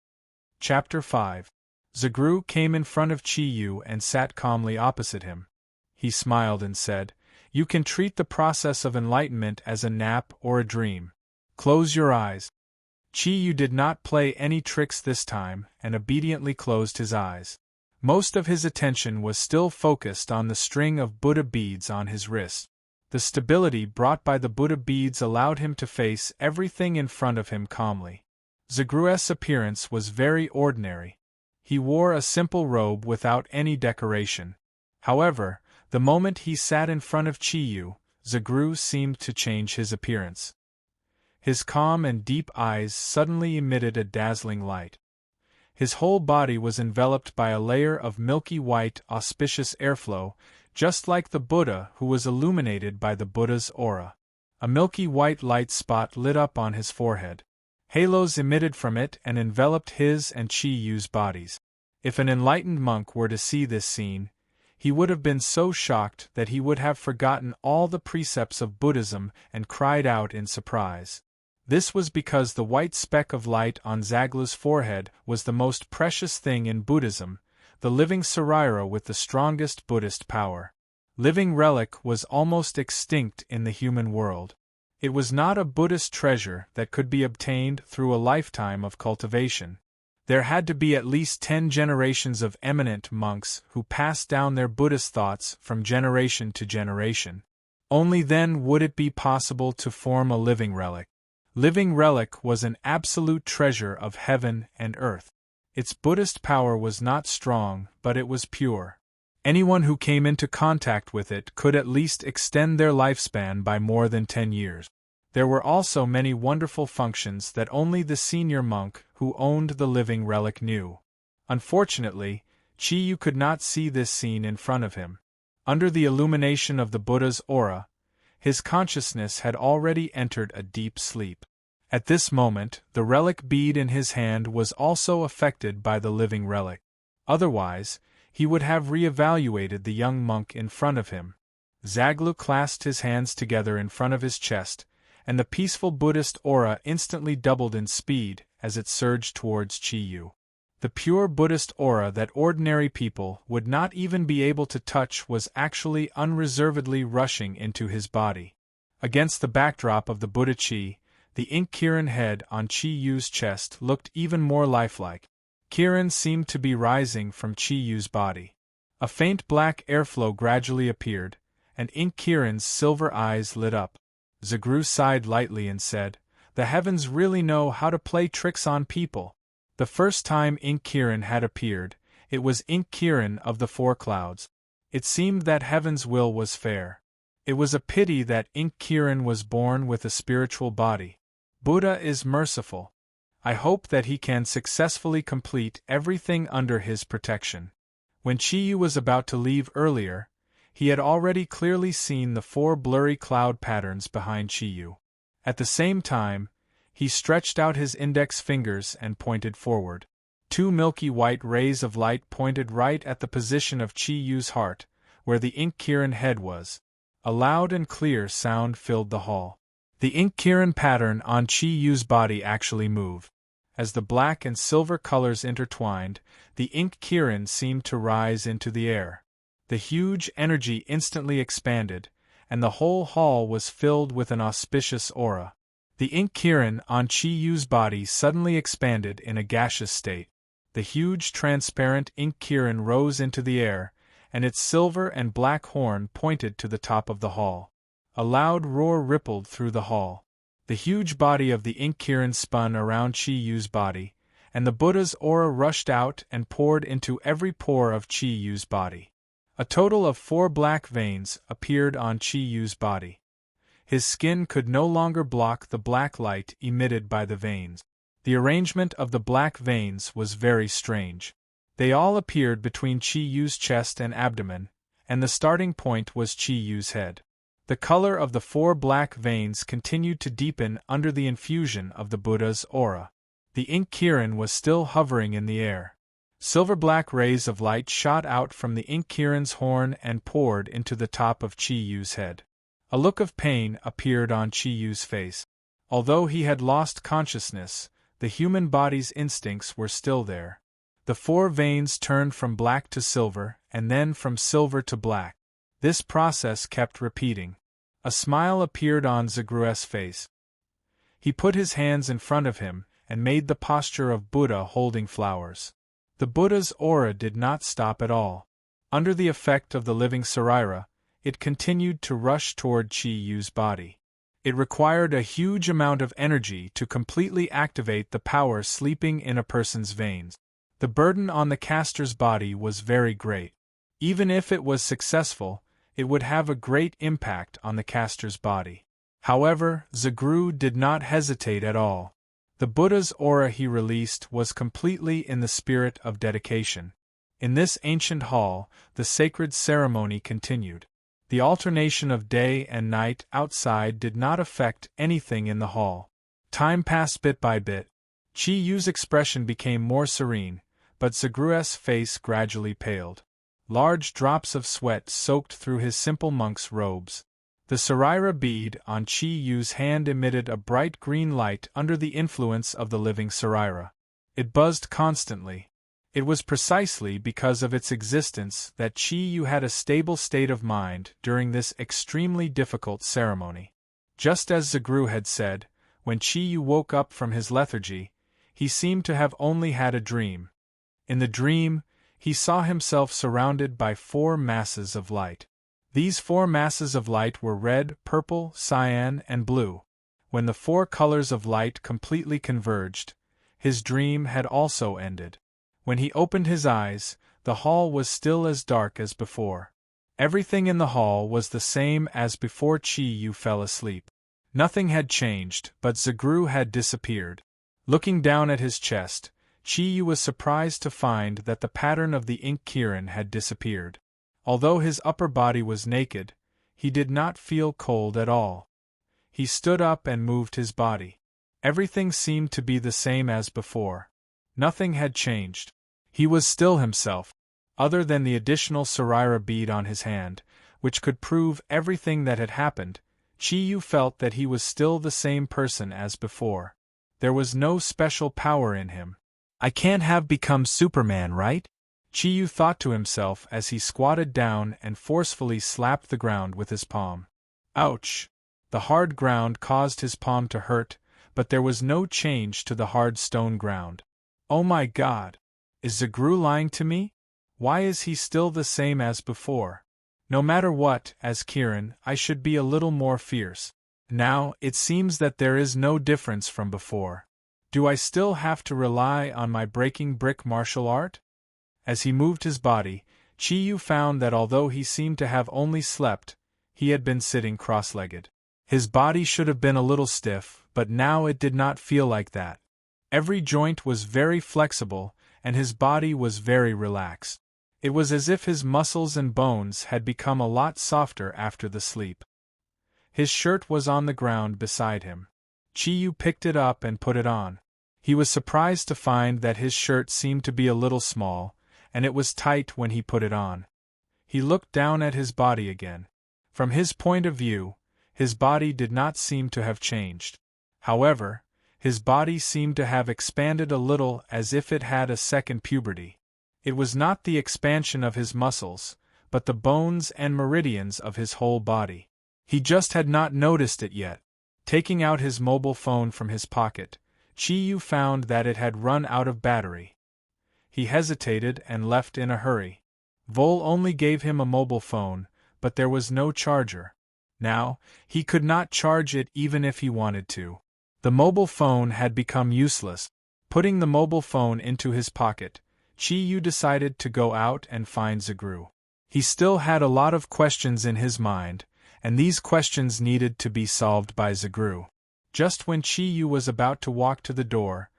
[SPEAKER 1] Chapter 5. Zagru came in front of Chi-Yu and sat calmly opposite him. He smiled and said, "You can treat the process of enlightenment as a nap or a dream. Close your eyes." Chi-Yu did not play any tricks this time and obediently closed his eyes. Most of his attention was still focused on the string of Buddha beads on his wrist. The stability brought by the Buddha beads allowed him to face everything in front of him calmly. Zagru's appearance was very ordinary. He wore a simple robe without any decoration. However, the moment he sat in front of Chi-Yu, Zagru seemed to change his appearance. His calm and deep eyes suddenly emitted a dazzling light. His whole body was enveloped by a layer of milky white, auspicious airflow, just like the Buddha who was illuminated by the Buddha's aura. A milky white light spot lit up on his forehead. Halos emitted from it and enveloped his and Chi-Yu's bodies. If an enlightened monk were to see this scene, he would have been so shocked that he would have forgotten all the precepts of Buddhism and cried out in surprise. This was because the white speck of light on Zaglu's forehead was the most precious thing in Buddhism, the living sarira with the strongest Buddhist power. Living relic was almost extinct in the human world. It was not a Buddhist treasure that could be obtained through a lifetime of cultivation. There had to be at least 10 generations of eminent monks who passed down their Buddhist thoughts from generation to generation. Only then would it be possible to form a living relic. Living relic was an absolute treasure of heaven and earth. Its Buddhist power was not strong, but it was pure. Anyone who came into contact with it could at least extend their lifespan by more than 10 years. There were also many wonderful functions that only the senior monk who owned the living relic knew. Unfortunately, Chi-Yu could not see this scene in front of him. Under the illumination of the Buddha's aura, his consciousness had already entered a deep sleep. At this moment, the relic bead in his hand was also affected by the living relic. Otherwise, he would have re-evaluated the young monk in front of him. Zaglu clasped his hands together in front of his chest, and the peaceful Buddhist aura instantly doubled in speed as it surged towards Chi-Yu. The pure Buddhist aura that ordinary people would not even be able to touch was actually unreservedly rushing into his body. Against the backdrop of the Buddha Chi, the ink Kirin head on Chi-Yu's chest looked even more lifelike. Kirin seemed to be rising from Chi-Yu's body. A faint black airflow gradually appeared, and Ink Kirin's silver eyes lit up. Zagru sighed lightly and said, "The heavens really know how to play tricks on people." The first time Ink Kirin had appeared, it was Ink Kirin of the Four Clouds. It seemed that heaven's will was fair. It was a pity that Ink Kirin was born with a spiritual body. Buddha is merciful. I hope that he can successfully complete everything under his protection. When Chi-Yu was about to leave earlier, he had already clearly seen the 4 blurry cloud patterns behind Chi-Yu. At the same time, he stretched out his index fingers and pointed forward. 2 milky white rays of light pointed right at the position of Chi-Yu's heart, where the Ink Kirin head was. A loud and clear sound filled the hall. The Ink Kirin pattern on Chi-Yu's body actually moved. As the black and silver colors intertwined, the Ink Kirin seemed to rise into the air. The huge energy instantly expanded, and the whole hall was filled with an auspicious aura. The Ink Kirin on Chi-Yu's body suddenly expanded in a gaseous state. The huge transparent Ink Kirin rose into the air, and its silver and black horn pointed to the top of the hall. A loud roar rippled through the hall. The huge body of the Ink Kirin spun around Chi-Yu's body, and the Buddha's aura rushed out and poured into every pore of Chi-Yu's body. A total of 4 black veins appeared on Chi-Yu's body. His skin could no longer block the black light emitted by the veins. The arrangement of the black veins was very strange. They all appeared between Chi-Yu's chest and abdomen, and the starting point was Chi-Yu's head. The color of the 4 black veins continued to deepen under the infusion of the Buddha's aura. The Ink Kirin was still hovering in the air. Silver-black rays of light shot out from the Ink Kirin's horn and poured into the top of Chi-Yu's head. A look of pain appeared on Chi-Yu's face. Although he had lost consciousness, the human body's instincts were still there. The 4 veins turned from black to silver, and then from silver to black. This process kept repeating. A smile appeared on Zagru's face. He put his hands in front of him and made the posture of Buddha holding flowers. The Buddha's aura did not stop at all. Under the effect of the living Sarira, it continued to rush toward Chi-Yu's body. It required a huge amount of energy to completely activate the power sleeping in a person's veins. The burden on the caster's body was very great. Even if it was successful, it would have a great impact on the caster's body. However, Zagru did not hesitate at all. The Buddha's aura he released was completely in the spirit of dedication. In this ancient hall, the sacred ceremony continued. The alternation of day and night outside did not affect anything in the hall. Time passed bit by bit. Chi-Yu's expression became more serene, but Zagru's face gradually paled. Large drops of sweat soaked through his simple monk's robes. The Sarira bead on Chi-Yu's hand emitted a bright green light under the influence of the living Sarira. It buzzed constantly. It was precisely because of its existence that Chi-Yu had a stable state of mind during this extremely difficult ceremony. Just as Zagru had said, when Chi-Yu woke up from his lethargy, he seemed to have only had a dream. In the dream, he saw himself surrounded by 4 masses of light. These 4 masses of light were red, purple, cyan, and blue. When the 4 colors of light completely converged, his dream had also ended. When he opened his eyes, the hall was still as dark as before. Everything in the hall was the same as before Chi-Yu fell asleep. Nothing had changed, but Zagru had disappeared. Looking down at his chest, Chi-Yu was surprised to find that the pattern of the Ink Kirin had disappeared. Although his upper body was naked, he did not feel cold at all. He stood up and moved his body. Everything seemed to be the same as before. Nothing had changed. He was still himself. Other than the additional Sarira bead on his hand, which could prove everything that had happened, Chi-Yu felt that he was still the same person as before. There was no special power in him. I can't have become Superman, right? Chi-Yu thought to himself as he squatted down and forcefully slapped the ground with his palm. Ouch! The hard ground caused his palm to hurt, but there was no change to the hard stone ground. Oh my God! Is Zagru lying to me? Why is he still the same as before? No matter what, as Kirin, I should be a little more fierce. Now, it seems that there is no difference from before. Do I still have to rely on my breaking brick martial art? As he moved his body, Chi-Yu found that although he seemed to have only slept, he had been sitting cross-legged. His body should have been a little stiff, but now it did not feel like that. Every joint was very flexible, and his body was very relaxed. It was as if his muscles and bones had become a lot softer after the sleep. His shirt was on the ground beside him. Chi-Yu picked it up and put it on. He was surprised to find that his shirt seemed to be a little small, and it was tight when he put it on. He looked down at his body again. From his point of view, his body did not seem to have changed. However, his body seemed to have expanded a little as if it had a second puberty. It was not the expansion of his muscles, but the bones and meridians of his whole body. He just had not noticed it yet. Taking out his mobile phone from his pocket, Chi-Yu found that it had run out of battery. He hesitated and left in a hurry. Vol only gave him a mobile phone, but there was no charger. Now, he could not charge it even if he wanted to. The mobile phone had become useless. Putting the mobile phone into his pocket, Chi-Yu decided to go out and find Zagru. He still had a lot of questions in his mind, and these questions needed to be solved by Zagru. Just when Chi-Yu was about to walk to the door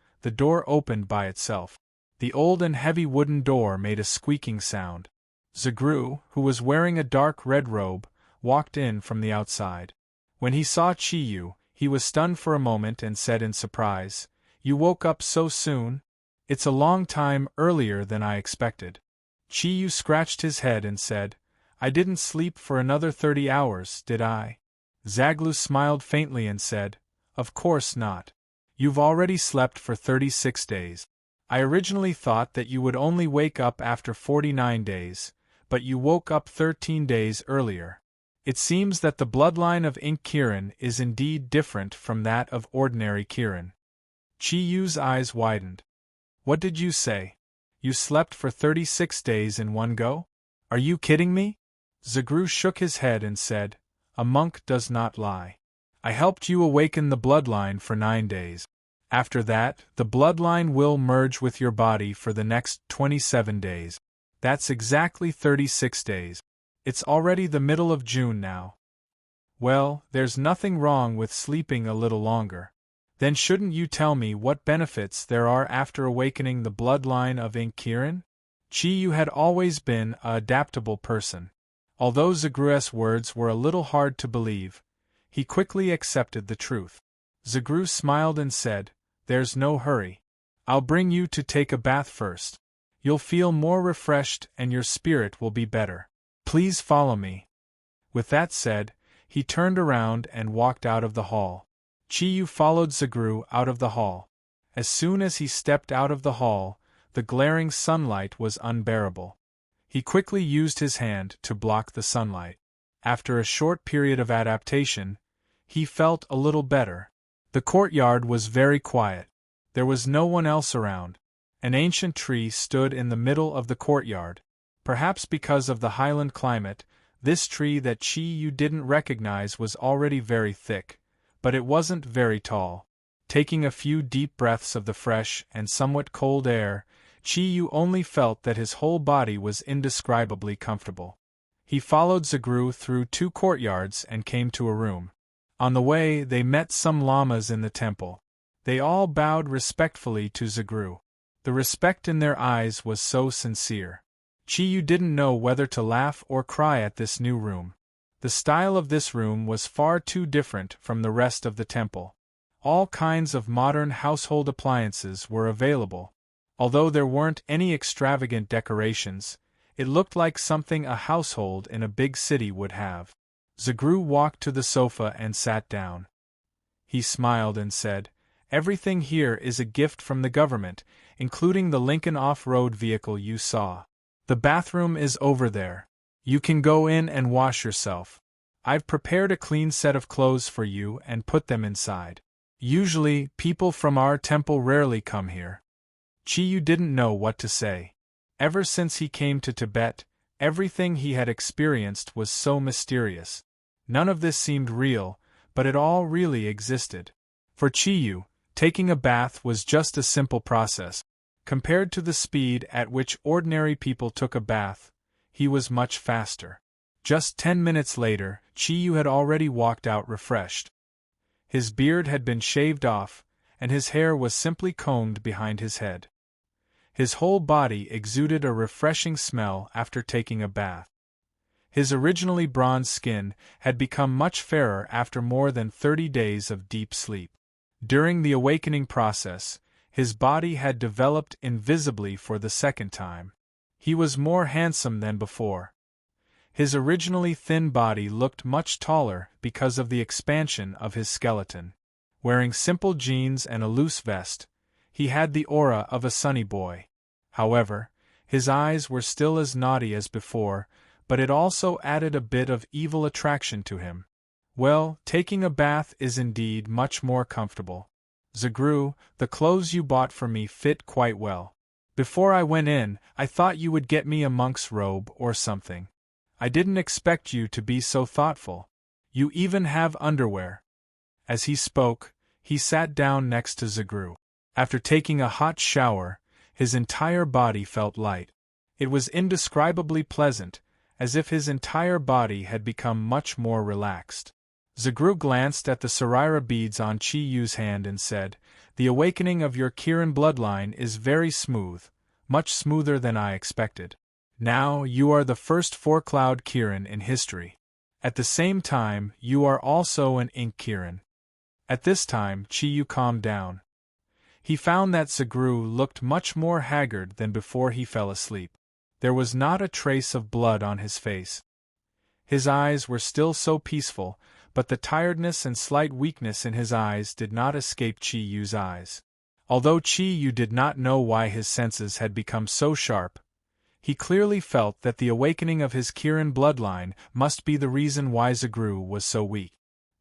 [SPEAKER 1] opened by itself. The old and heavy wooden door made a squeaking sound. Zagru, who was wearing a dark red robe, walked in from the outside. When he saw Chi-Yu, he was stunned for a moment and said in surprise, "You woke up so soon? It's a long time earlier than I expected." Chi-Yu scratched his head and said, "I didn't sleep for another 30 hours, did I?" Zaglu smiled faintly and said, "Of course not. You've already slept for 36 days. I originally thought that you would only wake up after 49 days, but you woke up 13 days earlier. It seems that the bloodline of Ink Kirin is indeed different from that of ordinary Kirin." Chi-Yu's eyes widened. "What did you say? You slept for 36 days in one go? Are you kidding me?" Zagru shook his head and said, "A monk does not lie. I helped you awaken the bloodline for 9 days. After that, the bloodline will merge with your body for the next 27 days. That's exactly 36 days. It's already the middle of June now. Well, there's nothing wrong with sleeping a little longer. Then shouldn't you tell me what benefits there are after awakening the bloodline of Ink Kirin?" Chi-Yu had always been an adaptable person. Although Zagru's words were a little hard to believe, he quickly accepted the truth. Zagru smiled and said, "There's no hurry. I'll bring you to take a bath first. You'll feel more refreshed and your spirit will be better. Please follow me." With that said, he turned around and walked out of the hall. Chi-Yu followed Zagru out of the hall. As soon as he stepped out of the hall, the glaring sunlight was unbearable. He quickly used his hand to block the sunlight. After a short period of adaptation, he felt a little better. The courtyard was very quiet. There was no one else around. An ancient tree stood in the middle of the courtyard. Perhaps because of the highland climate, this tree that Chi-Yu didn't recognize was already very thick, but it wasn't very tall. Taking a few deep breaths of the fresh and somewhat cold air, Chi-Yu only felt that his whole body was indescribably comfortable. He followed Zagru through 2 courtyards and came to a room. On the way, they met some lamas in the temple. They all bowed respectfully to Zagru. The respect in their eyes was so sincere. Chi-Yu didn't know whether to laugh or cry at this new room. The style of this room was far too different from the rest of the temple. All kinds of modern household appliances were available. Although there weren't any extravagant decorations, It looked like something a household in a big city would have. Zagru walked to the sofa and sat down. He smiled and said, "Everything here is a gift from the government, including the Lincoln off-road vehicle you saw. The bathroom is over there. You can go in and wash yourself. I've prepared a clean set of clothes for you and put them inside. Usually, people from our temple rarely come here." Chiyu didn't know what to say. Ever since he came to Tibet, everything he had experienced was so mysterious. None of this seemed real, but it all really existed. For Chiyu, taking a bath was just a simple process. Compared to the speed at which ordinary people took a bath, he was much faster. Just 10 minutes later, Chiyu had already walked out refreshed. His beard had been shaved off, and his hair was simply combed behind his head. His whole body exuded a refreshing smell after taking a bath. His originally bronze skin had become much fairer after more than 30 days of deep sleep. During the awakening process, his body had developed invisibly for the second time. He was more handsome than before. His originally thin body looked much taller because of the expansion of his skeleton. Wearing simple jeans and a loose vest, he had the aura of a sunny boy. However, his eyes were still as naughty as before, but it also added a bit of evil attraction to him. Well, taking a bath is indeed much more comfortable. Zagru, the clothes you bought for me fit quite well. Before I went in, I thought you would get me a monk's robe or something. I didn't expect you to be so thoughtful. You even have underwear." As he spoke, he sat down next to Zagru. After taking a hot shower, his entire body felt light. It was indescribably pleasant, as if his entire body had become much more relaxed. Zagru glanced at the Sarira beads on Chiyu's hand and said, "The awakening of your Kirin bloodline is very smooth, much smoother than I expected. Now you are the first four-cloud Kirin in history. At the same time, you are also an ink Kirin." At this time, Chiyu calmed down. He found that Zagru looked much more haggard than before he fell asleep. There was not a trace of blood on his face. His eyes were still so peaceful, but the tiredness and slight weakness in his eyes did not escape Chiyu's eyes. Although Chiyu did not know why his senses had become so sharp, he clearly felt that the awakening of his Kirin bloodline must be the reason why Zagru was so weak.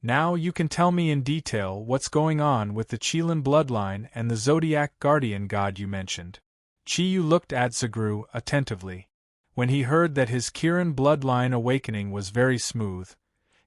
[SPEAKER 1] "Now you can tell me in detail what's going on with the Qilin bloodline and the Zodiac guardian god you mentioned." Chiyu looked at Zagru attentively. When he heard that his Kirin bloodline awakening was very smooth,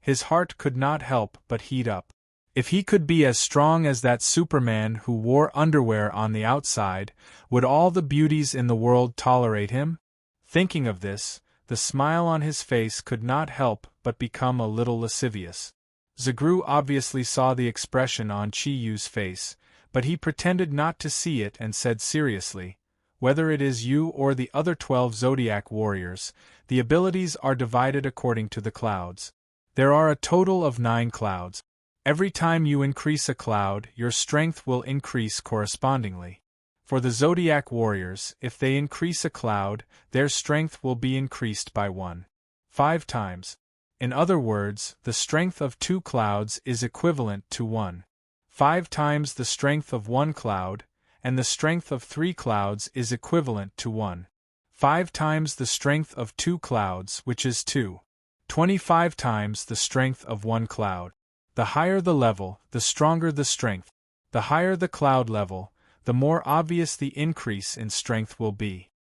[SPEAKER 1] his heart could not help but heat up. If he could be as strong as that Superman who wore underwear on the outside, would all the beauties in the world tolerate him? Thinking of this, the smile on his face could not help but become a little lascivious. Zagru obviously saw the expression on Chiyu's face, but he pretended not to see it and said seriously, "Whether it is you or the other 12 Zodiac warriors, the abilities are divided according to the clouds. There are a total of 9 clouds. Every time you increase a cloud, your strength will increase correspondingly. For the Zodiac warriors, if they increase a cloud, their strength will be increased by 1.5 times. In other words, the strength of 2 clouds is equivalent to 1.5 times the strength of 1 cloud, and the strength of 3 clouds is equivalent to 1.5 times the strength of 2 clouds, which is 2.25 times the strength of 1 cloud. The higher the level, the stronger the strength. The higher the cloud level, the more obvious the increase in strength will be.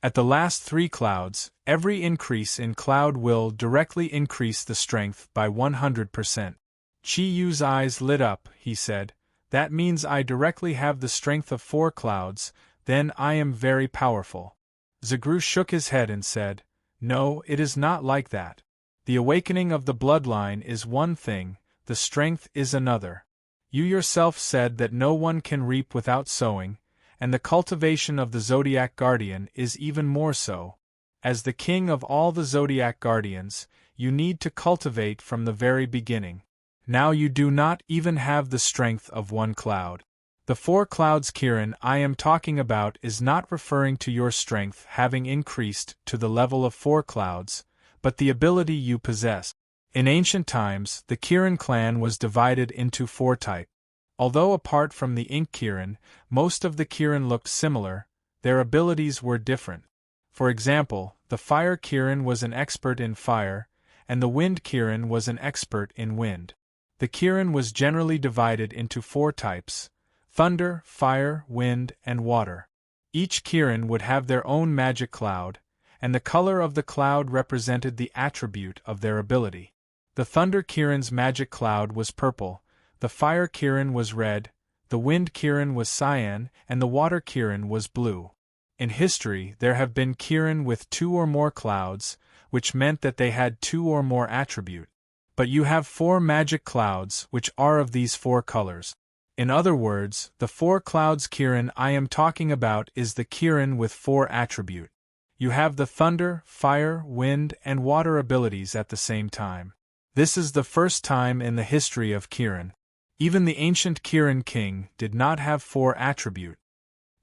[SPEAKER 1] At the last 3 clouds, every increase in cloud will directly increase the strength by 100%. Chiyu's eyes lit up. He said, "That means I directly have the strength of 4 clouds, then I am very powerful." Zagru shook his head and said, "No, it is not like that. The awakening of the bloodline is one thing, the strength is another. You yourself said that no one can reap without sowing, and the cultivation of the Zodiac Guardian is even more so. As the king of all the Zodiac Guardians, you need to cultivate from the very beginning. Now you do not even have the strength of 1 cloud. The 4 clouds Kirin I am talking about is not referring to your strength having increased to the level of 4 clouds, but the ability you possess. In ancient times, the Kirin clan was divided into 4 types. Although apart from the Ink Kirin, most of the Kirin looked similar, their abilities were different. For example, the Fire Kirin was an expert in fire, and the Wind Kirin was an expert in wind. The Kirin was generally divided into 4 types: thunder, fire, wind, and water. Each Kirin would have their own magic cloud, and the color of the cloud represented the attribute of their ability. The Thunder Kirin's magic cloud was purple, the Fire Kirin was red, the Wind Kirin was cyan, and the Water Kirin was blue. In history, there have been Kirin with 2 or more clouds, which meant that they had 2 or more attributes. But you have 4 magic clouds which are of these 4 colors. In other words, the 4 clouds Kirin I am talking about is the Kirin with 4 attributes. You have the thunder, fire, wind, and water abilities at the same time. This is the first time in the history of Kirin. Even the ancient Kirin king did not have 4 attributes.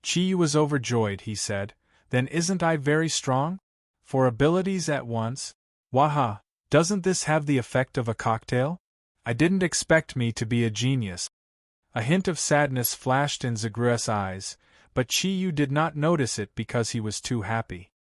[SPEAKER 1] Chi was overjoyed, he said. Then isn't I very strong? 4 abilities at once? Waha, doesn't this have the effect of a cocktail? I didn't expect me to be a genius. A hint of sadness flashed in Zagru's eyes, but Chi did not notice it because he was too happy.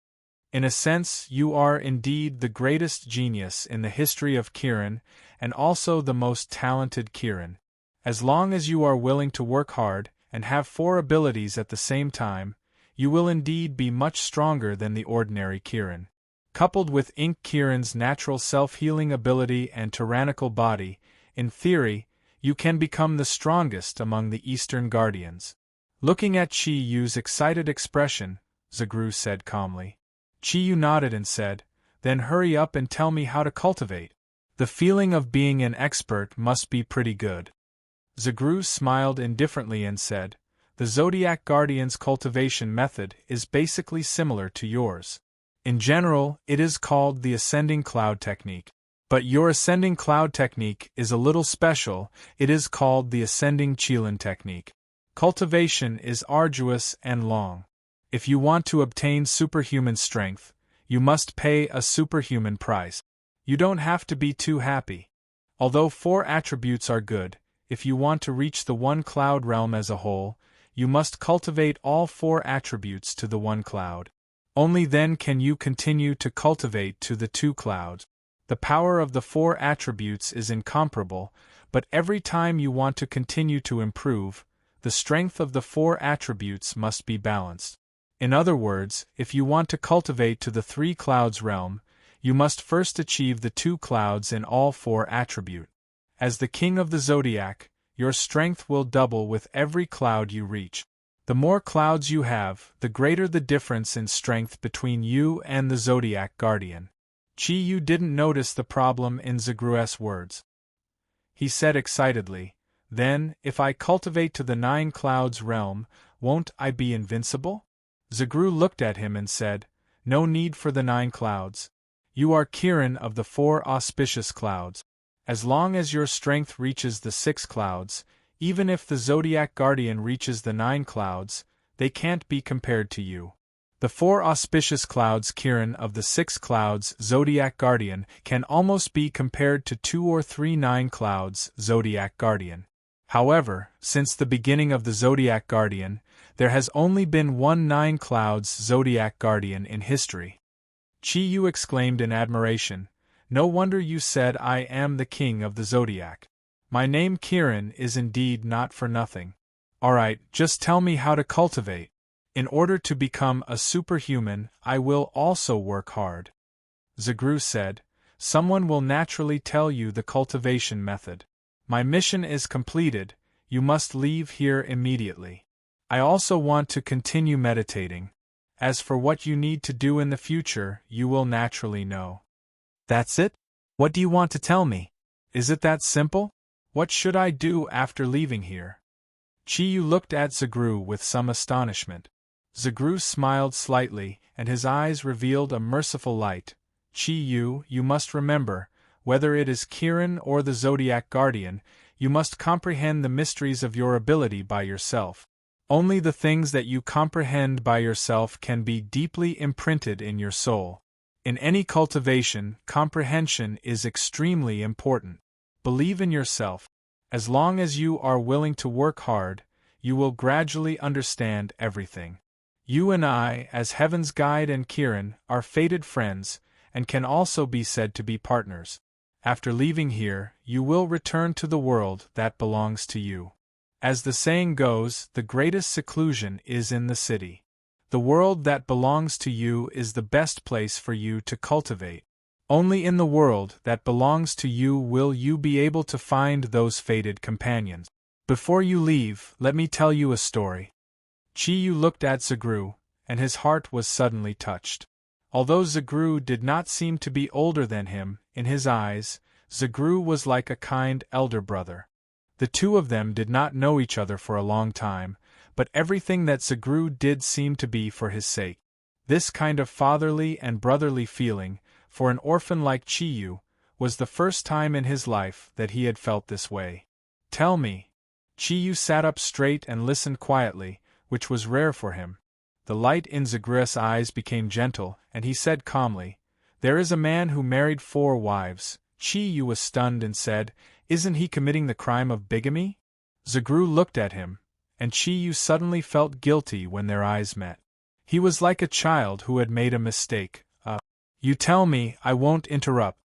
[SPEAKER 1] In a sense, you are indeed the greatest genius in the history of Kirin, and also the most talented Kirin. As long as you are willing to work hard, and have 4 abilities at the same time, you will indeed be much stronger than the ordinary Kirin. Coupled with Ink Kirin's natural self-healing ability and tyrannical body, in theory, you can become the strongest among the Eastern Guardians. Looking at Chi Yu's excited expression, Zagru said calmly. Chi Yu nodded and said, "Then hurry up and tell me how to cultivate. The feeling of being an expert must be pretty good." Zagru smiled indifferently and said, "The Zodiac Guardian's cultivation method is basically similar to yours. In general, it is called the Ascending Cloud Technique. But your Ascending Cloud Technique is a little special, it is called the Ascending Qilin Technique. Cultivation is arduous and long. If you want to obtain superhuman strength, you must pay a superhuman price. You don't have to be too happy. Although 4 attributes are good, if you want to reach the 1 cloud realm as a whole, you must cultivate all 4 attributes to the 1 cloud. Only then can you continue to cultivate to the 2 clouds. The power of the 4 attributes is incomparable, but every time you want to continue to improve, the strength of the 4 attributes must be balanced. In other words, if you want to cultivate to the 3 clouds realm, you must first achieve the 2 clouds in all 4 attributes. As the king of the Zodiac, your strength will double with every cloud you reach. The more clouds you have, the greater the difference in strength between you and the Zodiac Guardian. Chi Yu didn't notice the problem in Zagru's words. He said excitedly, "Then, if I cultivate to the 9 clouds realm, won't I be invincible?" Zagru looked at him and said, "No need for the 9 clouds. You are Kirin of the 4 auspicious clouds. As long as your strength reaches the 6 clouds, even if the Zodiac Guardian reaches the 9 clouds, they can't be compared to you. The 4 auspicious clouds Kirin of the 6 clouds Zodiac Guardian can almost be compared to 2 or 3 9 clouds Zodiac Guardian. However, since the beginning of the Zodiac Guardian, there has only been 1 9 clouds Zodiac Guardian in history." Chi Yu exclaimed in admiration, "No wonder you said I am the king of the Zodiac. My name Kirin is indeed not for nothing. Alright, just tell me how to cultivate. In order to become a superhuman, I will also work hard." Zagru said, "Someone will naturally tell you the cultivation method. My mission is completed, you must leave here immediately. I also want to continue meditating. As for what you need to do in the future, you will naturally know." "That's it? What do you want to tell me? Is it that simple? What should I do after leaving here?" Chi Yu looked at Zagru with some astonishment. Zagru smiled slightly, and his eyes revealed a merciful light. "Chi Yu, you must remember, whether it is Kirin or the Zodiac Guardian, You must comprehend the mysteries of your ability by yourself. Only the things that you comprehend by yourself can be deeply imprinted in your soul. In any cultivation, comprehension is extremely important. Believe in yourself. As long as you are willing to work hard, you will gradually understand everything. You and I, as Heaven's guide and Kiran, are fated friends, and can also be said to be partners. After leaving here, you will return to the world that belongs to you. As the saying goes, the greatest seclusion is in the city. The world that belongs to you is the best place for you to cultivate. Only in the world that belongs to you will you be able to find those fated companions. Before you leave, let me tell you a story. Chiyu looked at Zagru, and his heart was suddenly touched. Although Zagru did not seem to be older than him, in his eyes, Zagru was like a kind elder brother. The two of them did not know each other for a long time, but everything that Zagru did seemed to be for his sake. This kind of fatherly and brotherly feeling, for an orphan like Chiyu, was the first time in his life that he had felt this way. Tell me. Chiyu sat up straight and listened quietly, which was rare for him. The light in Zagru's eyes became gentle, and he said calmly, "There is a man who married 4 wives. Chiyu was stunned and said, "Isn't he committing the crime of bigamy?" Zagru looked at him, and Chiyu suddenly felt guilty when their eyes met. He was like a child who had made a mistake. You tell me, I won't interrupt."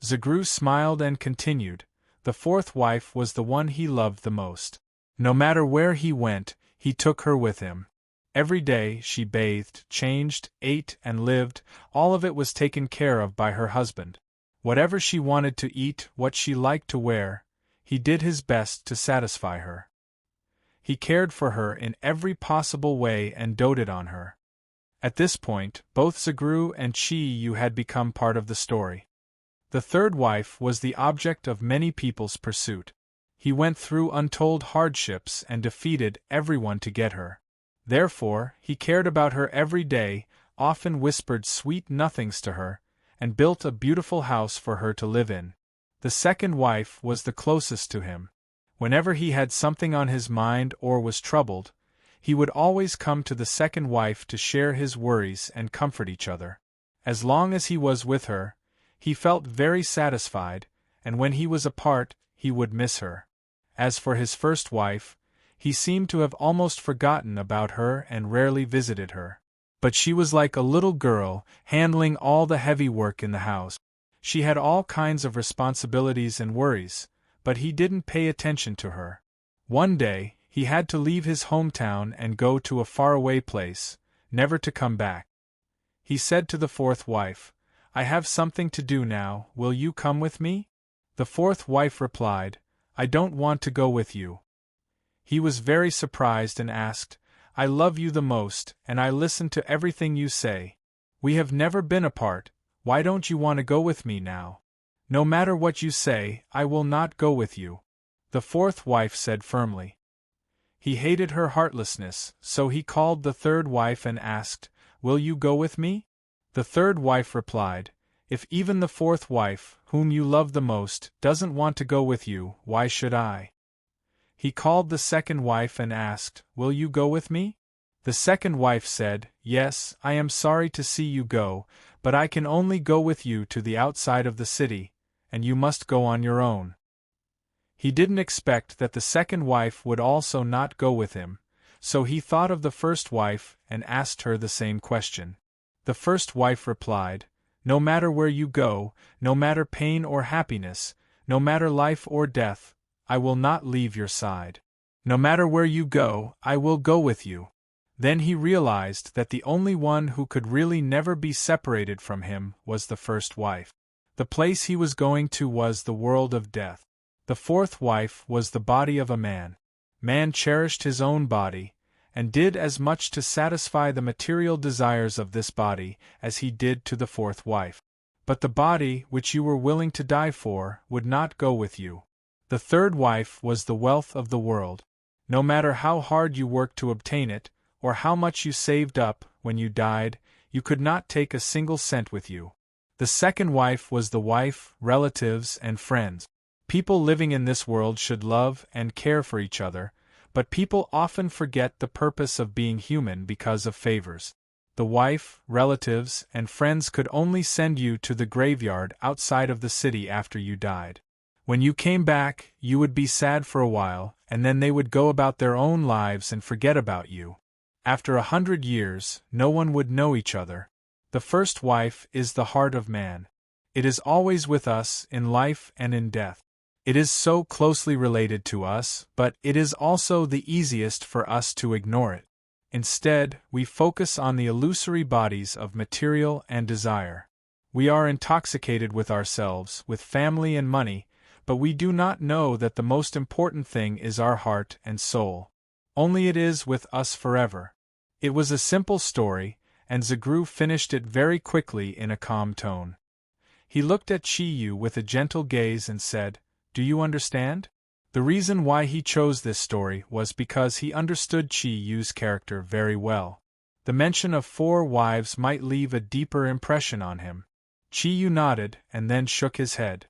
[SPEAKER 1] Zagru smiled and continued, "The 4th wife was the one he loved the most. No matter where he went, he took her with him. Every day she bathed, changed, ate, and lived, all of it was taken care of by her husband. Whatever she wanted to eat, what she liked to wear, he did his best to satisfy her. He cared for her in every possible way and doted on her." At this point, both Zagru and Chiyu had become part of the story. The 3rd wife was the object of many people's pursuit. He went through untold hardships and defeated everyone to get her. Therefore, he cared about her every day, often whispered sweet nothings to her, and built a beautiful house for her to live in. The 2nd wife was the closest to him. Whenever he had something on his mind or was troubled, he would always come to the 2nd wife to share his worries and comfort each other. As long as he was with her, he felt very satisfied, and when he was apart, he would miss her. As for his 1st wife, he seemed to have almost forgotten about her and rarely visited her. But she was like a little girl, handling all the heavy work in the house. She had all kinds of responsibilities and worries, but he didn't pay attention to her. One day, he had to leave his hometown and go to a faraway place, never to come back. He said to the 4th wife, "I have something to do now, will you come with me?" The 4th wife replied, "I don't want to go with you." He was very surprised and asked, "I love you the most, and I listen to everything you say. We have never been apart, why don't you want to go with me now?" "No matter what you say, I will not go with you," the 4th wife said firmly. He hated her heartlessness, so he called the 3rd wife and asked, "Will you go with me?" The 3rd wife replied, "If even the 4th wife, whom you love the most, doesn't want to go with you, why should I?" He called the 2nd wife and asked, "Will you go with me?" The 2nd wife said, "Yes, I am sorry to see you go, but I can only go with you to the outside of the city, and you must go on your own." He didn't expect that the 2nd wife would also not go with him, so he thought of the 1st wife and asked her the same question. The 1st wife replied, "No matter where you go, no matter pain or happiness, no matter life or death, I will not leave your side. No matter where you go, I will go with you." Then he realized that the only one who could really never be separated from him was the 1st wife. The place he was going to was the world of death. The 4th wife was the body of a man. Man cherished his own body, and did as much to satisfy the material desires of this body as he did to the 4th wife. But the body which you were willing to die for would not go with you. The 3rd wife was the wealth of the world. No matter how hard you worked to obtain it, or how much you saved up, when you died, you could not take a single cent with you. The 2nd wife was the wife, relatives, and friends. People living in this world should love and care for each other, but people often forget the purpose of being human because of favors. The wife, relatives, and friends could only send you to the graveyard outside of the city after you died. When you came back, you would be sad for a while, and then they would go about their own lives and forget about you. After 100 years, no one would know each other. The first wife is the heart of man. It is always with us, in life and in death. It is so closely related to us, but it is also the easiest for us to ignore it. Instead, we focus on the illusory bodies of material and desire. We are intoxicated with ourselves, with family and money, but we do not know that the most important thing is our heart and soul. Only it is with us forever. It was a simple story, and Zagru finished it very quickly in a calm tone. He looked at Chi-Yu with a gentle gaze and said, "Do you understand?" The reason why he chose this story was because he understood Chi-Yu's character very well. The mention of 4 wives might leave a deeper impression on him. Chi-Yu nodded and then shook his head.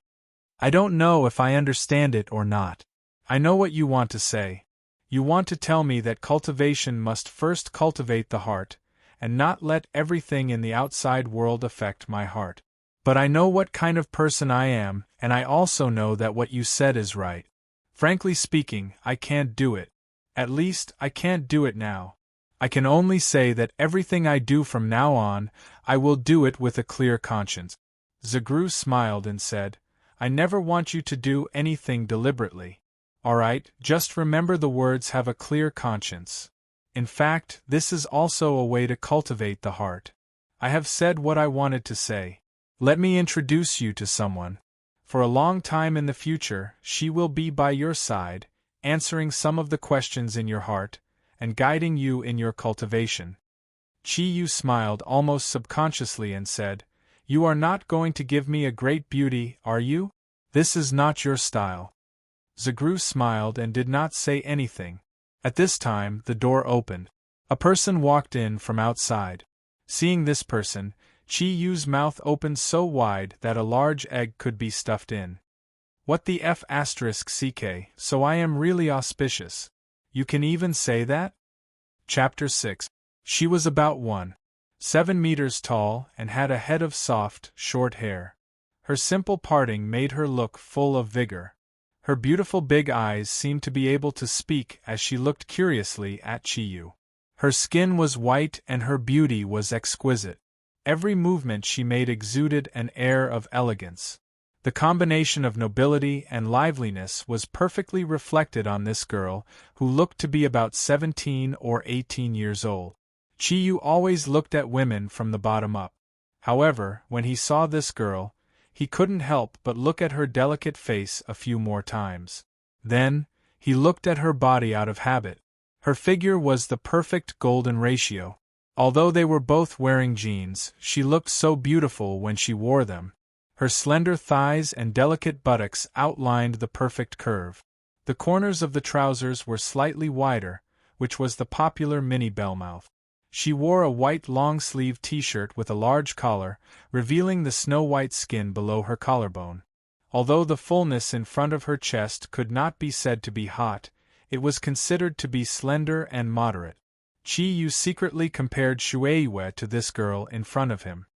[SPEAKER 1] "I don't know if I understand it or not. I know what you want to say. You want to tell me that cultivation must first cultivate the heart, and not let everything in the outside world affect my heart. But I know what kind of person I am, and I also know that what you said is right. Frankly speaking, I can't do it. At least, I can't do it now. I can only say that everything I do from now on, I will do it with a clear conscience." Zagru smiled and said, "I never want you to do anything deliberately. Alright, just remember the words have a clear conscience. In fact, this is also a way to cultivate the heart. I have said what I wanted to say. Let me introduce you to someone. For a long time in the future, she will be by your side, answering some of the questions in your heart, and guiding you in your cultivation." Chi-Yu smiled almost subconsciously and said, "You are not going to give me a great beauty, are you? This is not your style." Zagru smiled and did not say anything. At this time, the door opened. A person walked in from outside. Seeing this person, Chi-Yu's mouth opened so wide that a large egg could be stuffed in. "What the f***ck, so I am really auspicious. You can even say that?" Chapter 6. She was about 1.7 meters tall and had a head of soft, short hair. Her simple parting made her look full of vigor. Her beautiful big eyes seemed to be able to speak as she looked curiously at Chi-Yu. Her skin was white and her beauty was exquisite. Every movement she made exuded an air of elegance. The combination of nobility and liveliness was perfectly reflected on this girl, who looked to be about 17 or 18 years old. Chi-Yu always looked at women from the bottom up. However, when he saw this girl, he couldn't help but look at her delicate face a few more times. Then, he looked at her body out of habit. Her figure was the perfect golden ratio. Although they were both wearing jeans, she looked so beautiful when she wore them. Her slender thighs and delicate buttocks outlined the perfect curve. The corners of the trousers were slightly wider, which was the popular mini bellmouth. She wore a white long-sleeved t-shirt with a large collar, revealing the snow-white skin below her collarbone. Although the fullness in front of her chest could not be said to be hot, it was considered to be slender and moderate. Chi-Yu secretly compared Shueiyue to this girl in front of him.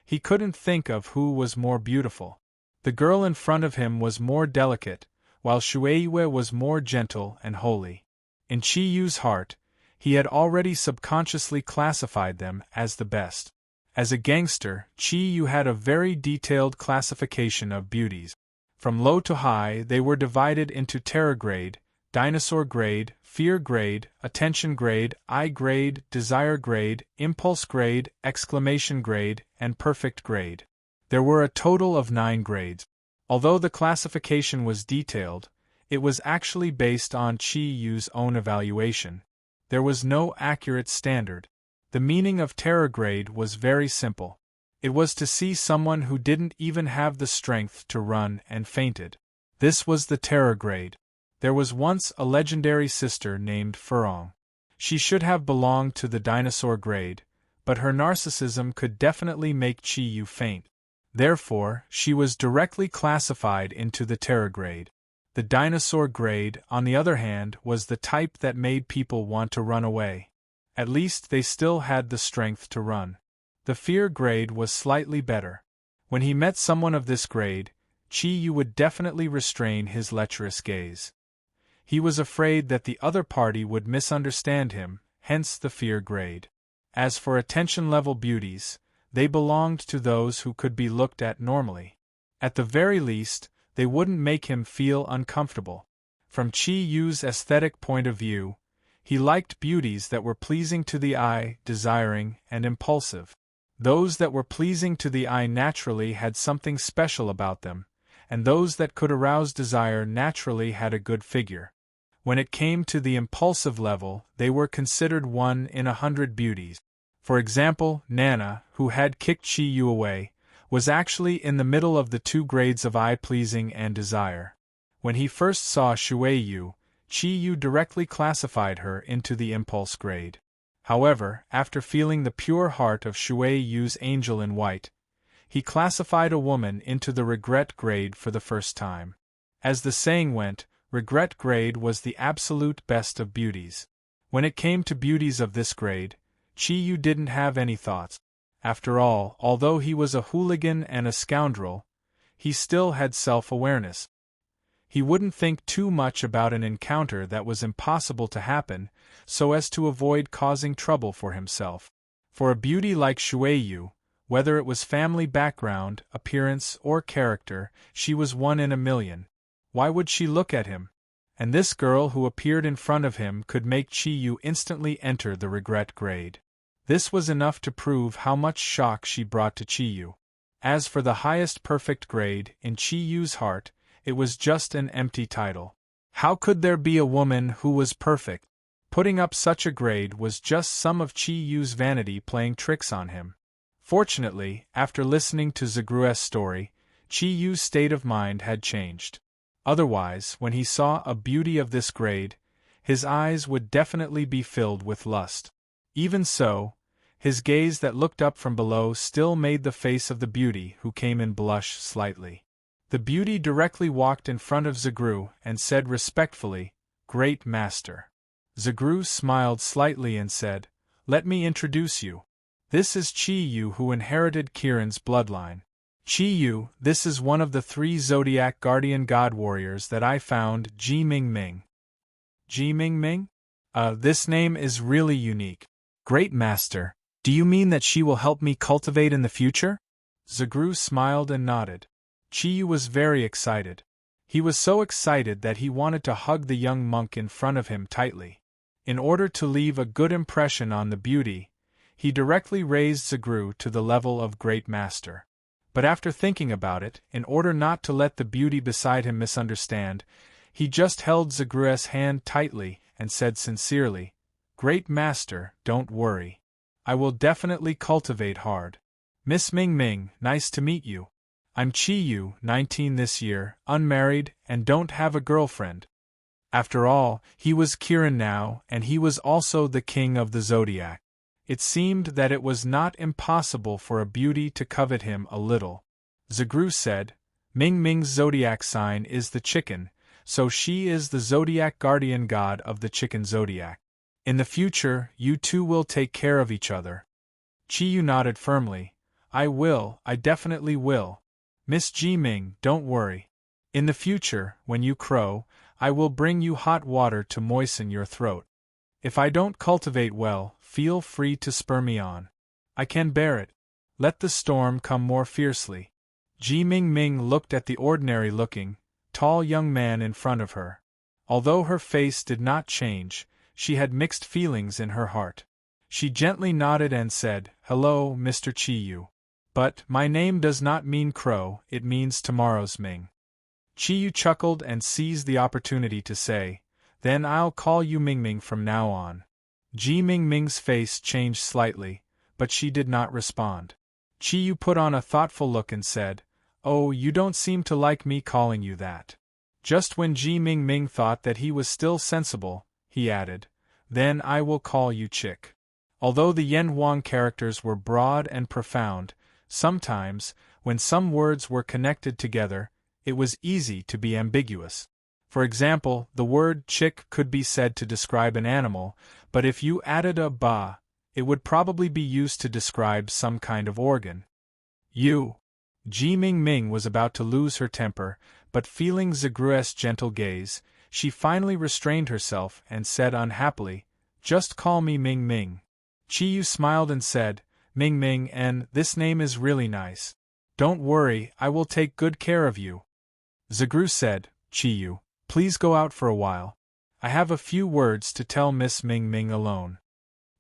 [SPEAKER 1] He couldn't think of who was more beautiful. The girl in front of him was more delicate, while Shueiyue was more gentle and holy. In Chi-Yu's heart, he had already subconsciously classified them as the best. As a gangster, Chi-Yu had a very detailed classification of beauties. From low to high, they were divided into terror grade, dinosaur grade, fear grade, attention grade, eye grade, desire grade, impulse grade, exclamation grade, and perfect grade. There were a total of 9 grades. Although the classification was detailed, it was actually based on Chi-Yu's own evaluation. There was no accurate standard. The meaning of terror grade was very simple. It was to see someone who didn't even have the strength to run and fainted. This was the terror grade. There was once a legendary sister named Furong. She should have belonged to the dinosaur grade, but her narcissism could definitely make Chi-Yu faint. Therefore, she was directly classified into the terror grade. The dinosaur grade, on the other hand, was the type that made people want to run away. At least they still had the strength to run. The fear grade was slightly better. When he met someone of this grade, Chi-Yu would definitely restrain his lecherous gaze. He was afraid that the other party would misunderstand him, hence the fear grade. As for attention-level beauties, they belonged to those who could be looked at normally. At the very least, they wouldn't make him feel uncomfortable. From Chi-Yu's aesthetic point of view, he liked beauties that were pleasing to the eye, desiring, and impulsive. Those that were pleasing to the eye naturally had something special about them, and those that could arouse desire naturally had a good figure. When it came to the impulsive level, they were considered 1 in 100 beauties. For example, Nana, who had kicked Chi-Yu away, was actually in the middle of the two grades of eye-pleasing and desire. When he first saw Shuei-Yu, Chi-Yu directly classified her into the impulse grade. However, after feeling the pure heart of Shuei-Yu's angel in white, he classified a woman into the regret grade for the first time. As the saying went, regret grade was the absolute best of beauties. When it came to beauties of this grade, Chi-Yu didn't have any thoughts. After all, although he was a hooligan and a scoundrel, he still had self-awareness. He wouldn't think too much about an encounter that was impossible to happen, so as to avoid causing trouble for himself. For a beauty like Shuei-Yu, whether it was family background, appearance, or character, she was 1 in a million. Why would she look at him? And this girl who appeared in front of him could make Chi-Yu instantly enter the regret grade. This was enough to prove how much shock she brought to Chi-Yu. As for the highest perfect grade, in Chi-Yu's heart, it was just an empty title. How could there be a woman who was perfect? Putting up such a grade was just some of Chi-Yu's vanity playing tricks on him. Fortunately, after listening to Zagru's story, Chi-Yu's state of mind had changed. Otherwise, when he saw a beauty of this grade, his eyes would definitely be filled with lust. Even so, his gaze that looked up from below still made the face of the beauty who came in blush slightly. The beauty directly walked in front of Zagru and said respectfully, "Great Master." Zagru smiled slightly and said, "Let me introduce you. This is Chi-Yu who inherited Kiran's bloodline. Chi-Yu, this is one of the 3 Zodiac guardian god warriors that I found, Ji Ming. Ji Ming? This name is really unique. Great Master, do you mean that she will help me cultivate in the future?" Zagru smiled and nodded. Chi-Yu was very excited. He was so excited that he wanted to hug the young monk in front of him tightly. In order to leave a good impression on the beauty, he directly raised Zagru to the level of Great Master. But after thinking about it, in order not to let the beauty beside him misunderstand, he just held Zagru's hand tightly and said sincerely, "Great Master, don't worry. I will definitely cultivate hard. Miss Ming, nice to meet you. I'm Chi-Yu, 19 this year, unmarried, and don't have a girlfriend." After all, he was Kiran now, and he was also the king of the Zodiac. It seemed that it was not impossible for a beauty to covet him a little. Zagru said, "Ming's zodiac sign is the chicken, so she is the zodiac guardian god of the chicken zodiac. In the future, you two will take care of each other." Chi-Yu nodded firmly. I definitely will. Miss Ji Ming, don't worry. In the future, when you crow, I will bring you hot water to moisten your throat. If I don't cultivate well, feel free to spur me on. I can bear it. Let the storm come more fiercely." Ji Ming looked at the ordinary-looking, tall young man in front of her. Although her face did not change, she had mixed feelings in her heart. She gently nodded and said, "Hello, Mr. Chi-Yu. But my name does not mean crow, it means tomorrow's Ming." Chi-Yu chuckled and seized the opportunity to say, "Then I'll call you Ming from now on." Ji Ming's face changed slightly, but she did not respond. Chi-Yu put on a thoughtful look and said, "Oh, you don't seem to like me calling you that." Just when Ji Ming thought that he was still sensible, he added, "Then I will call you Chick." Although the Yan Huang characters were broad and profound, sometimes, when some words were connected together, it was easy to be ambiguous. For example, the word chick could be said to describe an animal, but if you added a ba, it would probably be used to describe some kind of organ. Ji Ming was about to lose her temper, but feeling Zagru's gentle gaze, she finally restrained herself and said unhappily, "Just call me Ming Ming." Chi-yu smiled and said, "Ming Ming, and this name is really nice. Don't worry, I will take good care of you." Zagru said, "Chi-yu, please go out for a while. I have a few words to tell Miss Ming Ming alone."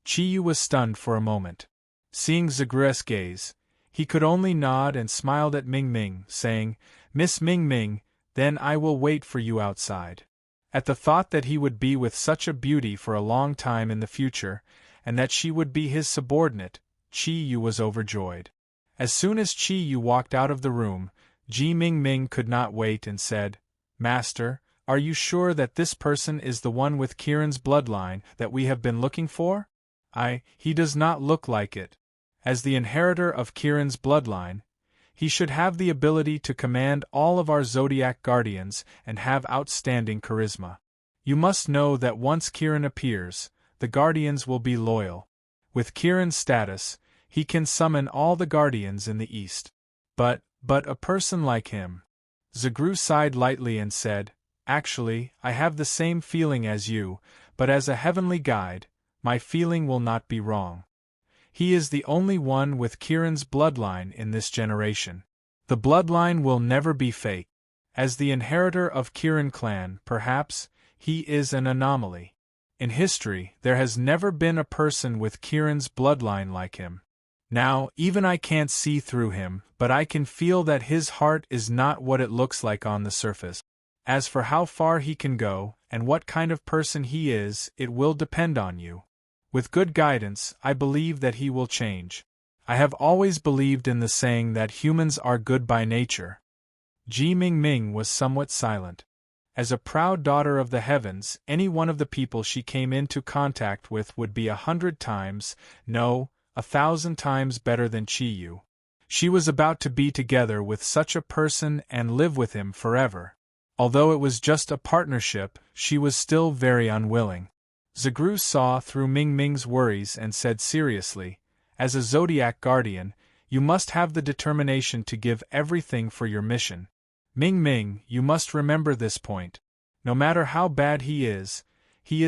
[SPEAKER 1] Chi-yu was stunned for a moment. Seeing Zagru's gaze, he could only nod and smiled at Ming Ming, saying, "Miss Ming Ming, then I will wait for you outside." At the thought that he would be with such a beauty for a long time in the future, and that she would be his subordinate, Chi-yu was overjoyed. As soon as Chi-yu walked out of the room, Ji Ming Ming could not wait and said, "Master, are you sure that this person is the one with Kiran's bloodline that we have been looking for?" He does not look like it. As the inheritor of Kiran's bloodline, he should have the ability to command all of our Zodiac guardians and have outstanding charisma. You must know that once Kiran appears, the guardians will be loyal. With Kiran's status, he can summon all the guardians in the east. But a person like him. Zagru sighed lightly and said, "Actually, I have the same feeling as you, but as a heavenly guide, my feeling will not be wrong. He is the only one with Kiran's bloodline in this generation. The bloodline will never be fake. As the inheritor of Kiran clan, perhaps, he is an anomaly. In history, there has never been a person with Kiran's bloodline like him. Now, even I can't see through him, but I can feel that his heart is not what it looks like on the surface. As for how far he can go, and what kind of person he is, it will depend on you. With good guidance, I believe that he will change. I have always believed in the saying that humans are good by nature." Ji Ming Ming was somewhat silent. As a proud daughter of the heavens, any one of the people she came into contact with would be 100 times, no, 1,000 times better than Chi-yu. She was about to be together with such a person and live with him forever. Although it was just a partnership, she was still very unwilling. Zagru saw through Ming Ming's worries and said seriously, "As a Zodiac guardian, you must have the determination to give everything for your mission. Ming Ming, you must remember this point. No matter how bad he is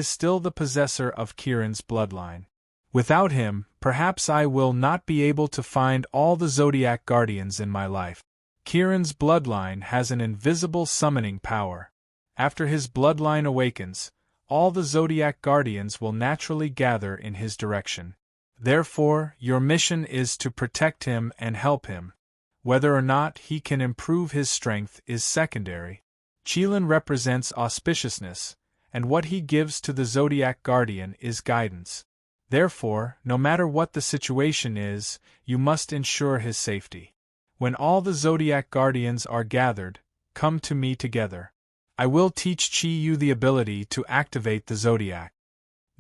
[SPEAKER 1] still the possessor of Kiran's bloodline. Without him, perhaps I will not be able to find all the Zodiac guardians in my life. Kiran's bloodline has an invisible summoning power. After his bloodline awakens, all the Zodiac guardians will naturally gather in his direction. Therefore, your mission is to protect him and help him. Whether or not he can improve his strength is secondary. Qilin represents auspiciousness, and what he gives to the Zodiac guardian is guidance. Therefore, no matter what the situation is, you must ensure his safety. When all the Zodiac guardians are gathered, come to me together. I will teach Chi-yu the ability to activate the Zodiac."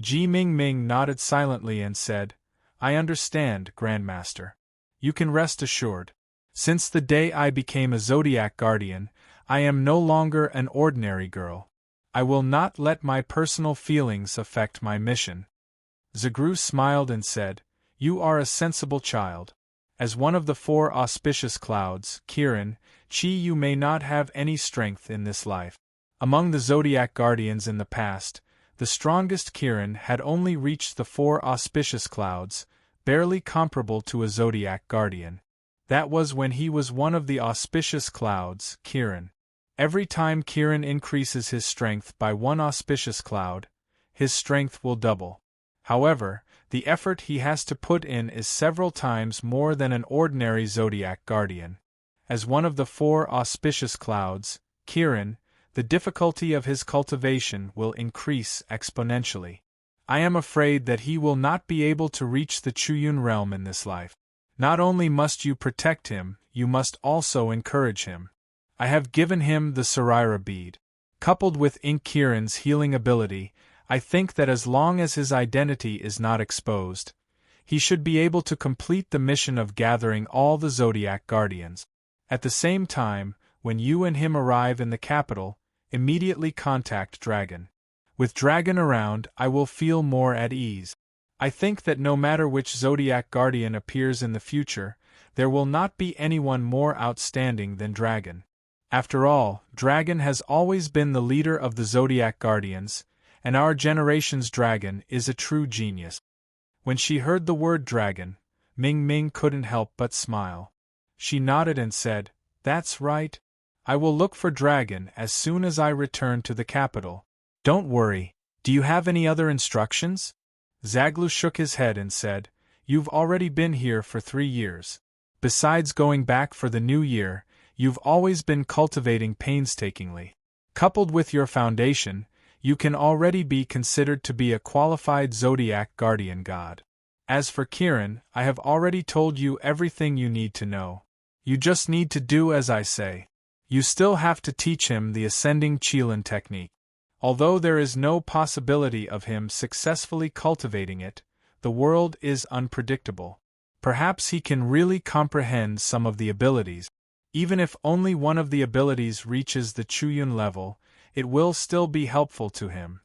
[SPEAKER 1] Ji Ming Ming nodded silently and said, "I understand, Grandmaster. You can rest assured. Since the day I became a Zodiac guardian, I am no longer an ordinary girl. I will not let my personal feelings affect my mission." Zagru smiled and said, "You are a sensible child. As one of the 4 auspicious clouds, Kiran, Chi-yu may not have any strength in this life. Among the Zodiac guardians in the past, the strongest Kiran had only reached the 4 auspicious clouds, barely comparable to a Zodiac guardian. That was when he was one of the auspicious clouds, Kiran. Every time Kiran increases his strength by 1 auspicious cloud, his strength will double. However, the effort he has to put in is several times more than an ordinary Zodiac guardian. As one of the 4 auspicious clouds, Kiran, the difficulty of his cultivation will increase exponentially. I am afraid that he will not be able to reach the Chuyun realm in this life. Not only must you protect him, you must also encourage him. I have given him the Sarira bead. Coupled with Ink Kiran's healing ability, I think that as long as his identity is not exposed, He should be able to complete the mission of gathering all the Zodiac Guardians. At the same time, when you and him arrive in the capital, immediately contact Dragon. With Dragon around, I will feel more at ease. I think that no matter which Zodiac Guardian appears in the future, there will not be anyone more outstanding than Dragon. After all, Dragon has always been the leader of the Zodiac Guardians, and our generation's Dragon is a true genius. When she heard the word dragon, Ming Ming couldn't help but smile. She nodded and said, "That's right. I will look for Dragon as soon as I return to the capital. Don't worry. Do you have any other instructions?" Zaglu shook his head and said, "You've already been here for 3 years. Besides going back for the new year, you've always been cultivating painstakingly. Coupled with your foundation, you can already be considered to be a qualified Zodiac Guardian God. As for Kiran, I have already told you everything you need to know. You just need to do as I say. You still have to teach him the ascending Qilin technique. Although there is no possibility of him successfully cultivating it, the world is unpredictable. Perhaps he can really comprehend some of the abilities. Even if only one of the abilities reaches the Chuyun level, it will still be helpful to him."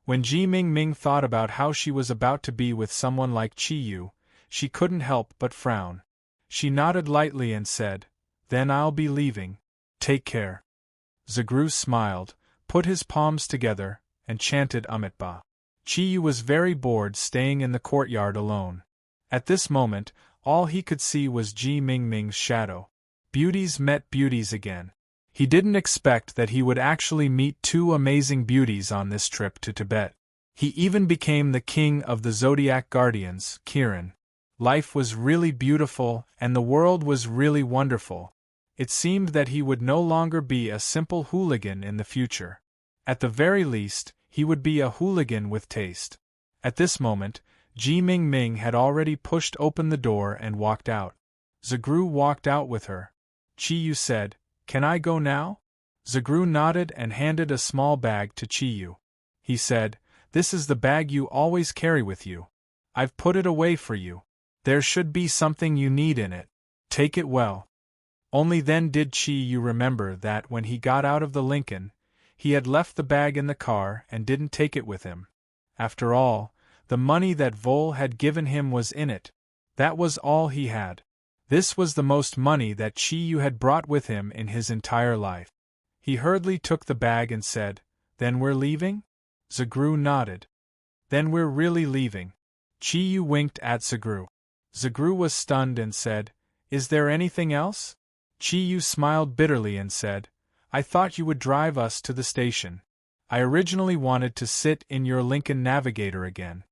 [SPEAKER 1] When Ji Ming Ming thought about how she was about to be with someone like Chi Yu, she couldn't help but frown. She nodded lightly and said, "Then I'll be leaving. Take care." Zagru smiled, put his palms together, and chanted Amitabha. Chi Yu was very bored staying in the courtyard alone. At this moment, all he could see was Ji Ming Ming's shadow. Beauties met beauties again. He didn't expect that he would actually meet 2 amazing beauties on this trip to Tibet. He even became the king of the Zodiac Guardians, Kiran. Life was really beautiful, and the world was really wonderful. It seemed that he would no longer be a simple hooligan in the future. At the very least, he would be a hooligan with taste. At this moment, Ji Ming Ming had already pushed open the door and walked out. Zagru walked out with her. Chi Yu said, "Can I go now?" Zagru nodded and handed a small bag to Chi Yu. He said, "This is the bag you always carry with you. I've put it away for you. There should be something you need in it. Take it well." Only then did Chi Yu remember that when he got out of the Lincoln, he had left the bag in the car and didn't take it with him. After all, the money that Vol had given him was in it. That was all he had. This was the most money that Chi Yu had brought with him in his entire life. He hurriedly took the bag and said, "Then we're leaving?" Zagru nodded. "Then we're really leaving." Chi Yu winked at Zagru. Zagru was stunned and said, "Is there anything else?" Chi Yu smiled bitterly and said, "I thought you would drive us to the station. I originally wanted to sit in your Lincoln Navigator again."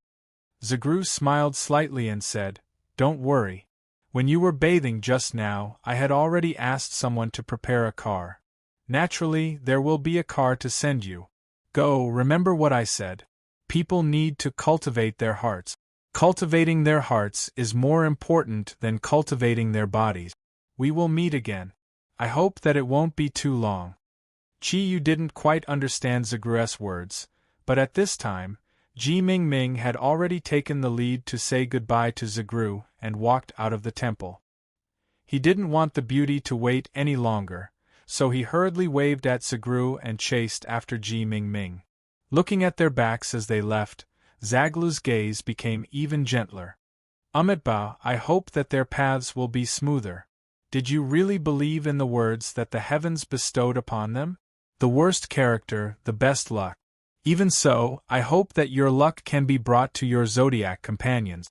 [SPEAKER 1] Zagru smiled slightly and said, "Don't worry. When you were bathing just now, I had already asked someone to prepare a car. Naturally, there will be a car to send you. Go, remember what I said. People need to cultivate their hearts. Cultivating their hearts is more important than cultivating their bodies. We will meet again. I hope that it won't be too long." Chi Yu didn't quite understand Zagru's words, but at this time, Ji Ming Ming had already taken the lead to say goodbye to Zagru and walked out of the temple. He didn't want the beauty to wait any longer, so he hurriedly waved at Zagru and chased after Ji Ming Ming. Looking at their backs as they left, Zaglu's gaze became even gentler. "Amitabha, I hope that their paths will be smoother. Did you really believe in the words that the heavens bestowed upon them? The worst character, the best luck. Even so, I hope that your luck can be brought to your Zodiac companions."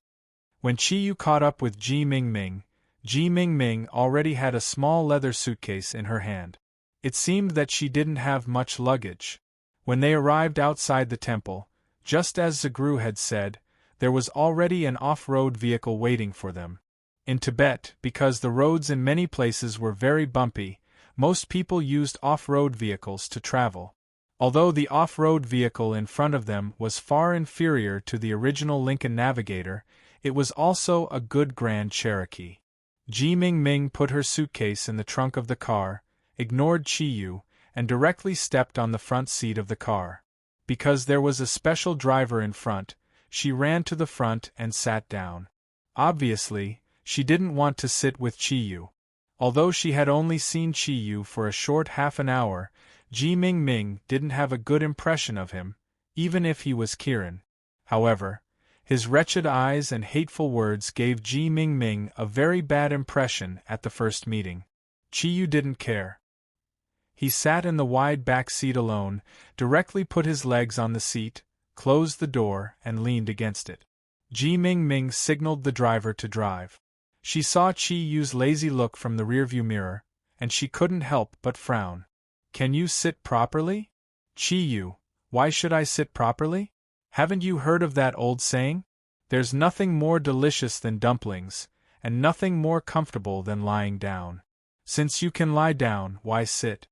[SPEAKER 1] When Chi Yu caught up with Ji Ming Ming already had a small leather suitcase in her hand. It seemed that she didn't have much luggage. When they arrived outside the temple, just as Zagru had said, there was already an off-road vehicle waiting for them. In Tibet, because the roads in many places were very bumpy, most people used off-road vehicles to travel. Although the off-road vehicle in front of them was far inferior to the original Lincoln Navigator, it was also a good Grand Cherokee. Ji Ming Ming put her suitcase in the trunk of the car, ignored Chi Yu, and directly stepped on the front seat of the car. Because there was a special driver in front, she ran to the front and sat down. Obviously, she didn't want to sit with Chiyu. Although she had only seen Chiyu for a short half an hour, Ji Mingming didn't have a good impression of him, even if he was Kiran. However, his wretched eyes and hateful words gave Ji Mingming a very bad impression at the first meeting. Chiyu didn't care. He sat in the wide back seat alone, directly put his legs on the seat, closed the door, and leaned against it. Ji Mingming signaled the driver to drive. She saw Chiyu's lazy look from the rearview mirror, and she couldn't help but frown. Can you sit properly? Chiyu, why should I sit properly? Haven't you heard of that old saying? There's nothing more delicious than dumplings, and nothing more comfortable than lying down. Since you can lie down, why sit?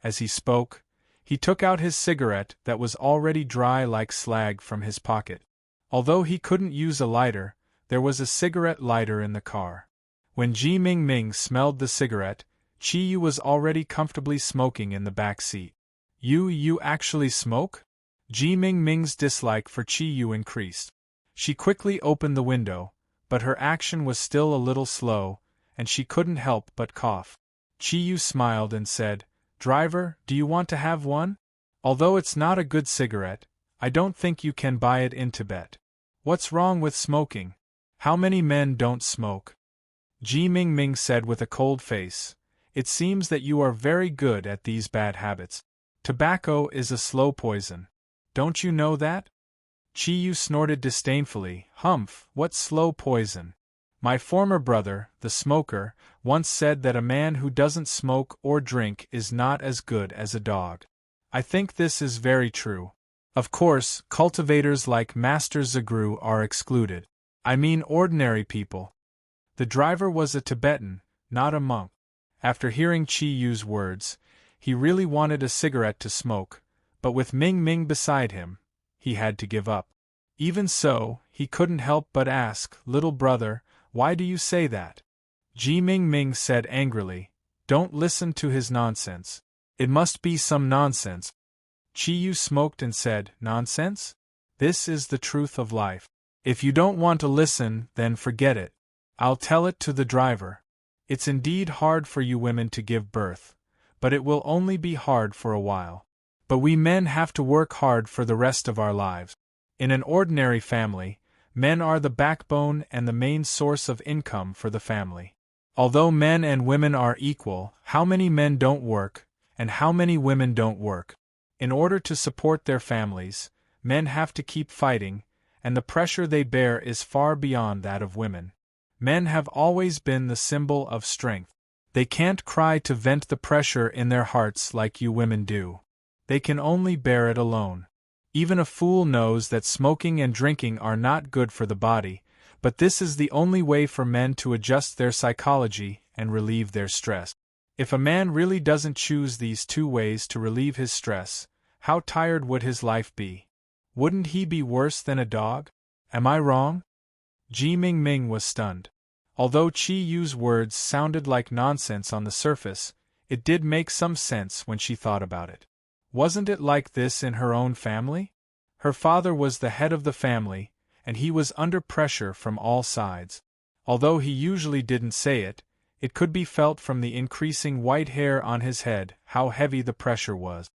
[SPEAKER 1] As he spoke, he took out his cigarette that was already dry like slag from his pocket. Although he couldn't use a lighter, there was a cigarette lighter in the car. When Ji Mingming smelled the cigarette, Chiyu was already comfortably smoking in the back seat. You actually smoke? Ji Mingming's dislike for Chiyu increased. She quickly opened the window, but her action was still a little slow, and she couldn't help but cough. Chiyu smiled and said, "Driver, do you want to have one? Although it's not a good cigarette, I don't think you can buy it in Tibet. What's wrong with smoking? How many men don't smoke?" Ji Mingming said with a cold face, "It seems that you are very good at these bad habits. Tobacco is a slow poison. Don't you know that?" Chiyu snorted disdainfully, "Humph, what slow poison? My former brother, the smoker, once said that a man who doesn't smoke or drink is not as good as a dog. I think this is very true. Of course, cultivators like Master Zagru are excluded. I mean ordinary people." The driver was a Tibetan, not a monk. After hearing Chiyu's words, he really wanted a cigarette to smoke, but with Mingming beside him, he had to give up. Even so, he couldn't help but ask, "Little brother, why do you say that?" Ji Mingming said angrily, "Don't listen to his nonsense. It must be some nonsense." Chiyu smoked and said, "Nonsense? This is the truth of life. If you don't want to listen, then forget it. I'll tell it to the driver. It's indeed hard for you women to give birth, but it will only be hard for a while. But we men have to work hard for the rest of our lives. In an ordinary family, men are the backbone and the main source of income for the family. Although men and women are equal, how many men don't work, and how many women don't work? In order to support their families, men have to keep fighting, and the pressure they bear is far beyond that of women. Men have always been the symbol of strength. They can't cry to vent the pressure in their hearts like you women do. They can only bear it alone. Even a fool knows that smoking and drinking are not good for the body, but this is the only way for men to adjust their psychology and relieve their stress. If a man really doesn't choose these two ways to relieve his stress, how tired would his life be? Wouldn't he be worse than a dog? Am I wrong?" Ji Mingming was stunned. Although Chiyu's words sounded like nonsense on the surface, it did make some sense when she thought about it. Wasn't it like this in her own family? Her father was the head of the family, and he was under pressure from all sides. Although he usually didn't say it, it could be felt from the increasing white hair on his head how heavy the pressure was.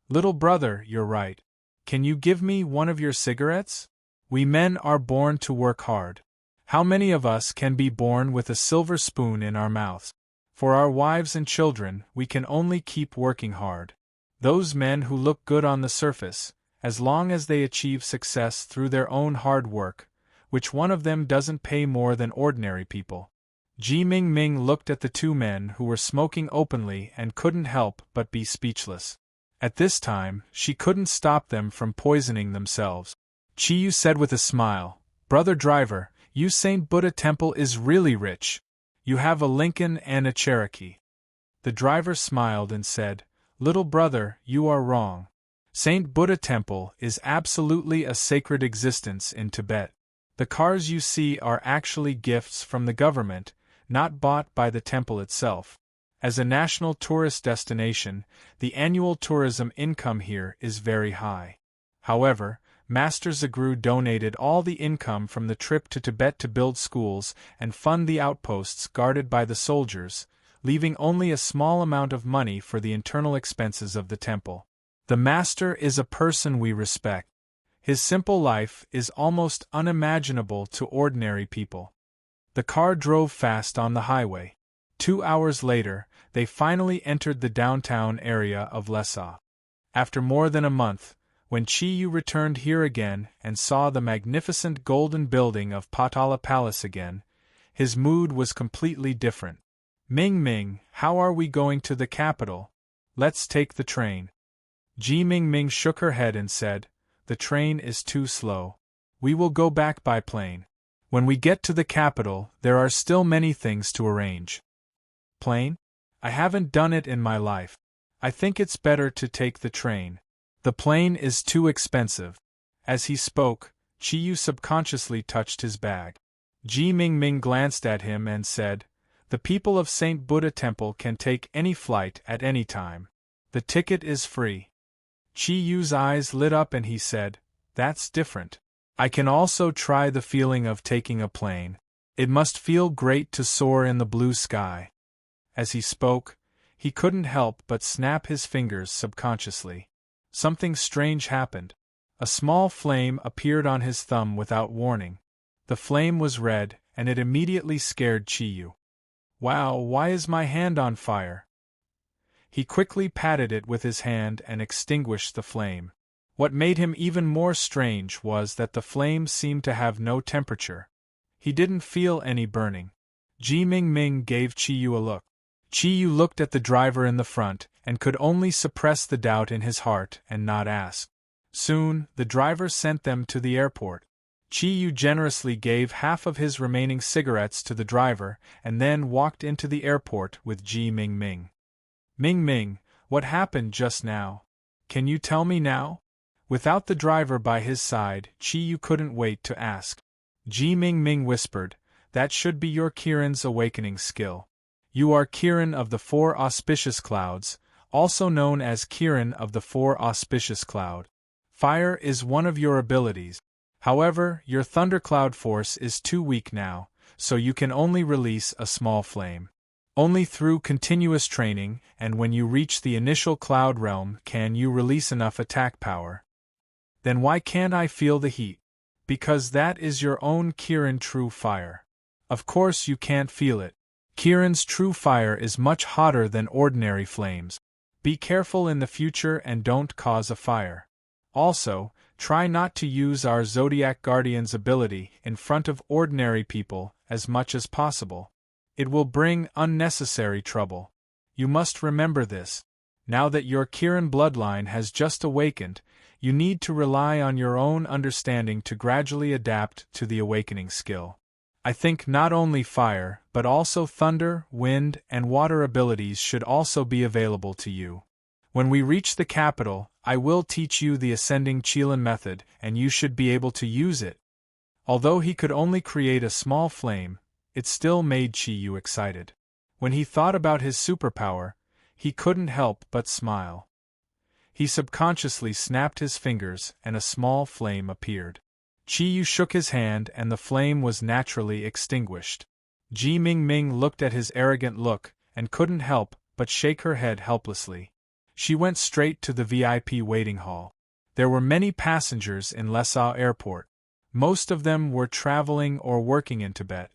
[SPEAKER 1] "Little brother, you're right. Can you give me one of your cigarettes? We men are born to work hard. How many of us can be born with a silver spoon in our mouths? For our wives and children, we can only keep working hard. Those men who look good on the surface, as long as they achieve success through their own hard work, which one of them doesn't pay more than ordinary people?" Ji Mingming looked at the two men who were smoking openly and couldn't help but be speechless. At this time, she couldn't stop them from poisoning themselves. Chiyu said with a smile, "Brother driver, you St. Buddha temple is really rich. You have a Lincoln and a Cherokee." The driver smiled and said, "Little brother, you are wrong. St. Buddha temple is absolutely a sacred existence in Tibet. The cars you see are actually gifts from the government, not bought by the temple itself. As a national tourist destination, the annual tourism income here is very high. However, Master Zagru donated all the income from the trip to Tibet to build schools and fund the outposts guarded by the soldiers, leaving only a small amount of money for the internal expenses of the temple. The master is a person we respect. His simple life is almost unimaginable to ordinary people. The car drove fast on the highway. 2 hours later, they finally entered the downtown area of Lhasa. After more than a month, when Chi-Yu returned here again and saw the magnificent golden building of Patala Palace again, his mood was completely different. Ming Ming, how are we going to the capital? Let's take the train. Ji Ming Ming shook her head and said, the train is too slow. We will go back by plane. When we get to the capital, there are still many things to arrange. Plane? I haven't done it in my life. I think it's better to take the train. The plane is too expensive. As he spoke, Chi-Yu subconsciously touched his bag. Ji Ming Ming glanced at him and said, the people of St. Buddha Temple can take any flight at any time. The ticket is free. Chi-Yu's eyes lit up and he said, that's different. I can also try the feeling of taking a plane. It must feel great to soar in the blue sky. As he spoke, he couldn't help but snap his fingers subconsciously. Something strange happened. A small flame appeared on his thumb without warning. The flame was red, and it immediately scared Chi-Yu. Wow, why is my hand on fire? He quickly patted it with his hand and extinguished the flame. What made him even more strange was that the flame seemed to have no temperature. He didn't feel any burning. Ji Ming Ming gave Chi-Yu a look. Chi-Yu looked at the driver in the front and could only suppress the doubt in his heart and not ask. Soon, the driver sent them to the airport. Chi-Yu generously gave half of his remaining cigarettes to the driver and then walked into the airport with Ji Ming Ming. Ming Ming, what happened just now? Can you tell me now? Without the driver by his side, Chi-Yu couldn't wait to ask. Ji Ming Ming whispered, that should be your Kiran's awakening skill. You are Kiran of the Four Auspicious Clouds, also known as Kiran of the Four Auspicious Cloud. Fire is one of your abilities. However, your thundercloud force is too weak now, so you can only release a small flame. Only through continuous training, and when you reach the initial cloud realm, can you release enough attack power. Then why can't I feel the heat? Because that is your own Kiran true fire. Of course you can't feel it. Kiran's true fire is much hotter than ordinary flames. Be careful in the future and don't cause a fire. Also, try not to use our Zodiac Guardian's ability in front of ordinary people as much as possible. It will bring unnecessary trouble. You must remember this. Now that your Kiran bloodline has just awakened, you need to rely on your own understanding to gradually adapt to the awakening skill. I think not only fire, but also thunder, wind, and water abilities should also be available to you. When we reach the capital, I will teach you the ascending Qilan method, and you should be able to use it. Although he could only create a small flame, it still made Chi-Yu excited. When he thought about his superpower, he couldn't help but smile. He subconsciously snapped his fingers and a small flame appeared. Chi-Yu shook his hand and the flame was naturally extinguished. Ji Ming Ming looked at his arrogant look and couldn't help but shake her head helplessly. She went straight to the VIP waiting hall. There were many passengers in Lhasa Airport. Most of them were traveling or working in Tibet.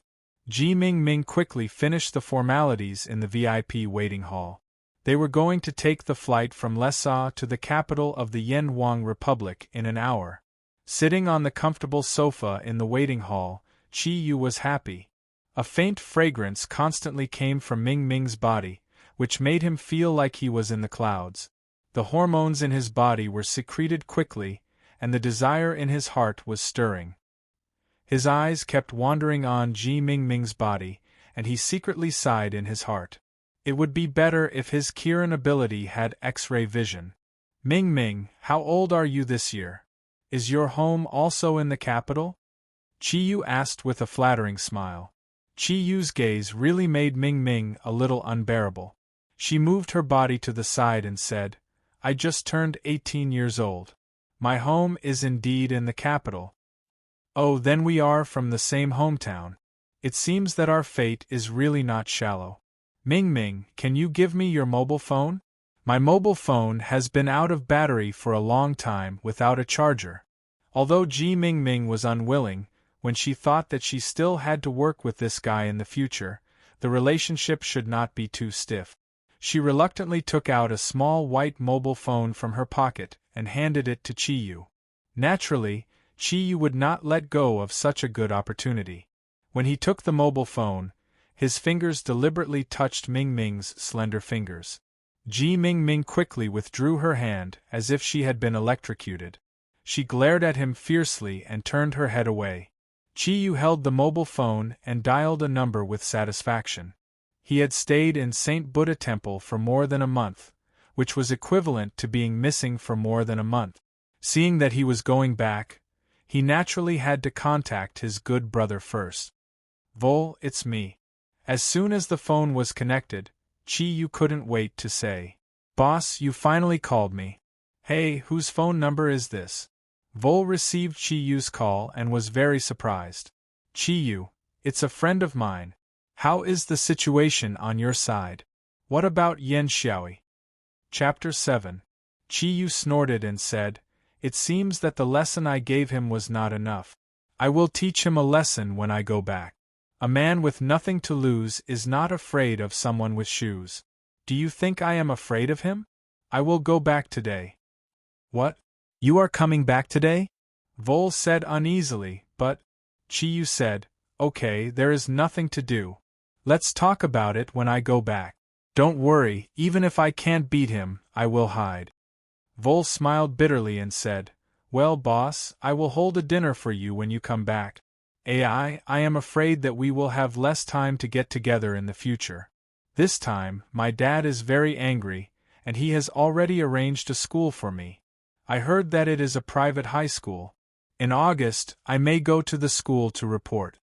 [SPEAKER 1] Ji Ming Ming quickly finished the formalities in the VIP waiting hall. They were going to take the flight from Lhasa to the capital of the Yenwang Republic in an hour. Sitting on the comfortable sofa in the waiting hall, Chi-Yu was happy. A faint fragrance constantly came from Ming Ming's body, which made him feel like he was in the clouds. The hormones in his body were secreted quickly, and the desire in his heart was stirring. His eyes kept wandering on Ji Ming Ming's body, and he secretly sighed in his heart. It would be better if his Kiran ability had X-ray vision. Ming Ming, how old are you this year? Is your home also in the capital? Chi-Yu asked with a flattering smile. Chi-Yu's gaze really made Ming Ming a little unbearable. She moved her body to the side and said, I just turned 18 years old. My home is indeed in the capital. Oh, then we are from the same hometown. It seems that our fate is really not shallow. Ming Ming, can you give me your mobile phone? My mobile phone has been out of battery for a long time without a charger. Although Ji Ming Ming was unwilling, when she thought that she still had to work with this guy in the future, the relationship should not be too stiff. She reluctantly took out a small white mobile phone from her pocket and handed it to Chi-Yu. Naturally, Chi-Yu would not let go of such a good opportunity. When he took the mobile phone, his fingers deliberately touched Ming Ming's slender fingers. Ji Ming Ming quickly withdrew her hand as if she had been electrocuted. She glared at him fiercely and turned her head away. Chi-Yu held the mobile phone and dialed a number with satisfaction. He had stayed in St. Buddha Temple for more than a month, which was equivalent to being missing for more than a month. Seeing that he was going back, he naturally had to contact his good brother first. Vol, it's me. As soon as the phone was connected, Chi-Yu couldn't wait to say, Boss, you finally called me. Hey, whose phone number is this? Vol received Chi-Yu's call and was very surprised. Chi-Yu, it's a friend of mine. How is the situation on your side? What about Yen Xiaoi? Chapter 7. Chi-Yu snorted and said, It seems that the lesson I gave him was not enough. I will teach him a lesson when I go back. A man with nothing to lose is not afraid of someone with shoes. Do you think I am afraid of him? I will go back today. What? You are coming back today? Vol said uneasily, but Chi-Yu said, Okay, there is nothing to do. Let's talk about it when I go back. Don't worry, even if I can't beat him, I will hide. Vol smiled bitterly and said, Well, boss, I will hold a dinner for you when you come back. I am afraid that we will have less time to get together in the future. This time, my dad is very angry, and he has already arranged a school for me. I heard that it is a private high school. In August, I may go to the school to report.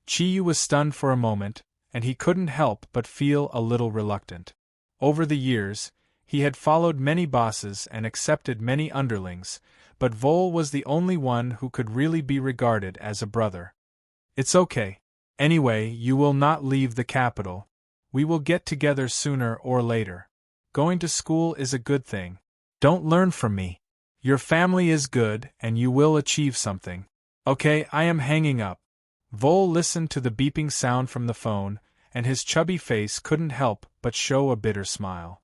[SPEAKER 1] Chi-Yu was stunned for a moment, and he couldn't help but feel a little reluctant. Over the years, he had followed many bosses and accepted many underlings, but Vol was the only one who could really be regarded as a brother. It's okay. Anyway, you will not leave the capital. We will get together sooner or later. Going to school is a good thing. Don't learn from me. Your family is good and you will achieve something. Okay, I am hanging up. Vol listened to the beeping sound from the phone, and his chubby face couldn't help but show a bitter smile.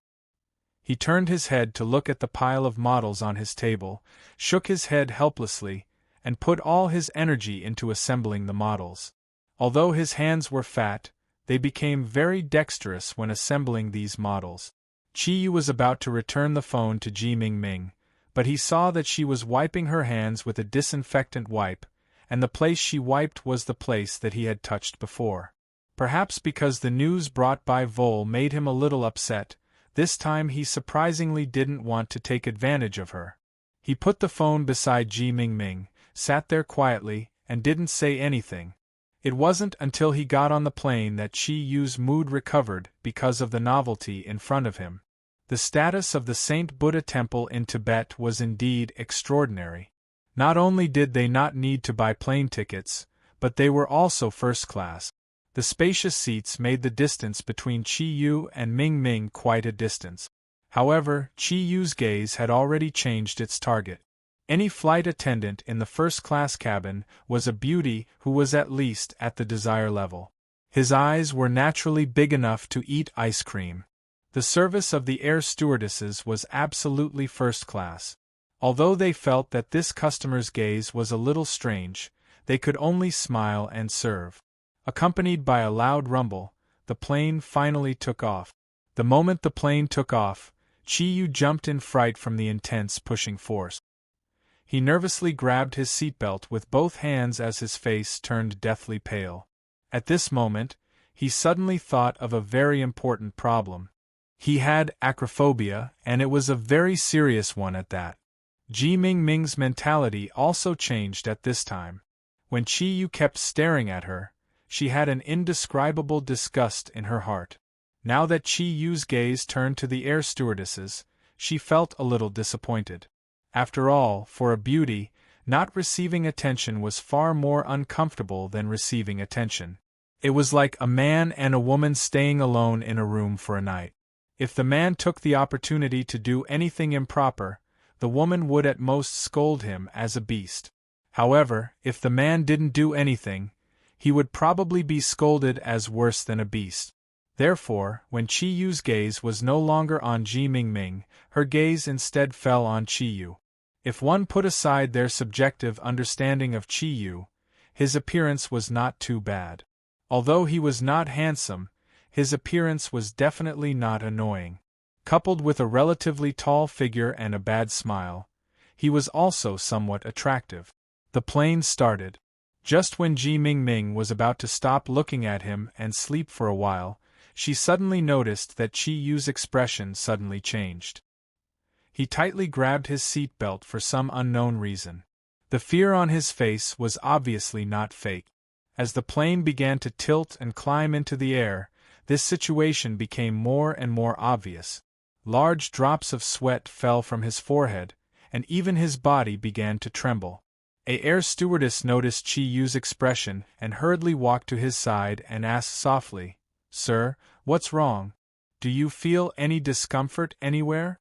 [SPEAKER 1] He turned his head to look at the pile of models on his table, shook his head helplessly, and put all his energy into assembling the models. Although his hands were fat, they became very dexterous when assembling these models. Chi-Yu was about to return the phone to Ji Ming Ming, but he saw that she was wiping her hands with a disinfectant wipe, and the place she wiped was the place that he had touched before. Perhaps because the news brought by Vol made him a little upset, this time he surprisingly didn't want to take advantage of her. He put the phone beside Ji Ming Ming, sat there quietly, and didn't say anything. It wasn't until he got on the plane that Chi-Yu's mood recovered because of the novelty in front of him. The status of the St. Buddha Temple in Tibet was indeed extraordinary. Not only did they not need to buy plane tickets, but they were also first class. The spacious seats made the distance between Chi-Yu and Ming Ming quite a distance. However, Chi-Yu's gaze had already changed its target. Any flight attendant in the first-class cabin was a beauty who was at least at the desire level. His eyes were naturally big enough to eat ice cream. The service of the air stewardesses was absolutely first class. Although they felt that this customer's gaze was a little strange, they could only smile and serve. Accompanied by a loud rumble, the plane finally took off. The moment the plane took off, Chi-Yu jumped in fright from the intense pushing force. He nervously grabbed his seatbelt with both hands as his face turned deathly pale. At this moment, he suddenly thought of a very important problem. He had acrophobia, and it was a very serious one at that. Ji Ming Ming's mentality also changed at this time. When Chi-Yu kept staring at her, she had an indescribable disgust in her heart. Now that Chi-Yu's gaze turned to the air stewardesses, she felt a little disappointed. After all, for a beauty, not receiving attention was far more uncomfortable than receiving attention. It was like a man and a woman staying alone in a room for a night. If the man took the opportunity to do anything improper, the woman would at most scold him as a beast. However, if the man didn't do anything, he would probably be scolded as worse than a beast. Therefore, when Chi Yu's gaze was no longer on Ji Mingming, her gaze instead fell on Chi Yu. If one put aside their subjective understanding of Chi Yu, his appearance was not too bad. Although he was not handsome, his appearance was definitely not annoying. Coupled with a relatively tall figure and a bad smile, he was also somewhat attractive. The plane started. Just when Ji Mingming was about to stop looking at him and sleep for a while, she suddenly noticed that Chi Yu's expression suddenly changed. He tightly grabbed his seat belt for some unknown reason. The fear on his face was obviously not fake. As the plane began to tilt and climb into the air, this situation became more and more obvious. Large drops of sweat fell from his forehead, and even his body began to tremble. An air stewardess noticed Chi Yu's expression and hurriedly walked to his side and asked softly, "Sir, what's wrong? Do you feel any discomfort anywhere?"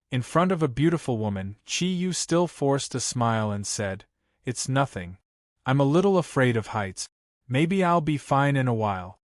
[SPEAKER 1] In front of a beautiful woman, Chi Yu still forced a smile and said, "It's nothing. I'm a little afraid of heights. Maybe I'll be fine in a while."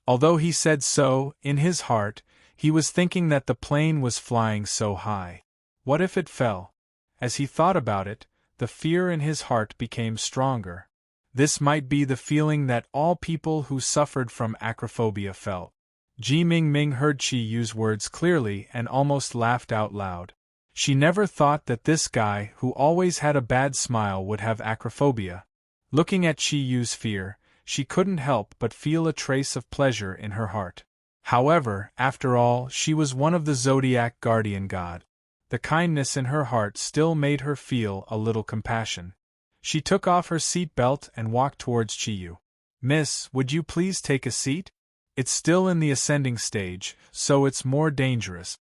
[SPEAKER 1] Although he said so, in his heart, he was thinking that the plane was flying so high. What if it fell? As he thought about it, the fear in his heart became stronger. This might be the feeling that all people who suffered from acrophobia felt. Ji Mingming heard Chi Yu's words clearly and almost laughed out loud. She never thought that this guy who always had a bad smile would have acrophobia. Looking at Chi Yu's fear, she couldn't help but feel a trace of pleasure in her heart. However, after all, she was one of the Zodiac guardian god. The kindness in her heart still made her feel a little compassion. She took off her seat belt and walked towards Chi Yu. "Miss, would you please take a seat? It's still in the ascending stage, so it's more dangerous."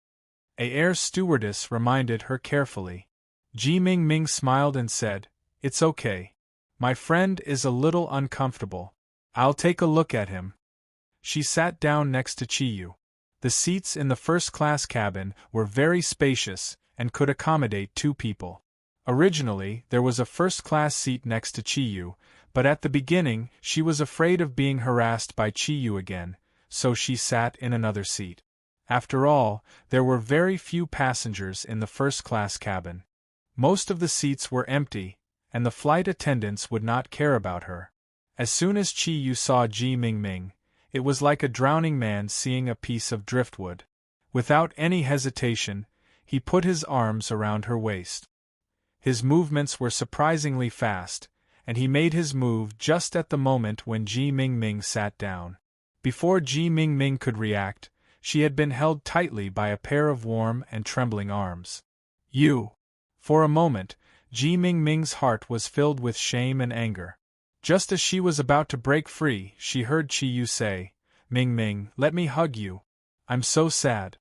[SPEAKER 1] An air stewardess reminded her carefully. Ji Mingming smiled and said, "It's okay. My friend is a little uncomfortable. I'll take a look at him." She sat down next to Chi Yu. The seats in the first-class cabin were very spacious and could accommodate 2 people. Originally, there was a first-class seat next to Chi Yu, but at the beginning she was afraid of being harassed by Chi Yu again, so she sat in another seat. After all, there were very few passengers in the first-class cabin. Most of the seats were empty, and the flight attendants would not care about her. As soon as Chi Yu saw Ji Mingming, it was like a drowning man seeing a piece of driftwood. Without any hesitation, he put his arms around her waist. His movements were surprisingly fast, and he made his move just at the moment when Ji Mingming sat down. Before Ji Mingming could react, she had been held tightly by a pair of warm and trembling arms. "You!" For a moment, Ji Mingming's heart was filled with shame and anger. Just as she was about to break free, she heard Chi Yu say, "Mingming, let me hug you. I'm so sad."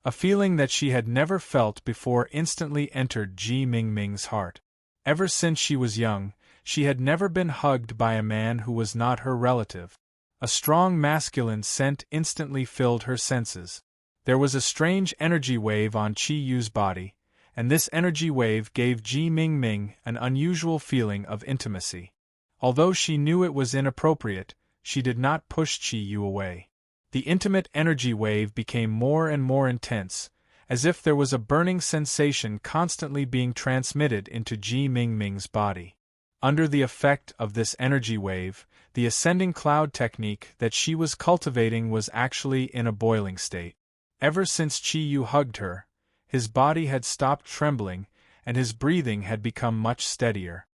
[SPEAKER 1] A feeling that she had never felt before instantly entered Ji Mingming's heart. Ever since she was young, she had never been hugged by a man who was not her relative. A strong masculine scent instantly filled her senses. There was a strange energy wave on Chi Yu's body, and this energy wave gave Ji Mingming an unusual feeling of intimacy. Although she knew it was inappropriate, she did not push Chi Yu away. The intimate energy wave became more and more intense, as if there was a burning sensation constantly being transmitted into Ji Mingming's body. Under the effect of this energy wave, the ascending cloud technique that she was cultivating was actually in a boiling state. Ever since Chi Yu hugged her, his body had stopped trembling, and his breathing had become much steadier.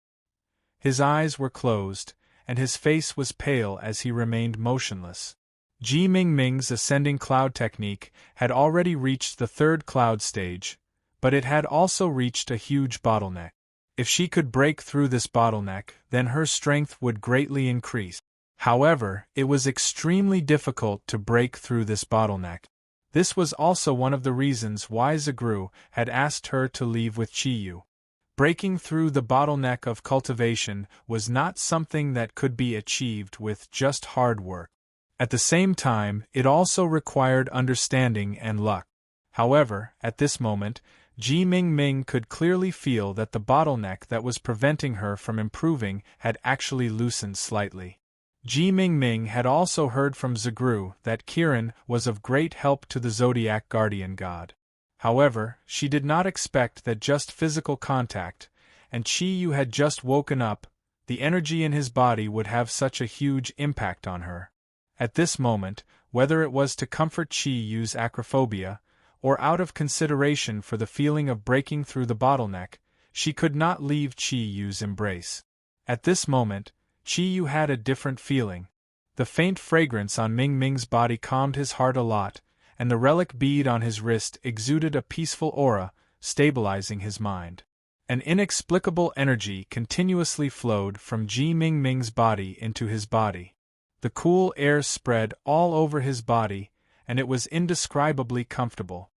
[SPEAKER 1] His eyes were closed, and his face was pale as he remained motionless. Ji Mingming's ascending cloud technique had already reached the 3rd cloud stage, but it had also reached a huge bottleneck. If she could break through this bottleneck, then her strength would greatly increase. However, it was extremely difficult to break through this bottleneck. This was also one of the reasons why Zagru had asked her to leave with Chi Yu. Breaking through the bottleneck of cultivation was not something that could be achieved with just hard work. At the same time, it also required understanding and luck. However, at this moment, Ji Mingming could clearly feel that the bottleneck that was preventing her from improving had actually loosened slightly. Ji Mingming had also heard from Zagru that Kiran was of great help to the Zodiac guardian god. However, she did not expect that just physical contact, and Chi Yu had just woken up, the energy in his body would have such a huge impact on her. At this moment, whether it was to comfort Chi Yu's acrophobia, or out of consideration for the feeling of breaking through the bottleneck, she could not leave Chi Yu's embrace. At this moment, Chi Yu had a different feeling. The faint fragrance on Ming Ming's body calmed his heart a lot, and the relic bead on his wrist exuded a peaceful aura, stabilizing his mind. An inexplicable energy continuously flowed from Ji Mingming's body into his body. The cool air spread all over his body, and it was indescribably comfortable.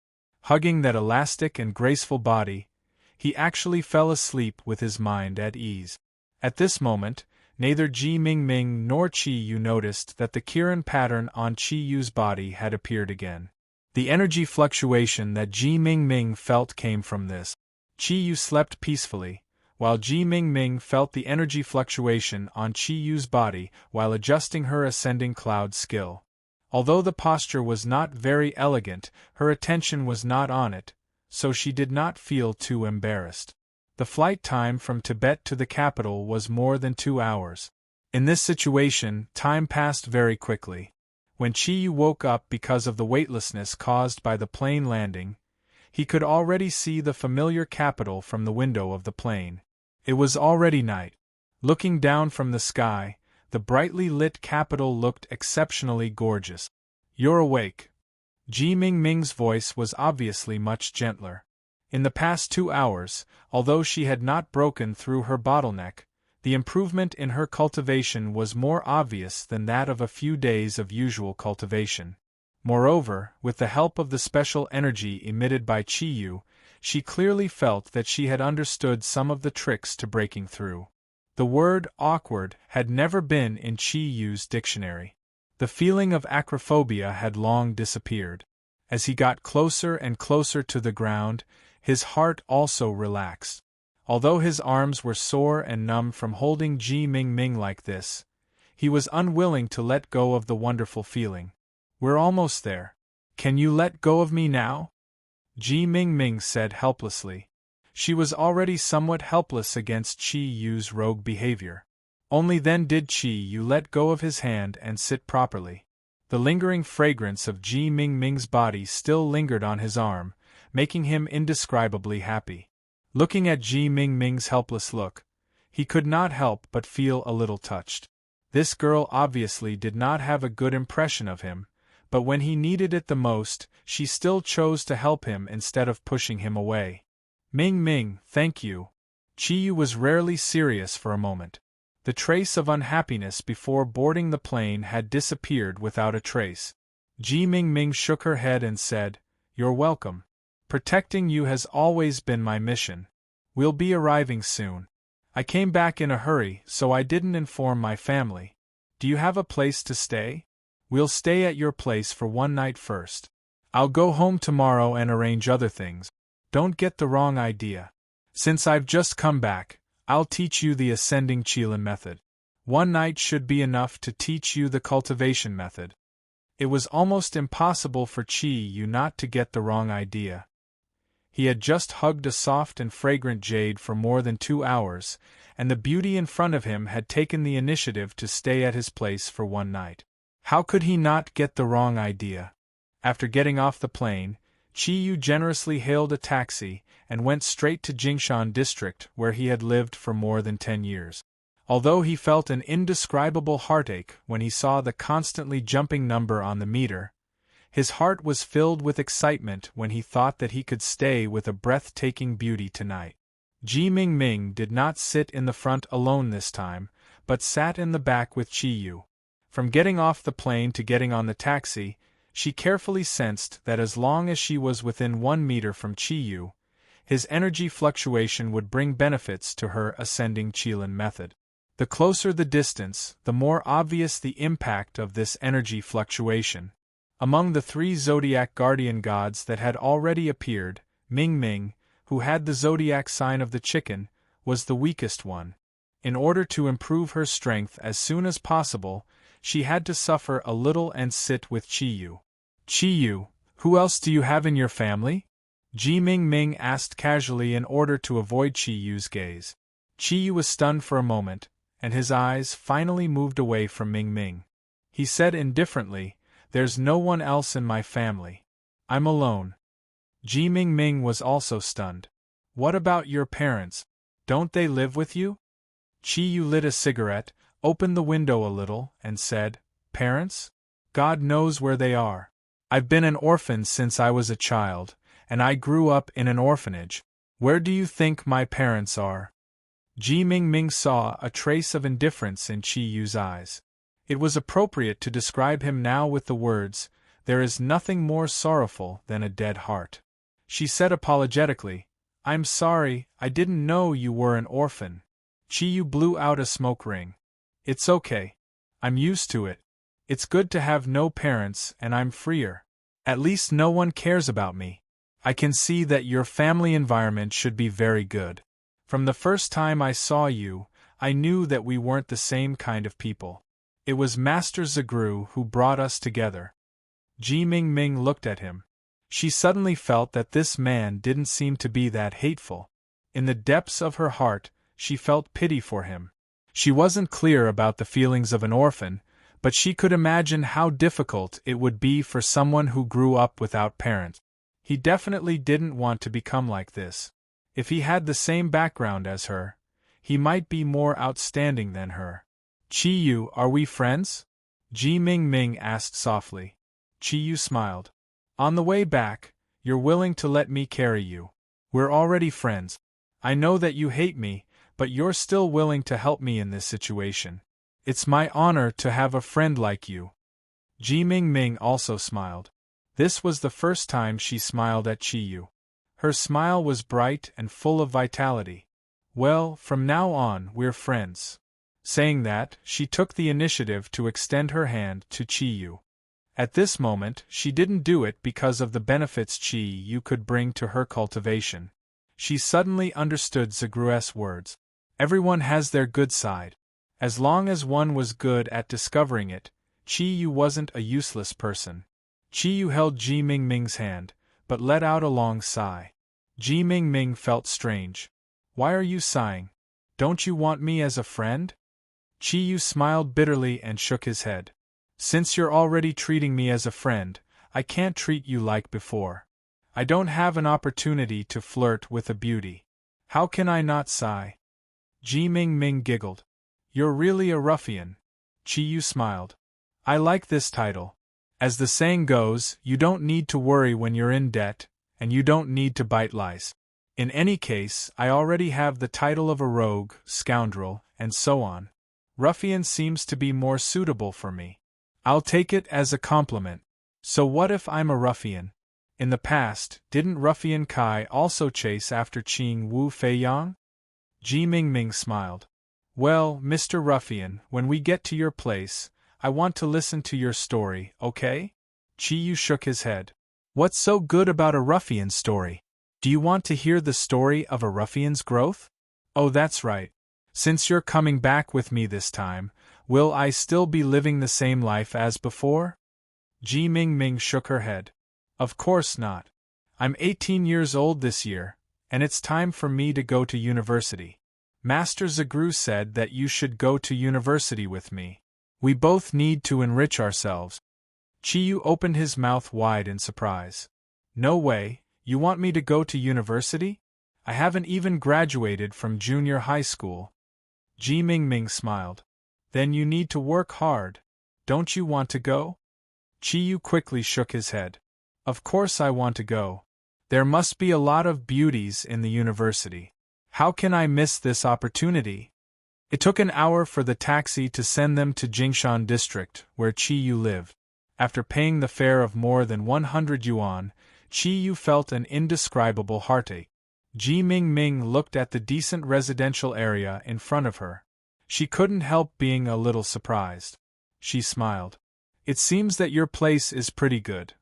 [SPEAKER 1] Hugging that elastic and graceful body, he actually fell asleep with his mind at ease. At this moment, neither Ji Mingming nor Chi Yu noticed that the Kiran pattern on Chi Yu's body had appeared again. The energy fluctuation that Ji Mingming felt came from this. Chi Yu slept peacefully, while Ji Mingming felt the energy fluctuation on Chi Yu's body while adjusting her ascending cloud skill. Although the posture was not very elegant, her attention was not on it, so she did not feel too embarrassed. The flight time from Tibet to the capital was more than 2 hours. In this situation, time passed very quickly. When Chi Yu woke up because of the weightlessness caused by the plane landing, he could already see the familiar capital from the window of the plane. It was already night. Looking down from the sky, the brightly lit capital looked exceptionally gorgeous. "You're awake." Ji Mingming's voice was obviously much gentler. In the past 2 hours, although she had not broken through her bottleneck, the improvement in her cultivation was more obvious than that of a few days of usual cultivation. Moreover, with the help of the special energy emitted by Chi Yu, she clearly felt that she had understood some of the tricks to breaking through. The word awkward had never been in Chi Yu's dictionary. The feeling of acrophobia had long disappeared. As he got closer and closer to the ground, his heart also relaxed. Although his arms were sore and numb from holding Ji Mingming like this, he was unwilling to let go of the wonderful feeling. "We're almost there. Can you let go of me now?" Ji Mingming said helplessly. She was already somewhat helpless against Chi Yu's rogue behavior. Only then did Chi Yu let go of his hand and sit properly. The lingering fragrance of Ji Mingming's body still lingered on his arm, making him indescribably happy. Looking at Ji Mingming's helpless look, he could not help but feel a little touched. This girl obviously did not have a good impression of him, but when he needed it the most, she still chose to help him instead of pushing him away. "Ming, thank you." Chi Yu was rarely serious for a moment. The trace of unhappiness before boarding the plane had disappeared without a trace. Ji Mingming shook her head and said, "You're welcome. Protecting you has always been my mission. We'll be arriving soon. I came back in a hurry, so I didn't inform my family. Do you have a place to stay? We'll stay at your place for 1 night first. I'll go home tomorrow and arrange other things. Don't get the wrong idea. Since I've just come back, I'll teach you the ascending Qilin method. 1 night should be enough to teach you the cultivation method." It was almost impossible for Chi Yu not to get the wrong idea. He had just hugged a soft and fragrant jade for more than 2 hours, and the beauty in front of him had taken the initiative to stay at his place for 1 night. How could he not get the wrong idea? After getting off the plane, Chi Yu generously hailed a taxi and went straight to Jingshan district where he had lived for more than 10 years. Although he felt an indescribable heartache when he saw the constantly jumping number on the meter, his heart was filled with excitement when he thought that he could stay with a breathtaking beauty tonight. Ji Mingming did not sit in the front alone this time, but sat in the back with Chi Yu. From getting off the plane to getting on the taxi, she carefully sensed that as long as she was within 1 meter from Chi Yu, His energy fluctuation would bring benefits to her ascending Qilin method. The closer the distance, the more obvious the impact of this energy fluctuation. Among the 3 zodiac guardian gods that had already appeared, Ming Ming, who had the zodiac sign of the chicken, was the weakest one. In order to improve her strength as soon as possible, she had to suffer a little and sit with Qiyu. Qiyu, who else do you have in your family? Ji Ming Ming asked casually in order to avoid Qiyu's gaze. Qiyu was stunned for a moment, and his eyes finally moved away from Ming Ming. He said indifferently, "There's no one else in my family. I'm alone." Ji Ming Ming was also stunned. "What about your parents? Don't they live with you?" Qiyu lit a cigarette, opened the window a little, and said, "Parents? God knows where they are. I've been an orphan since I was a child, and I grew up in an orphanage. Where do you think my parents are?" Ji Ming Ming saw a trace of indifference in Qiyu's eyes. It was appropriate to describe him now with the words, "There is nothing more sorrowful than a dead heart." She said apologetically, "I'm sorry, I didn't know you were an orphan." Qiyu blew out a smoke ring. "It's okay. I'm used to it. It's good to have no parents and I'm freer. At least no one cares about me. I can see that your family environment should be very good. From the first time I saw you, I knew that we weren't the same kind of people. It was Master Zagru who brought us together." Ji Ming Ming looked at him. She suddenly felt that this man didn't seem to be that hateful. In the depths of her heart, she felt pity for him. She wasn't clear about the feelings of an orphan, but she could imagine how difficult it would be for someone who grew up without parents. He definitely didn't want to become like this. If he had the same background as her, he might be more outstanding than her. "Qiyu, are we friends?" Ji Ming Ming asked softly. Qiyu smiled. "On the way back, you're willing to let me carry you. We're already friends. I know that you hate me, but you're still willing to help me in this situation. It's my honor to have a friend like you." Ji Ming Ming also smiled. This was the first time she smiled at Qiyu. Her smile was bright and full of vitality. "Well, from now on, we're friends." Saying that, she took the initiative to extend her hand to Qiyu. At this moment, she didn't do it because of the benefits Qiyu could bring to her cultivation. She suddenly understood Zagru's words. Everyone has their good side. As long as one was good at discovering it, Qiyu wasn't a useless person. Qiyu held Ji Ming Ming's hand, but let out a long sigh. Ji Ming Ming felt strange. "Why are you sighing? Don't you want me as a friend?" Qiyu smiled bitterly and shook his head. "Since you're already treating me as a friend, I can't treat you like before. I don't have an opportunity to flirt with a beauty. How can I not sigh?" Ji Ming Ming giggled. "You're really a ruffian." Qiyu smiled. "I like this title. As the saying goes, you don't need to worry when you're in debt, and you don't need to bite lice. In any case, I already have the title of a rogue, scoundrel, and so on. Ruffian seems to be more suitable for me. I'll take it as a compliment. So what if I'm a ruffian? In the past, didn't Ruffian Kai also chase after Qing Wu Feiyang?" Ji Ming Ming smiled. "Well, Mr. Ruffian, when we get to your place, I want to listen to your story, okay?" Qiyu shook his head. "What's so good about a ruffian story? Do you want to hear the story of a ruffian's growth? Oh, that's right. Since you're coming back with me this time, will I still be living the same life as before?" Ji Ming Ming shook her head. "Of course not. I'm 18 years old this year, and it's time for me to go to university. Master Zagru said that you should go to university with me. We both need to enrich ourselves." Qiyu opened his mouth wide in surprise. "No way, you want me to go to university? I haven't even graduated from junior high school." Ji Ming Ming smiled. "Then you need to work hard. Don't you want to go?" Qiyu quickly shook his head. "Of course I want to go. There must be a lot of beauties in the university. How can I miss this opportunity?" It took an hour for the taxi to send them to Jingshan district, where Qiyu lived. After paying the fare of more than 100 yuan, Qiyu felt an indescribable heartache. Ji Ming Ming looked at the decent residential area in front of her. She couldn't help being a little surprised. She smiled. It seems that your place is pretty good.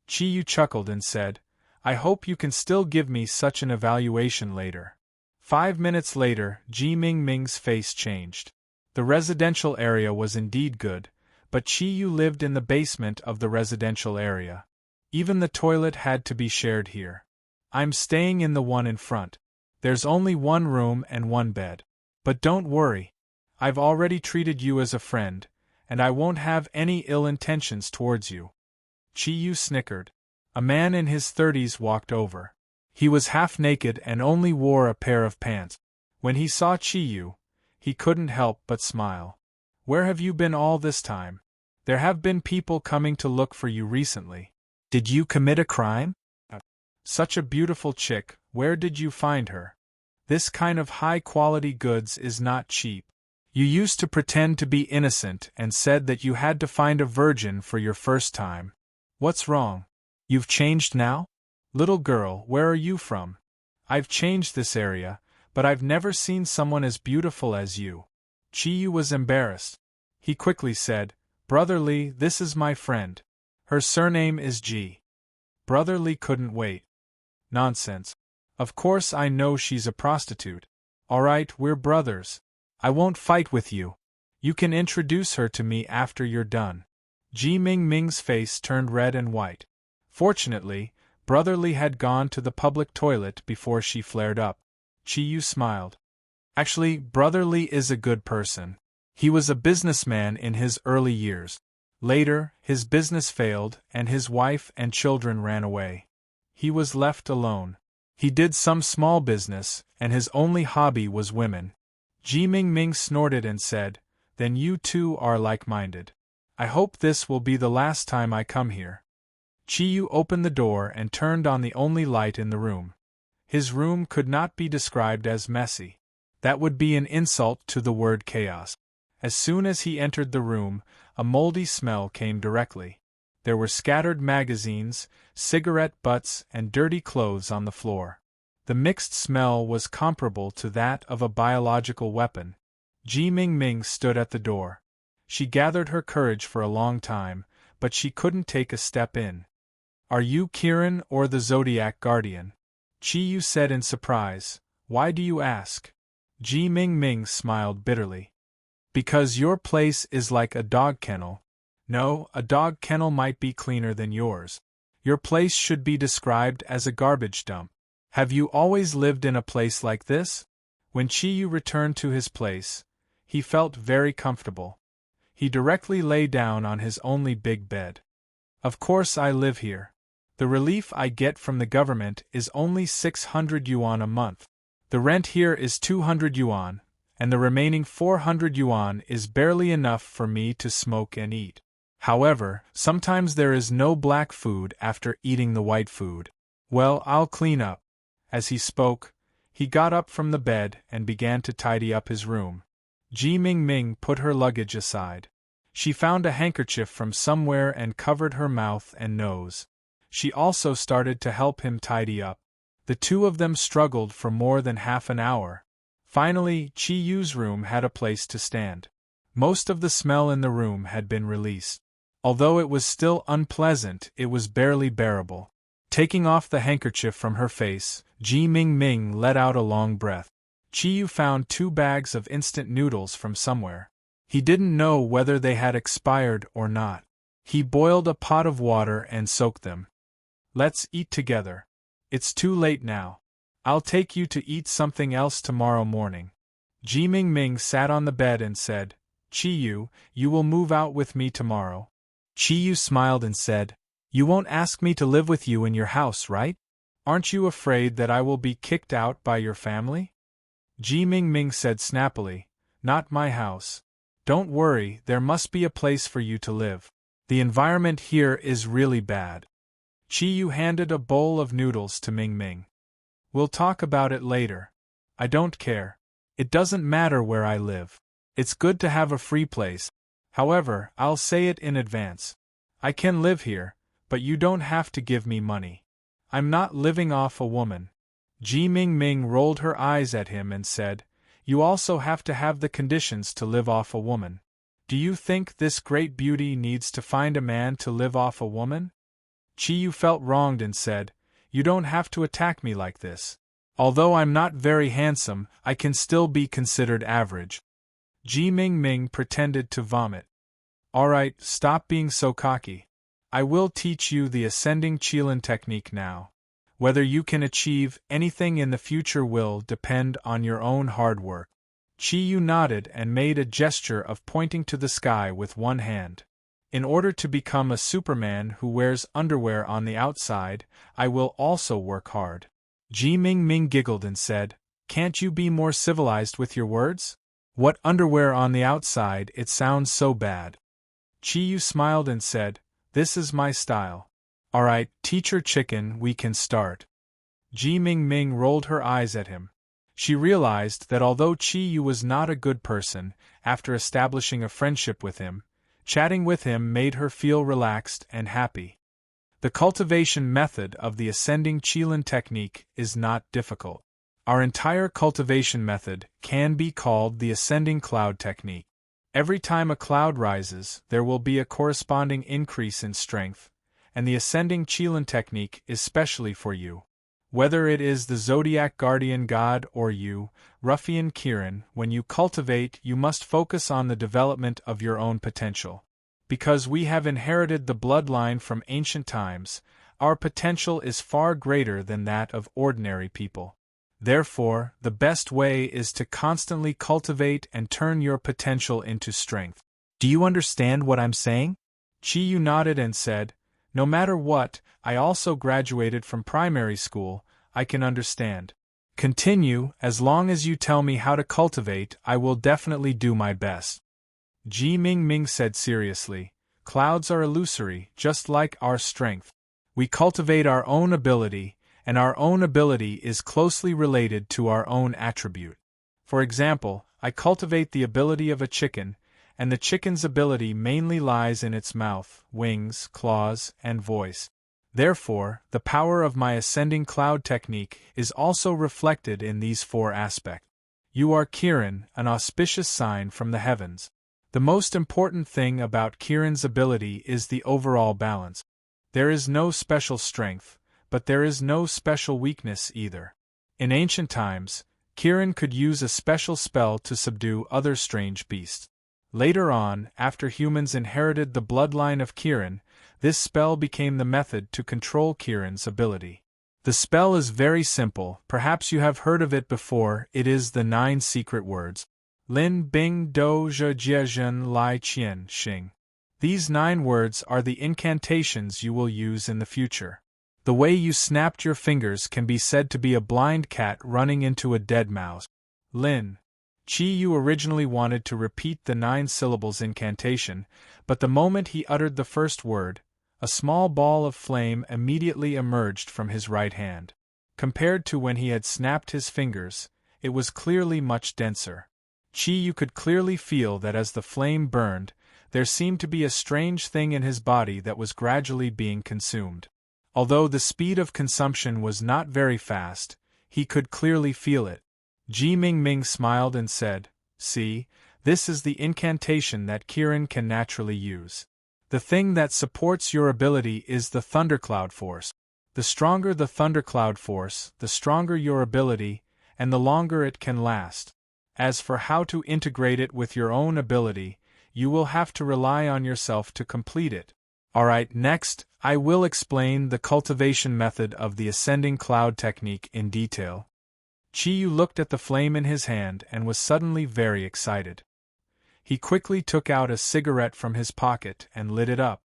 [SPEAKER 1] Chi Yu chuckled and said, I hope you can still give me such an evaluation later. 5 minutes later, Ji Ming Ming's face changed. The residential area was indeed good, but Chi Yu lived in the basement of the residential area. Even the toilet had to be shared here. I'm staying in the one in front. There's only one room and one bed. But don't worry. I've already treated you as a friend, and I won't have any ill intentions towards you. Chi Yu snickered. A man in his 30s walked over. He was half naked and only wore a pair of pants. When he saw Chi Yu, he couldn't help but smile. Where have you been all this time? There have been people coming to look for you recently. Did you commit a crime? Such a beautiful chick, where did you find her? This kind of high-quality goods is not cheap. You used to pretend to be innocent and said that you had to find a virgin for your first time. What's wrong? You've changed now? Little girl, where are you from? I've changed this area, but I've never seen someone as beautiful as you. Chi Yu was embarrassed. He quickly said, Brother Li, this is my friend. Her surname is Ji. Brother Li couldn't wait. Nonsense. Of course I know she's a prostitute. Alright, we're brothers. I won't fight with you. You can introduce her to me after you're done. Ji Ming Ming's face turned red and white. Fortunately, Brother Li had gone to the public toilet before she flared up. Chi Yu smiled. Actually, Brother Li is a good person. He was a businessman in his early years. Later, his business failed and his wife and children ran away. He was left alone. He did some small business, and his only hobby was women. Ji Ming Ming snorted and said, Then you two are like-minded. I hope this will be the last time I come here. Chi Yu opened the door and turned on the only light in the room. His room could not be described as messy. That would be an insult to the word chaos. As soon as he entered the room, a moldy smell came directly. There were scattered magazines, cigarette butts, and dirty clothes on the floor. The mixed smell was comparable to that of a biological weapon. Ji Ming Ming stood at the door. She gathered her courage for a long time, but she couldn't take a step in. Are you Kiran or the Zodiac Guardian? Chi Yu said in surprise. Why do you ask? Ji Ming Ming smiled bitterly. Because your place is like a dog kennel. No, a dog kennel might be cleaner than yours. Your place should be described as a garbage dump. Have you always lived in a place like this? When Chi Yu returned to his place, he felt very comfortable. He directly lay down on his only big bed. Of course I live here. The relief I get from the government is only 600 yuan a month. The rent here is 200 yuan, and the remaining 400 yuan is barely enough for me to smoke and eat. However, sometimes there is no black food after eating the white food. Well, I'll clean up. As he spoke, he got up from the bed and began to tidy up his room. Ji Ming Ming put her luggage aside. She found a handkerchief from somewhere and covered her mouth and nose. She also started to help him tidy up. The two of them struggled for more than half an hour. Finally, Chi Yu's room had a place to stand. Most of the smell in the room had been released. Although it was still unpleasant, it was barely bearable. Taking off the handkerchief from her face, Ji Ming Ming let out a long breath. Chi Yu found 2 bags of instant noodles from somewhere. He didn't know whether they had expired or not. He boiled a pot of water and soaked them. Let's eat together. It's too late now. I'll take you to eat something else tomorrow morning. Ji Ming Ming sat on the bed and said, Chi Yu, you will move out with me tomorrow. Chi Yu smiled and said, You won't ask me to live with you in your house, right? Aren't you afraid that I will be kicked out by your family? Ji Ming Ming said snappily, Not my house. Don't worry, there must be a place for you to live. The environment here is really bad. Chi Yu handed a bowl of noodles to Ming Ming. We'll talk about it later. I don't care. It doesn't matter where I live. It's good to have a free place. However, I'll say it in advance. I can live here, but you don't have to give me money. I'm not living off a woman. Ji Ming rolled her eyes at him and said, "You also have to have the conditions to live off a woman. Do you think this great beauty needs to find a man to live off a woman?" Chi Yu felt wronged and said, "You don't have to attack me like this. Although I'm not very handsome, I can still be considered average." Ji Ming pretended to vomit. "Alright, stop being so cocky. I will teach you the ascending Qilin technique now. Whether you can achieve anything in the future will depend on your own hard work." Chi Yu nodded and made a gesture of pointing to the sky with one hand. "In order to become a Superman who wears underwear on the outside, I will also work hard." Ji Ming giggled and said, "Can't you be more civilized with your words? What underwear on the outside, it sounds so bad." Chi Yu smiled and said, "This is my style. Alright, Teacher Chicken, we can start." Ji Ming rolled her eyes at him. She realized that although Chi Yu was not a good person, after establishing a friendship with him, chatting with him made her feel relaxed and happy. The cultivation method of the ascending Qilin technique is not difficult. Our entire cultivation method can be called the ascending cloud technique. Every time a cloud rises, there will be a corresponding increase in strength, and the ascending Qilin technique is specially for you. Whether it is the Zodiac guardian god or you, ruffian Kirin, when you cultivate, you must focus on the development of your own potential. Because we have inherited the bloodline from ancient times, our potential is far greater than that of ordinary people. Therefore, the best way is to constantly cultivate and turn your potential into strength. Do you understand what I'm saying? Chi Yu nodded and said, "No matter what, I also graduated from primary school, I can understand. Continue, as long as you tell me how to cultivate, I will definitely do my best." Ji Ming said seriously, "Clouds are illusory, just like our strength. We cultivate our own ability, and our own ability is closely related to our own attribute. For example, I cultivate the ability of a chicken, and the chicken's ability mainly lies in its mouth, wings, claws, and voice. Therefore, the power of my ascending cloud technique is also reflected in these four aspects. You are Kirin, an auspicious sign from the heavens. The most important thing about Kirin's ability is the overall balance. There is no special strength, but there is no special weakness either. In ancient times, Kirin could use a special spell to subdue other strange beasts. Later on, after humans inherited the bloodline of Kirin, this spell became the method to control Kirin's ability. The spell is very simple, perhaps you have heard of it before, it is the 9 secret words. Lin Bing Do Zhe Jie Zhen Lai Qian Xing. These 9 words are the incantations you will use in the future. The way you snapped your fingers can be said to be a blind cat running into a dead mouse. Lin. Chi Yu originally wanted to repeat the 9 syllables incantation, but the moment he uttered the first word, a small ball of flame immediately emerged from his right hand. Compared to when he had snapped his fingers, it was clearly much denser. Chi Yu could clearly feel that as the flame burned, there seemed to be a strange thing in his body that was gradually being consumed. Although the speed of consumption was not very fast, he could clearly feel it. Ji Ming smiled and said, "See, this is the incantation that Kirin can naturally use. The thing that supports your ability is the thundercloud force. The stronger the thundercloud force, the stronger your ability, and the longer it can last. As for how to integrate it with your own ability, you will have to rely on yourself to complete it. Alright, next, I will explain the cultivation method of the ascending cloud technique in detail." Chi Yu looked at the flame in his hand and was suddenly very excited. He quickly took out a cigarette from his pocket and lit it up.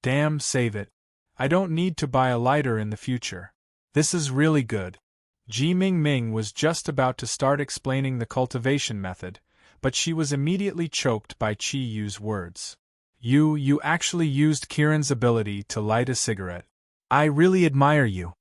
[SPEAKER 1] "Damn, save it. I don't need to buy a lighter in the future. This is really good." Ji Ming was just about to start explaining the cultivation method, but she was immediately choked by Chi Yu's words. You actually used Kirin's ability to light a cigarette. I really admire you."